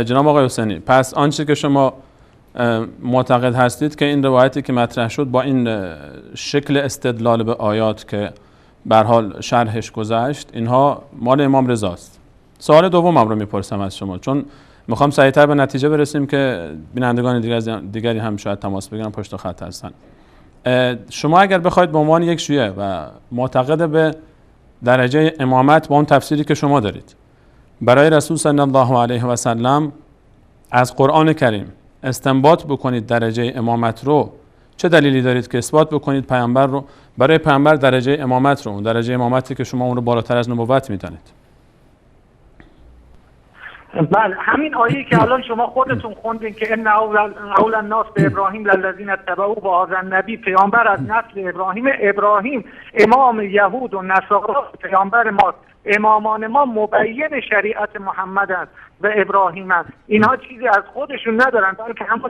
جناب آقای حسینی، پس آنچه که شما معتقد هستید که این روایتی که مطرح شد با این شکل استدلال به آیات که به هر حال شرحش گذشت، اینها مال امام رضاست. سوال دومم رو میپرسم از شما، چون میخوام سریعتر به نتیجه برسیم که بینندگان دیگری هم شاید تماس بگیرن، پشت خط هستن. شما اگر بخواید به عنوان یک شیعه و معتقد به درجه امامت با اون تفسیری که شما دارید برای رسول صلی الله علیه و سلم از قرآن کریم استنباط بکنید درجه امامت رو، چه دلیلی دارید که اثبات بکنید پیامبر رو برای پیامبر درجه امامت رو، اون درجه امامتی که شما اون رو بالاتر از نبوت میدانید؟ بله، همین آیه‌ای که الان شما خودتون خوندین که ان اول الناس به ابراهیم للذین اتبعوا و هذا النبی، پیامبر از نسل ابراهیم امام یهود و نصارا پیامبر ما، امامان ما مبین شریعت محمد است و ابراهیم است. اینها چیزی از خودشون ندارن، بلکه هم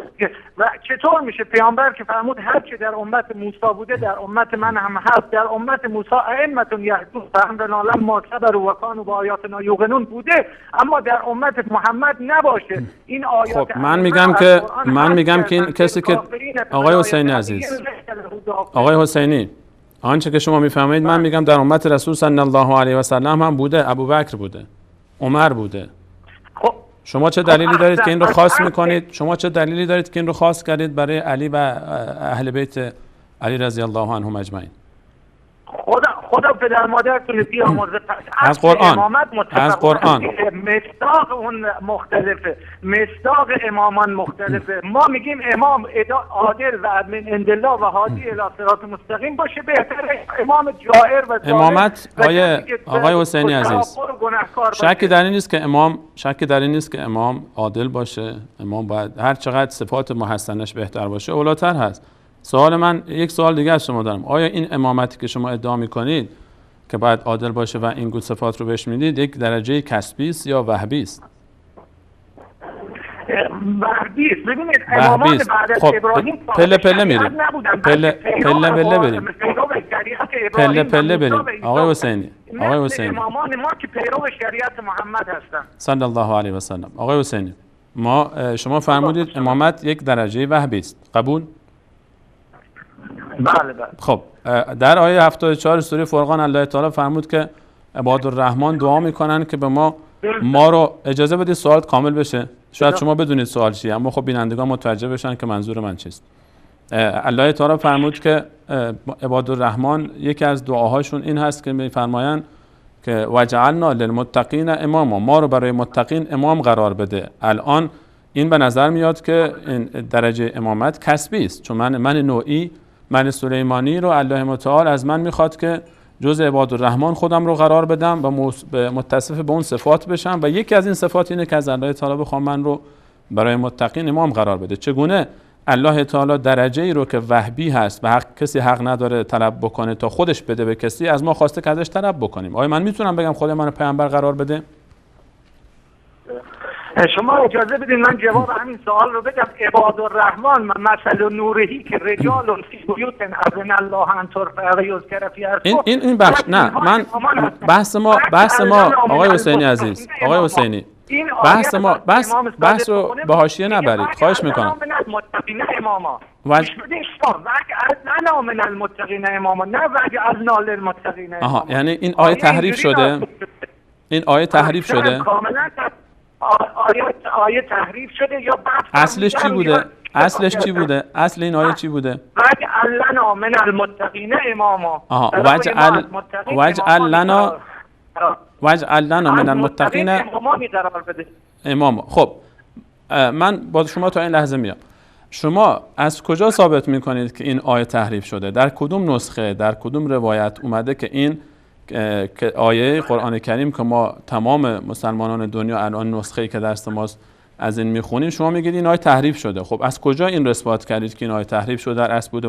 و چطور میشه پیامبر که فرمود هر چه در امت موسی بوده در امت من هم هست، در امت موسی ائمه یهدون فهمنا لما صبروا و کانوا بآیاتنا یوقنون بوده، اما در امت محمد نباشه. این آیات خب من میگم که این کسی که آقای حسینی عزیز، آقای حسینی، آنچه که شما میفهمید من میگم در امت رسول صلی الله علیه و سلم هم بوده، ابوبکر بوده، عمر بوده. شما چه دلیلی دارید که این رو خاص میکنید؟ شما چه دلیلی دارید که این رو خاص کردید برای علی و اهل بیت علی رضی الله عنهم اجمعین؟ خدا پدر مادرتون بیامرزه. از قرآن، از قرآن مصداق اون مختلفه، مصداق امامان مختلفه. ما میگیم امام عادل و من عند الله و هادی الی صراط مستقیم باشه، بهتره امام جائر و امامت. آقای حسینی عزیز، شکی در این نیست که امام عادل باشه. امام باید هر چقدر صفات محسنش بهتر باشه اولاتر هست. سوال من یک سوال دیگه از شما دارم، آیا این امامتی که شما ادعا میکنید که باید عادل باشه و این گونه صفات رو بهش میدید یک درجه کسبی است یا وهبی است؟ وهبی است. ببینید امامان بعد از ابراهیم پله بریم. آقای حسینی، امامان ما که پیرو شریعت محمد هستن صلی الله علیه و سلم. آقای حسینی، شما فرمودید امامت یک درجه وهبی است، قبول؟ بله. خب در آیه 74 سوره فرقان الله تعالی فرمود که عباد الرحمن دعا میکنن که به ما رو اجازه بدید سوال کامل بشه. شاید شما بدونید سوال چیه، اما خب بینندگان متوجه بشن که منظور من چیست. الله تعالی فرمود که عباد الرحمن یکی از دعاهاشون این هست که میفرمایند که وجعلنا للمتقین اماما، ما رو برای متقین امام قرار بده. الان این به نظر میاد که این درجه امامت کسبی است، چون من نوعی، من سلیمانی رو الله متعال از من میخواد که جز عباد الرحمن خودم رو قرار بدم و متصف به اون صفات بشم و یکی از این صفات اینه که از الله تعالی بخوام من رو برای متقین امام قرار بده. چگونه الله تعالی درجه ای رو که وهبی هست و کسی حق نداره طلب بکنه تا خودش بده به کسی، از ما خواسته که ازش طلب بکنیم؟ آیا من میتونم بگم خود منو پیامبر قرار بده؟ شما اجازه بدین من جواب همین سوال رو بدم. عباد الرحمن مثل نورهی که رجال فی بیوت اذن الله ان ترفع و یذکر فیها اسمه. این بخش نه، من بحث ما آقای حسینی عزیز، آقای حسینی، بحث رو به حاشیه نبرید، خواهش میکنم. یعنی این آیه تحریف شده؟ این آیه تحریف شده؟ آیه تحریف شده یا اصلش چی بوده؟ اصل این آیه چی بوده؟ وجعلنا من المتقین اماما. وجعل لنا من المتقین اماما. خب من با شما تا این لحظه میام. شما از کجا ثابت میکنید که این آیه تحریف شده؟ در کدوم نسخه، در کدوم روایت اومده که این که آیه قرآن کریم که ما تمام مسلمانان دنیا الان نسخه‌ای که دست ماست از این میخونیم، شما میگید این آیه تحریف شده. خب از کجا این رو اثبات کردید که این آیه تحریف شده؟ در اصل بوده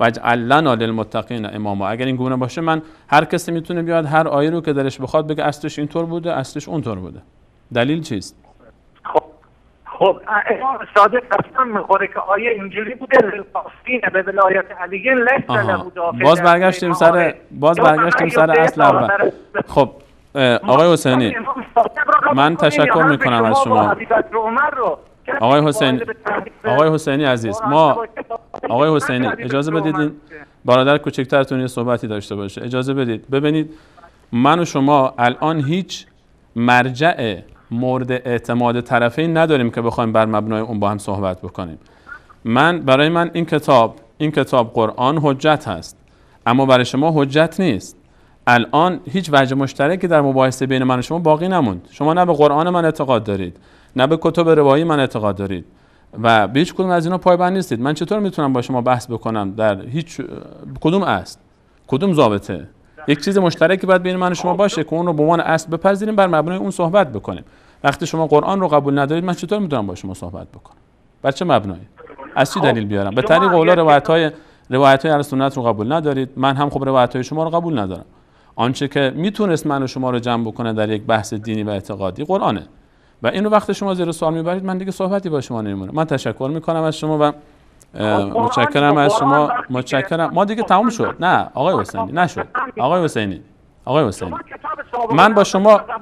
وجعل لنا للمتقین اماما. اگر این گونه باشه من هر کسی میتونه بیاد هر آیه رو که درش بخواد بگه اصلش اینطور بوده، اصلش اونطور بوده. دلیل چیست؟ خب امام صادق قسم میخوره که آیه اینجوری بوده للقاسین به ولایت علی لیس له دافع. باز برگشتیم سر اصل اول. خب آقای حسینی من تشکر میکنم از شما. آقای حسینی عزیز، آقای حسینی اجازه بدید برادر کوچکترتون یه صحبتی داشته باشه. اجازه بدید. ببینید من و شما الان هیچ مرجع مورد اعتماد طرفین نداریم که بخوایم بر مبنای اون با هم صحبت بکنیم. برای من این کتاب قرآن حجت هست، اما برای شما حجت نیست. الان هیچ وجه مشترکی در مباحثه بین من و شما باقی نموند. شما نه به قرآن من اعتقاد دارید، نه به کتب روایی من اعتقاد دارید و به هیچ کدوم از اینا پایبند نیستید. من چطور میتونم با شما بحث بکنم در هیچ کدوم اصل، کدوم ضابطه؟ یک چیز مشترکی باید بین من و شما باشه که اون رو به عنوان اصل بپذیریم، بر مبنای اون صحبت بکنیم. وقتی شما قرآن رو قبول ندارید من چطور میتونم با شما صحبت بکنم؟ بر چه مبنایی؟ از چی دلیل بیارم؟ به طریق اولا روایت‌های اهل سنت رو قبول ندارید، من هم خب روایت‌های شما رو قبول ندارم. آنچه که میتونست من و شما رو جمع بکنه در یک بحث دینی و اعتقادی قرآنه و اینو وقت شما زیر سوال میبرید من دیگه صحبتی با شما نمیمونه. من تشکر میکنم از شما و متشکرم از شما. متشکرم. ما دیگه تموم شد. نه آقای حسینی نشد. آقای حسینی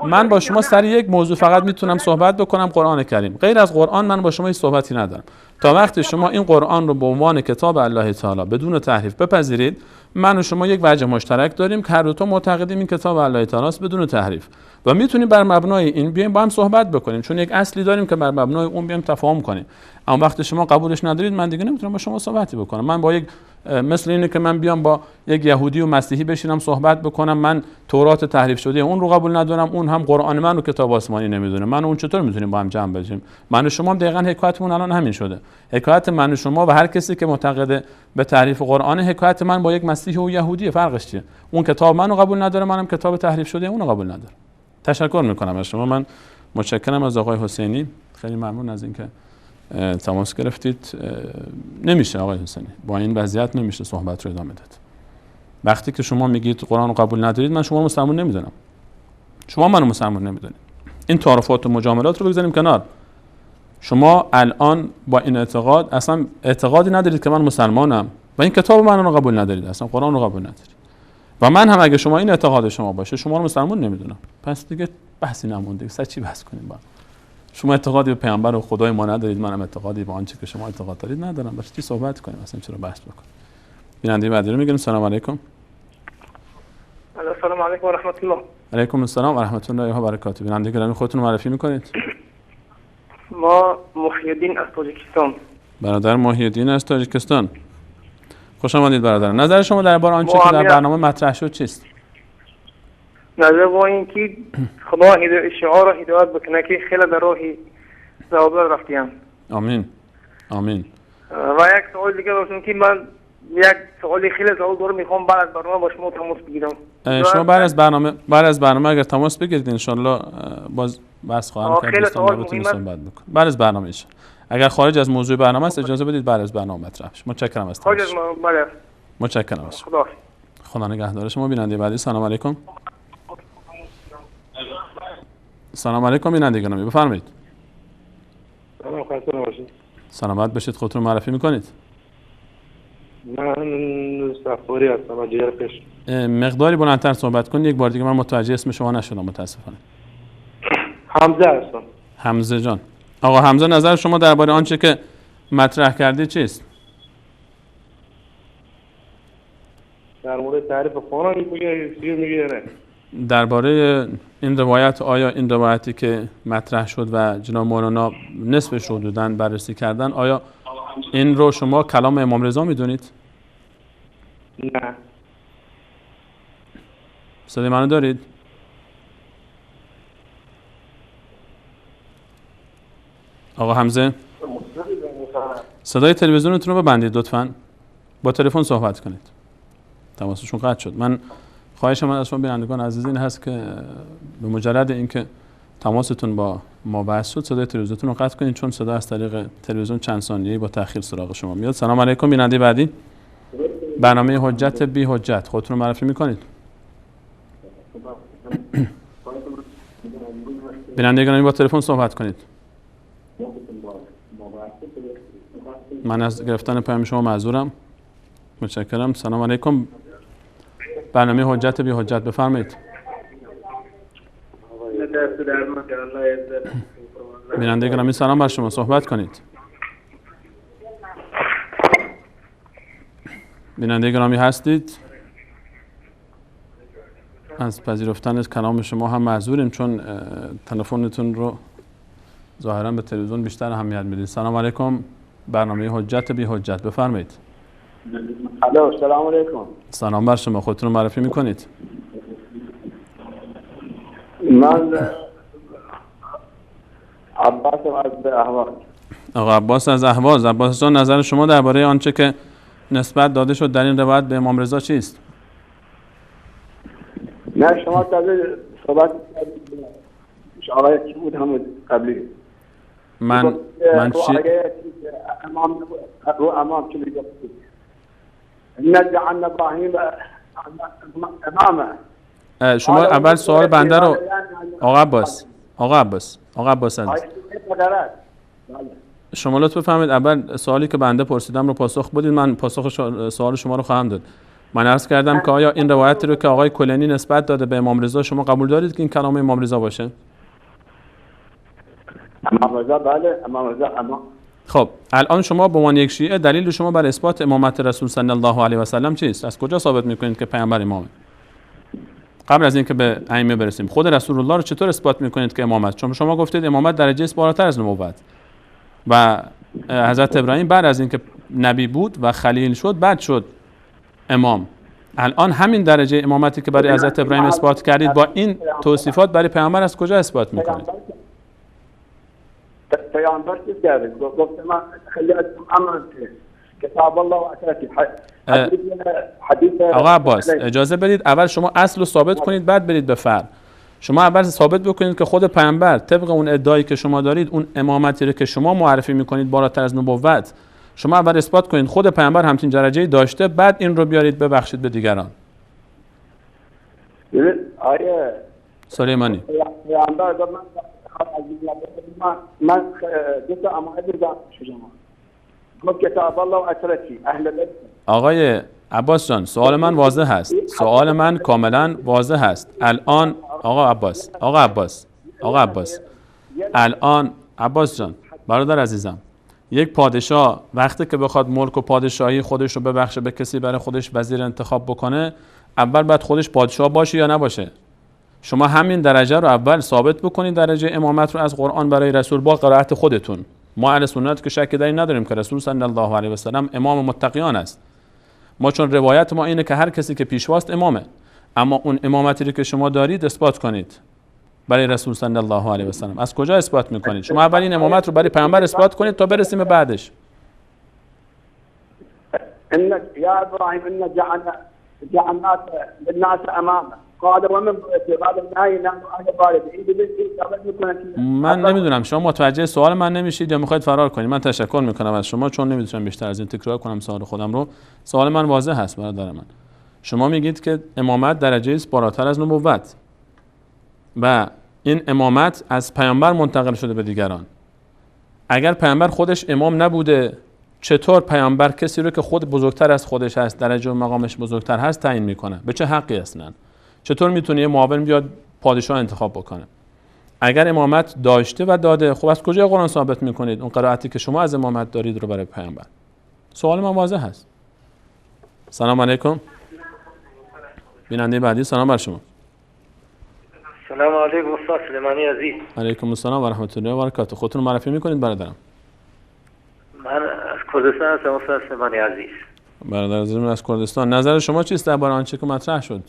من با شما سر یک موضوع فقط میتونم صحبت بکنم، قرآن کریم. غیر از قرآن من با شما هیچ صحبتی ندارم. تا وقتی شما این قرآن رو به عنوان کتاب الله تعالی بدون تحریف بپذیرید، من و شما یک وجه مشترک داریم که هر دو تا معتقدیم این کتاب الله تعالی است بدون تحریف و میتونیم بر مبنای این بیایم با هم صحبت بکنیم، چون یک اصلی داریم که بر مبنای اون بیایم تفاهم کنیم. اما وقتی شما قبولش ندارید من دیگه نمیتونم با شما صحبتی بکنم. من با یک مثل اینه که من بیام با یک یهودی و مسیحی بشینم صحبت بکنم، من تورات تحریف شده اون رو قبول ندارم، اون هم قرآن من رو کتاب آسمانی نمیدونه، من و اون چطور میتونیم با هم جمع بشیم؟ من و شما هم دقیقاً حکایتمون الان همین شده. حکایت من و شما و هر کسی که معتقد به تحریف قرآن، حکایت من با یک مسیحی و یهودی فرقش چیه؟ اون کتاب منو قبول نداره، منم کتاب تحریف شده اون رو قبول ندارم. تشکر میکنم از شما. من متشکرم از آقای حسینی، خیلی ممنون از اینکه تماس گرفتید. نمیشه آقای حسینی، با این وضعیت نمیشه صحبت رو ادامه داد. وقتی که شما میگید قرآن رو قبول ندارید من شما رو مسلمان نمیدونم، شما منو مسلمان نمیدونید. این تعارفات و مجاملات رو بگذاریم کنار. شما الان با این اعتقاد اصلا اعتقادی ندارید که من مسلمانم و این کتاب من رو قبول ندارید، اصلا قرآن رو قبول ندارید و من هم اگه شما این اعتقاد شما باشه شما رو مسلمان نمیدونم. پس دیگه بحثی نمونده، سر چی بحث کنیم با؟ شما اعتقادی به پیامبر و خدای ما ندارید، منم اعتقادی به آنچه که شما اعتقاد دارید ندارم. باشه چی صحبت کنیم اصلا، چرا بحث بکنیم؟ بیننده بعدی رو میگیم. سلام علیکم. سلام علیکم و رحمت الله. علیکم السلام و رحمت الله و برکاته. بیننده گرامی خودتون رو معرفی میکنید؟ ما محی الدین از تاجیکستان. برادر محی الدین از تاجیکستان. خوش آمدید برادر. نظر شما درباره آنچه که در برنامه مطرح شد چیست؟ نظر با این که خدا شعار را هدایت بکنه که خیلی در راه زوابل رفتیم. آمین آمین. و یک سوال دیگه داشتم که من یک سوالی خیلی سوال دارم، میخوام بعد از برنامه با شما تماس بگیرم. شما بعد از برنامه اگر تماس بگیرید ان شاء الله باز بحث خواهم کرد. خیلی سوال مهمه. بعد از برنامه ایش. اگر خارج از موضوع برنامه است اجازه بدید بعد از برنامه مطرح بشه. متشکرم از خارج از بله. متشکرم از خدا نگهدار شما. بیننده بعدی. سلام علیکم. سلام علیکم بیننده گرامی، بفرمایید. سلام، خسته نباشید. سلامت باشید. خودتون معرفی میکنید؟ من صفاری هستم از جگر پیش. مقداری بلندتر صحبت کنید، یک بار دیگه من متوجه اسم شما نشدم متاسفانه. حمزه هستم. حمزه جان. آقا حمزه، نظر شما درباره آنچه که مطرح کردید چیست؟ در مورد تعریف قرآن میگه نه؟ درباره این روایت، آیا این روایتی که مطرح شد و جناب مولانا نصفش رو دادن بررسی کردن، آیا این رو شما کلام امام رضا میدونید؟ نه. صدای منو دارید؟ آقا حمزه؟ صدای تلویزیونتون رو ببندید لطفاً. با تلفن صحبت کنید. تماسشون قطع شد. من خواهش من از شما بینندگان عزیز این هست که به مجرد اینکه تماستون با ما بحث شد صدای تلویزیونتون رو قطع کنید، چون صدا از طریق تلویزیون چند ثانیه‌ای با تأخیر سراغ شما میاد. سلام علیکم. بیننده بعدی برنامه حجت بی حجت، خودتون رو معرفی میکنید. بیننده گرامی با تلفن صحبت کنید. من از گرفتن پیام شما معذورم. متشکرم. سلام علیکم. برنامه حجت بی حجت، بفرمایید. بیننده گرامی سلام بر شما، صحبت کنید. بیننده گرامی هستید؟ از پذیرفتن کلام شما هم معذوریم، چون تلفنتون رو ظاهرا به تلویزیون بیشتر اهمیت میدید. سلام علیکم. برنامه حجت بی حجت، بفرمایید. الو، سلام علیکم. سلام بر شما، خودتون رو معرفی میکنید. من عباس از اهواز. آقا عباس از اهواز. عباس جان، نظر شما درباره آنچه که نسبت داده شد در این روایت به امام رضا چیست؟ نه شما تازه صحبت آقای کی بود همون قبلی؟ من امام چی میگه؟ نجعلنا ابراهیم امامه. شما اول سوال بنده رو آقا عباس شما لطف بفرمایید اول سوالی که بنده پرسیدم رو پاسخ بدید، من پاسخ سوال شما رو خواهم داد. من عرض کردم که آیا این روایتی رو که آقای کلینی نسبت داده به امام رضا شما قبول دارید که این کلام امام رضا باشه؟ امام رضا بله، امام رضا امام. خب الان شما به عنوان یک شیعه دلیل شما بر اثبات امامت رسول صلی الله علیه و سلم چیست؟ از کجا ثابت میکنید که پیامبر امامه؟ قبل از اینکه به ائمه برسیم، خود رسول الله رو چطور اثبات میکنید که امامت؟ چون شما گفتید امامت درجه است بالاتر از نبوت و حضرت ابراهیم بعد از اینکه نبی بود و خلیل شد بعد شد امام. الان همین درجه امامتی که برای حضرت ابراهیم اثبات کردید با این توصیفات برای پیامبر از کجا اثبات میکنید؟ پیامبر چی کرد؟ گفت من خلیتم امر کتاب الله و حدیث. آقا عباس اجازه بدید اول شما اصل رو ثابت کنید بعد برید به فرع. شما اول ثابت بکنید که خود پیامبر طبق اون ادعایی که شما دارید اون امامتی رو که شما معرفی میکنید بالاتر از نبوت، شما اول اثبات کنید خود پیامبر همچین درجه‌ای داشته، بعد این رو بیارید ببخشید به دیگران. آیه سلیمانی پیامبر من دو تا امانت دادم شما. گفت کتاب الله و اثرتی اهل بیت. آقای عباس جان سوال من واضح است. سوال من کاملا واضح است. الان آقا عباس الان عباس جان برادر عزیزم، یک پادشاه وقتی که بخواد ملک و پادشاهی خودش رو ببخشه به کسی برای خودش وزیر انتخاب بکنه، اول باید خودش پادشاه باشه یا نباشه؟ شما همین درجه رو اول ثابت بکنید، درجه امامت رو از قرآن برای رسول با قرائت خودتون. ما اهل سنت که شکی در این نداریم که رسول صلی الله علیه و سلم امام متقیان است. ما چون روایت ما اینه که هر کسی که پیشواست امامه، اما اون امامتی رو که شما دارید اثبات کنید برای رسول صلی الله علیه و سلم. از کجا اثبات میکنید؟ شما اول این امامت رو برای پیامبر اثبات کنید تا برسیم به بعدش. ان یا ابراهیم ان جعلنا للناس امامه قال ومن بعد النهي اهل بالد. من نمیدونم شما متوجه سوال من نمیشید یا میخواید فرار کنید. من تشکر میکنم از شما، چون نمیتونم بیشتر از این تکرار کنم سوال خودم رو. سوال من واضح هست برادر من. شما میگید که امامت درجه است بالاتر از نبوت و این امامت از پیامبر منتقل شده به دیگران. اگر پیامبر خودش امام نبوده، چطور پیامبر کسی رو که خود بزرگتر از خودش هست، درجه و مقامش بزرگتر هست تعیین میکنه؟ به چه حقی اصلا؟ چطور میتونه یه معاون بیاد پادشاه انتخاب بکنه؟ اگر امامت داشته و داده، خب از کجا قرآن ثابت میکنید اون قرائتی که شما از امامت دارید رو برای پیامبر؟ سوال من واضح هست. سلام علیکم. بیننده بعدی سلام بر شما. سلام علیکم استاد سلیمانی عزیز. علیکم السلام و رحمت الله و برکاته. خودتون معرفی میکنید برادرم؟ من از کردستان هستم استاد سلیمانی عزیز. برادر عزیزم از کردستان، نظر شما چیست درباره آنچه که مطرح شد؟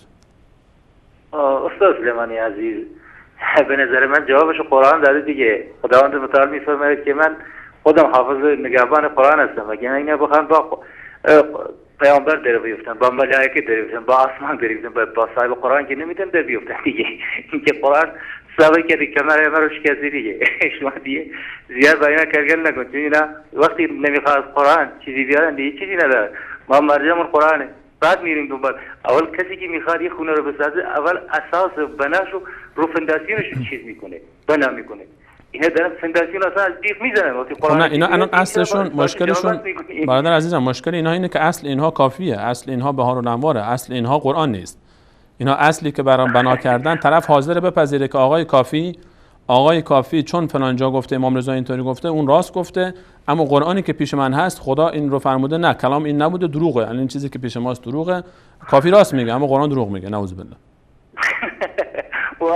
استاد سلیمانی عزیز، به نظر من جوابش قرآن داده دیگه. خداوند متعال میفرماید که من خودم حافظ نگهبان قرآن هستم. اگه اینا بخوام با پیامبر در بیفتن، با ملائکه در بیفتن، با آسمان در بیفتن، با صاحب قرآن که نمیتونن در بیفتن دیگه. اینکه قرآن سبب کردی کمر ما رو شکستی دیگه. شما دیگه زیاد با اینا کارگل نکن، چون اینا وقتی نمیخواد قرآن چیزی بیارن دیگه چیزی نداره. ما مرجعمون قرآنه. بعد میریم دنبال. اول کسی که میخواد یه خونه رو بسازه، اول اساس بناشو رو فونداسیونش چیز میکنه، بنا میکنه. اینا دارن فونداسیون اصلا از دیگ میزنن وقتی قرآن. نه اینا الان اصلشون مشکلشون برادر عزیزم، مشکل اینها اینه که اصل اینها کافیه، اصل اینها بهار و نواره، اصل اینها قرآن نیست. اینا اصلی که برام بنا کردن طرف حاضر بپذیره که آقای کافی چون فلان جا گفته، امام رضا اینطوری گفته، اون راست گفته، اما قرآنی که پیش من هست خدا این رو فرموده، نه کلام این نبوده، دروغه. یعنی این چیزی که پیش ماست دروغه. کافی راست میگه اما قرآن دروغ میگه. نعوذ بالله.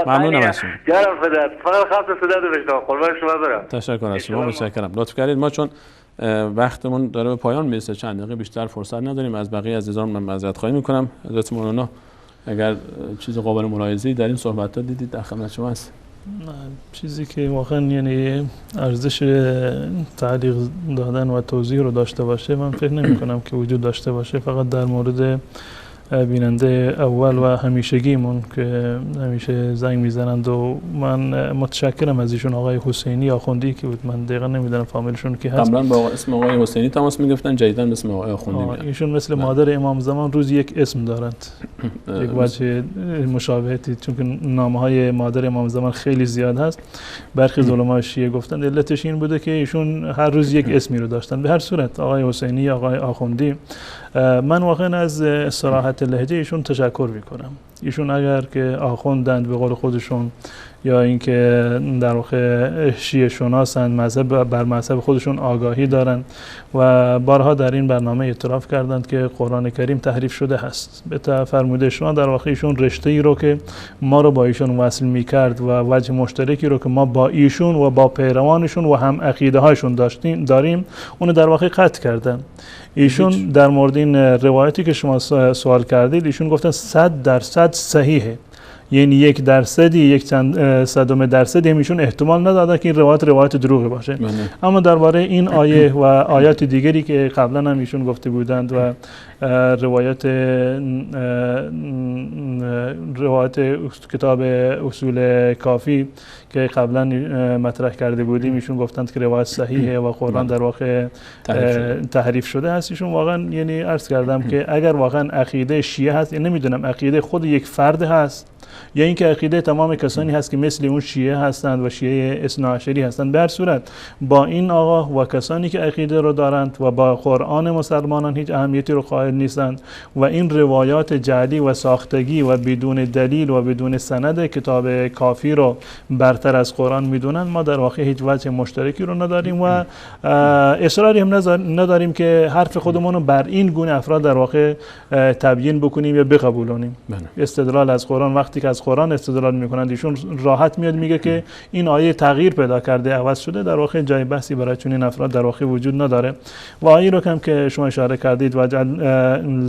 ممنونم از شما. جانم فدات. فقط خاطر فدات بشم. قربان شما برم. تشکر از شما. متشکرم. لطف کردید. ما چون وقتمون داره به پایان میرسه، چند دقیقه بیشتر فرصت نداریم. از بقیه عزیزان من معذرت خواهی میکنم. حضرت مولانا اگر چیز قابل ملاحظه‌ای در این صحبت‌ها دیدید در خدمت شما هست. چیزی که واقعا یعنی ارزش تعلیق دادن و توضیح رو داشته باشه من فکر نمی کنم که وجود داشته باشه. فقط در مورد بیننده اول و همیشگیمون که همیشه زنگ میزنند و من متشکرم از ایشون، آقای حسینی آخوندی که بود، من دقیقا نمیدونم فامیلشون کی هست. قبلا با اسم آقای حسینی تماس میگفتن، جدیداً به اسم آقای آخوندی میگن. ایشون مثل مادر امام زمان روز یک اسم دارند. یک وجه مشابهتی، چون که نامهای مادر امام زمان خیلی زیاد هست. برخی علمای شیعه گفتن علتش این بوده که ایشون هر روز یک اسمی رو داشتن. به هر صورت آقای حسینی، آقای آخوندی، من واقعا از صراحت لهجه ایشون تشکر میکنم. ایشون اگر که آخوندند به قول خودشون یا اینکه در واقع شیعه شناسند، مذهب بر مذهب خودشون آگاهی دارند و بارها در این برنامه اعتراف کردند که قرآن کریم تحریف شده هست. به فرموده شما در واقع ایشون رشته ای رو که ما رو با ایشون وصل میکرد و وجه مشترکی رو که ما با ایشون و با پیروانشون و هم عقیده هاشون داریم اون در واقع قطع کردن. ایشون در مورد این روایتی که شما سوال کردید، ایشون گفتن 100% صحیحه. یعنی 1% یک چند صدم درصد ایشون احتمال نداده که این روایت دروغی باشه. اما درباره این آیه و آیات دیگری که قبلا هم ایشون گفته بودند و روایت کتاب اصول کافی که قبلا مطرح کرده بودیم، ایشون گفتند که روایت صحیحه و قرآن در واقع تحریف شده هست. ایشون واقعا یعنی عرض کردم که اگر واقعا عقیده شیعه هست، نمیدونم عقیده خود یک فرد هست یا اینکه عقیده تمام کسانی هست که مثل اون شیعه هستند و شیعه اثناعشری هستند. به هر صورت با این آقا و کسانی که عقیده رو دارند و با قرآن مسلمانان هیچ اهمیتی رو قائل نیستند و این روایات جعلی و ساختگی و بدون دلیل و بدون سند کتاب کافی رو برتر از قرآن میدونن، ما در واقع هیچ وجه مشترکی رو نداریم و اصراری هم نداریم که حرف خودمون رو بر این گونه افراد در واقع تبیین بکنیم یا بقبولونیم. استدلال از قرآن، وقتی که از قرآن استدلال میکنند ایشون راحت میاد میگه که این آیه تغییر پیدا کرده، عوض شده، در واقع جای بحثی برای چنین افراد در واقع وجود نداره. و آیه رو که شما اشاره کردید و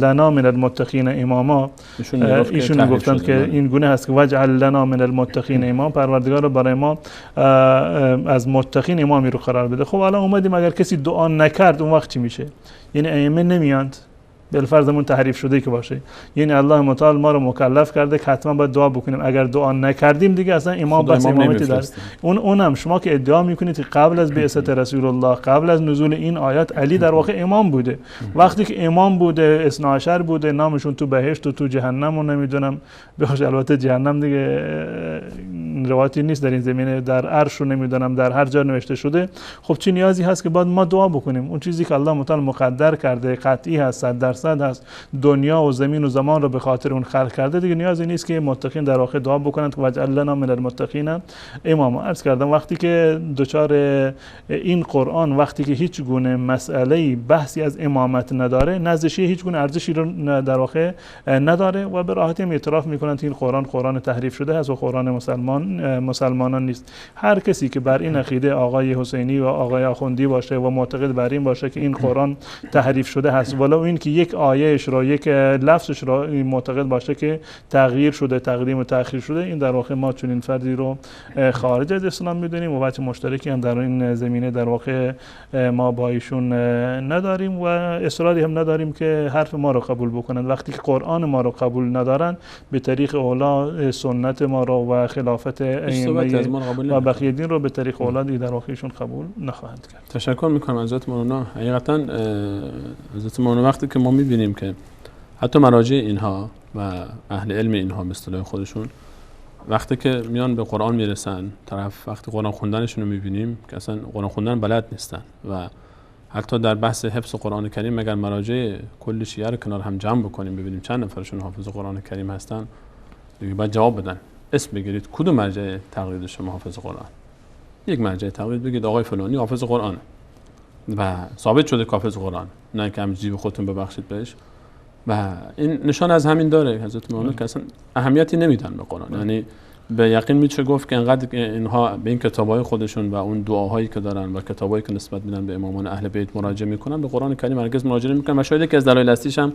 لنا من المتقین اماما، ایشون گفتند که این گونه هست که وجعل لنا من المتقین امام، پروردگار برای ما از متقین امامی رو قرار بده. خب الان اومدیم اگر کسی دعا نکرد اون وقت چی میشه؟ یعنی ائمه نمیاند بالفرضمون تحریف شده که باشه، یعنی الله متعال ما رو مکلف کرده که حتما باید دعا بکنیم. اگر دعا نکردیم دیگه اصلا امام بس امامتی داره. اونم شما که ادعا میکنید که قبل از بعثت رسول الله، قبل از نزول این آیات، علی در واقع امام بوده. وقتی که امام بوده، اثنا عشر بوده، نامشون تو بهشت و تو جهنم و نمیدونم، بخش البته جهنم دیگه روایتی نیست در این زمینه، در عرش و نمیدونم در هر جا نوشته شده. خب چه نیازی هست که بعد ما دعا بکنیم؟ اون چیزی که الله متعال مقدر کرده قطعی هست، 100% هست، دنیا و زمین و زمان رو به خاطر اون خلق کرده، دیگه نیازی نیست که متقین در واقع دعا بکنند که وجعل لنا من المتقین اماما. عرض کردم وقتی که دوچار این قرآن، وقتی که هیچ گونه مسئله بحثی از امامت نداره، نزد شیعه هیچ گونه ارزشی رو در واقع نداره و به راحتی هم اعتراف میکنند که این قرآن تحریف شده است و قرآن مسلمانان نیست. هر کسی که بر این عقیده آقای حسینی و آقای آخوندی باشه و معتقد بر این باشه که این قرآن تحریف شده است، ولو این که یک آیهش را، یک لفظش را معتقد باشه که تغییر شده، تقدیم و تأخیر شده، این در واقع ما چنین فردی رو خارج از اسلام میدونیم و وجه مشترکی هم در این زمینه در واقع ما با ایشون نداریم و اصراری هم نداریم که حرف ما رو قبول بکنند. وقتی که قرآن ما رو قبول ندارن، به طریق اولا سنت ما رو و خلافت ائمه و بقیه دین رو به طریق اولا در واقعشون قبول نخواهند کرد. تشکر میکنم حضرت مولانا. حقیقتا حضرت مولانا وقتی که ما میبینیم که حتی مراجع اینها و اهل علم اینها به اصطلاح خودشون وقتی که میان به قرآن میرسن، طرف وقتی قرآن خوندنشون رو میبینیم که اصلا قرآن خوندن بلد نیستن و حتی در بحث حفظ قرآن کریم اگر مراجع کل شیعه رو کنار هم جمع بکنیم ببینیم چند نفرشون حافظ قرآن کریم هستن، دیگه باید جواب بدن. اسم بگیرید کدوم مرجع تقلید شما حافظ قرآن؟ یک مرجع تقلید بگید آقای فلانی حافظ قرآن و ثابت شده که حافظ قرآن، نه که هم جیب خودتون ببخشید بهش. و این نشان از همین داره حضرت مولانا که اصلا اهمیتی نمیدن به قرآن. یعنی به یقین میشه گفت که انقدر اینها به این کتابای خودشون و اون دعاهایی که دارن و کتابایی که نسبت میدن به امامان اهل بیت مراجعه میکنن، به قرآن کریم هرگز مراجعه نمیکنن و شاید که از دلایل اصلیش هم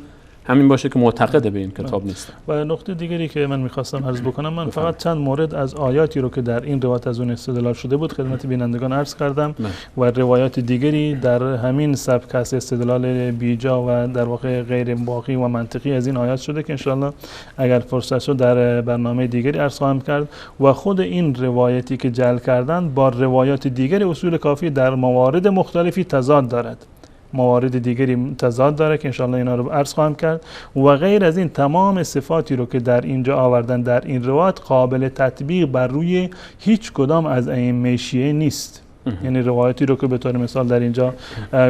همین باشه که معتقد به این کتاب نیست. و نکته دیگری که من می‌خواستم عرض بکنم، من فقط چند مورد از آیاتی رو که در این روایت از اون استدلال شده بود خدمت بینندگان عرض کردم و روایات دیگری در همین سبک است، استدلال بیجا و در واقع غیر واقعی و منطقی از این آیات شده که انشالله اگر فرصت شد در برنامه دیگری عرض خواهم کرد. و خود این روایتی که جعل کردن با روایات دیگری اصول کافی در موارد مختلفی تضاد دارد، موارد دیگری تضاد داره که انشاءالله اینا رو عرض خواهم کرد. و غیر از این تمام صفاتی رو که در اینجا آوردن در این روایت قابل تطبیق بر روی هیچ کدام از ائمه شیعه نیست. یعنی روایتی رو که به طور مثال در اینجا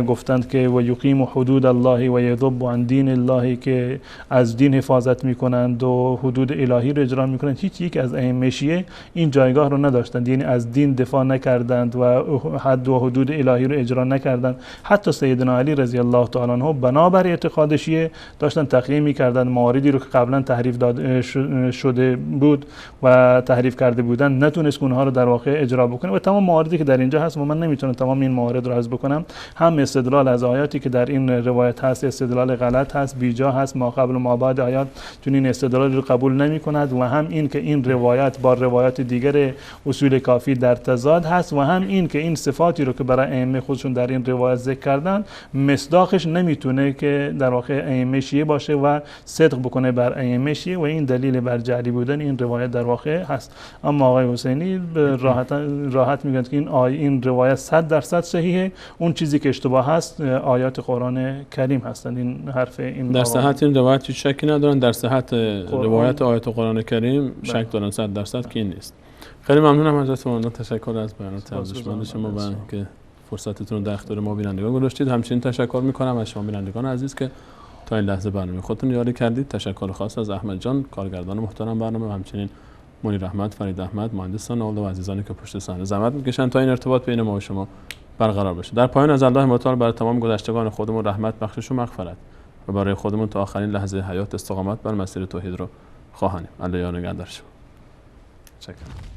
گفتند که و یقیم حدود الله و یذب عن دین الله، که از دین حفاظت میکنند و حدود الهی رو اجرا میکنند، هیچ یک از ائمه شیعه این جایگاه رو نداشتند، یعنی از دین دفاع نکردند و حد و حدود الهی رو اجرا نکردند. حتی سیدنا علی رضی الله تعالی عنه بنابر اعتقاد شیعه داشتن تقییم میکردند، مواردی رو که قبلا تحریف داده شده بود و تحریف کرده بودند نتونست اونها رو در واقع اجرا بکنه. و تمام مواردی که در اینجا هست و من نمیتونم تمام این موارد رو عرض بکنم، هم استدلال از آیاتی که در این روایت هست استدلال غلط هست، بیجا هست، ما قبل و ما بعد آیات چون این استدلال رو قبول نمی کند، و هم این که این روایت با روایات دیگر اصول کافی در تضاد هست، و هم این که این صفاتی رو که برای ائمه خودشون در این روایت ذکر کردن مصداقش نمیتونه که در واقع ائمه شیعه باشه و صدق بکنه بر ائمه شیعه، و این دلیل بر جعلی بودن این روایت در واقع هست. اما آقای حسینی راحت میگن که این روایت 100% صحیحه، اون چیزی که اشتباه هست آیات قرآن کریم هستند. این حرف این در صحت این روایت هیچ شکی ندارن، در صحت روایت آیات قرآن کریم شک دارن 100% که این نیست. خیلی ممنونم حضرت مولانا، تشکر از بیانات ارزشمند شما و که فرصتتون رو در اختیار ما بینندگان گذاشتید. همچنین تشکر میکنم از شما بینندگان عزیز که تا این لحظه برنامه خودتون یاری کردید. تشکر خاص از احمد جان کارگردان محترم برنامه و همچنین منیر احمد، فرید احمد مهندسان اول و عزیزانی که پشت صحنه زحمت میکشن تا این ارتباط بین ما و شما برقرار بشه. در پایان از الله متعال برای تمام گذشتگان خودمون رحمت بخشش و مغفرت و برای خودمون تا آخرین لحظه حیات استقامت بر مسیر توحید رو خواهانیم. الله یار نگهدار شما. تشکر.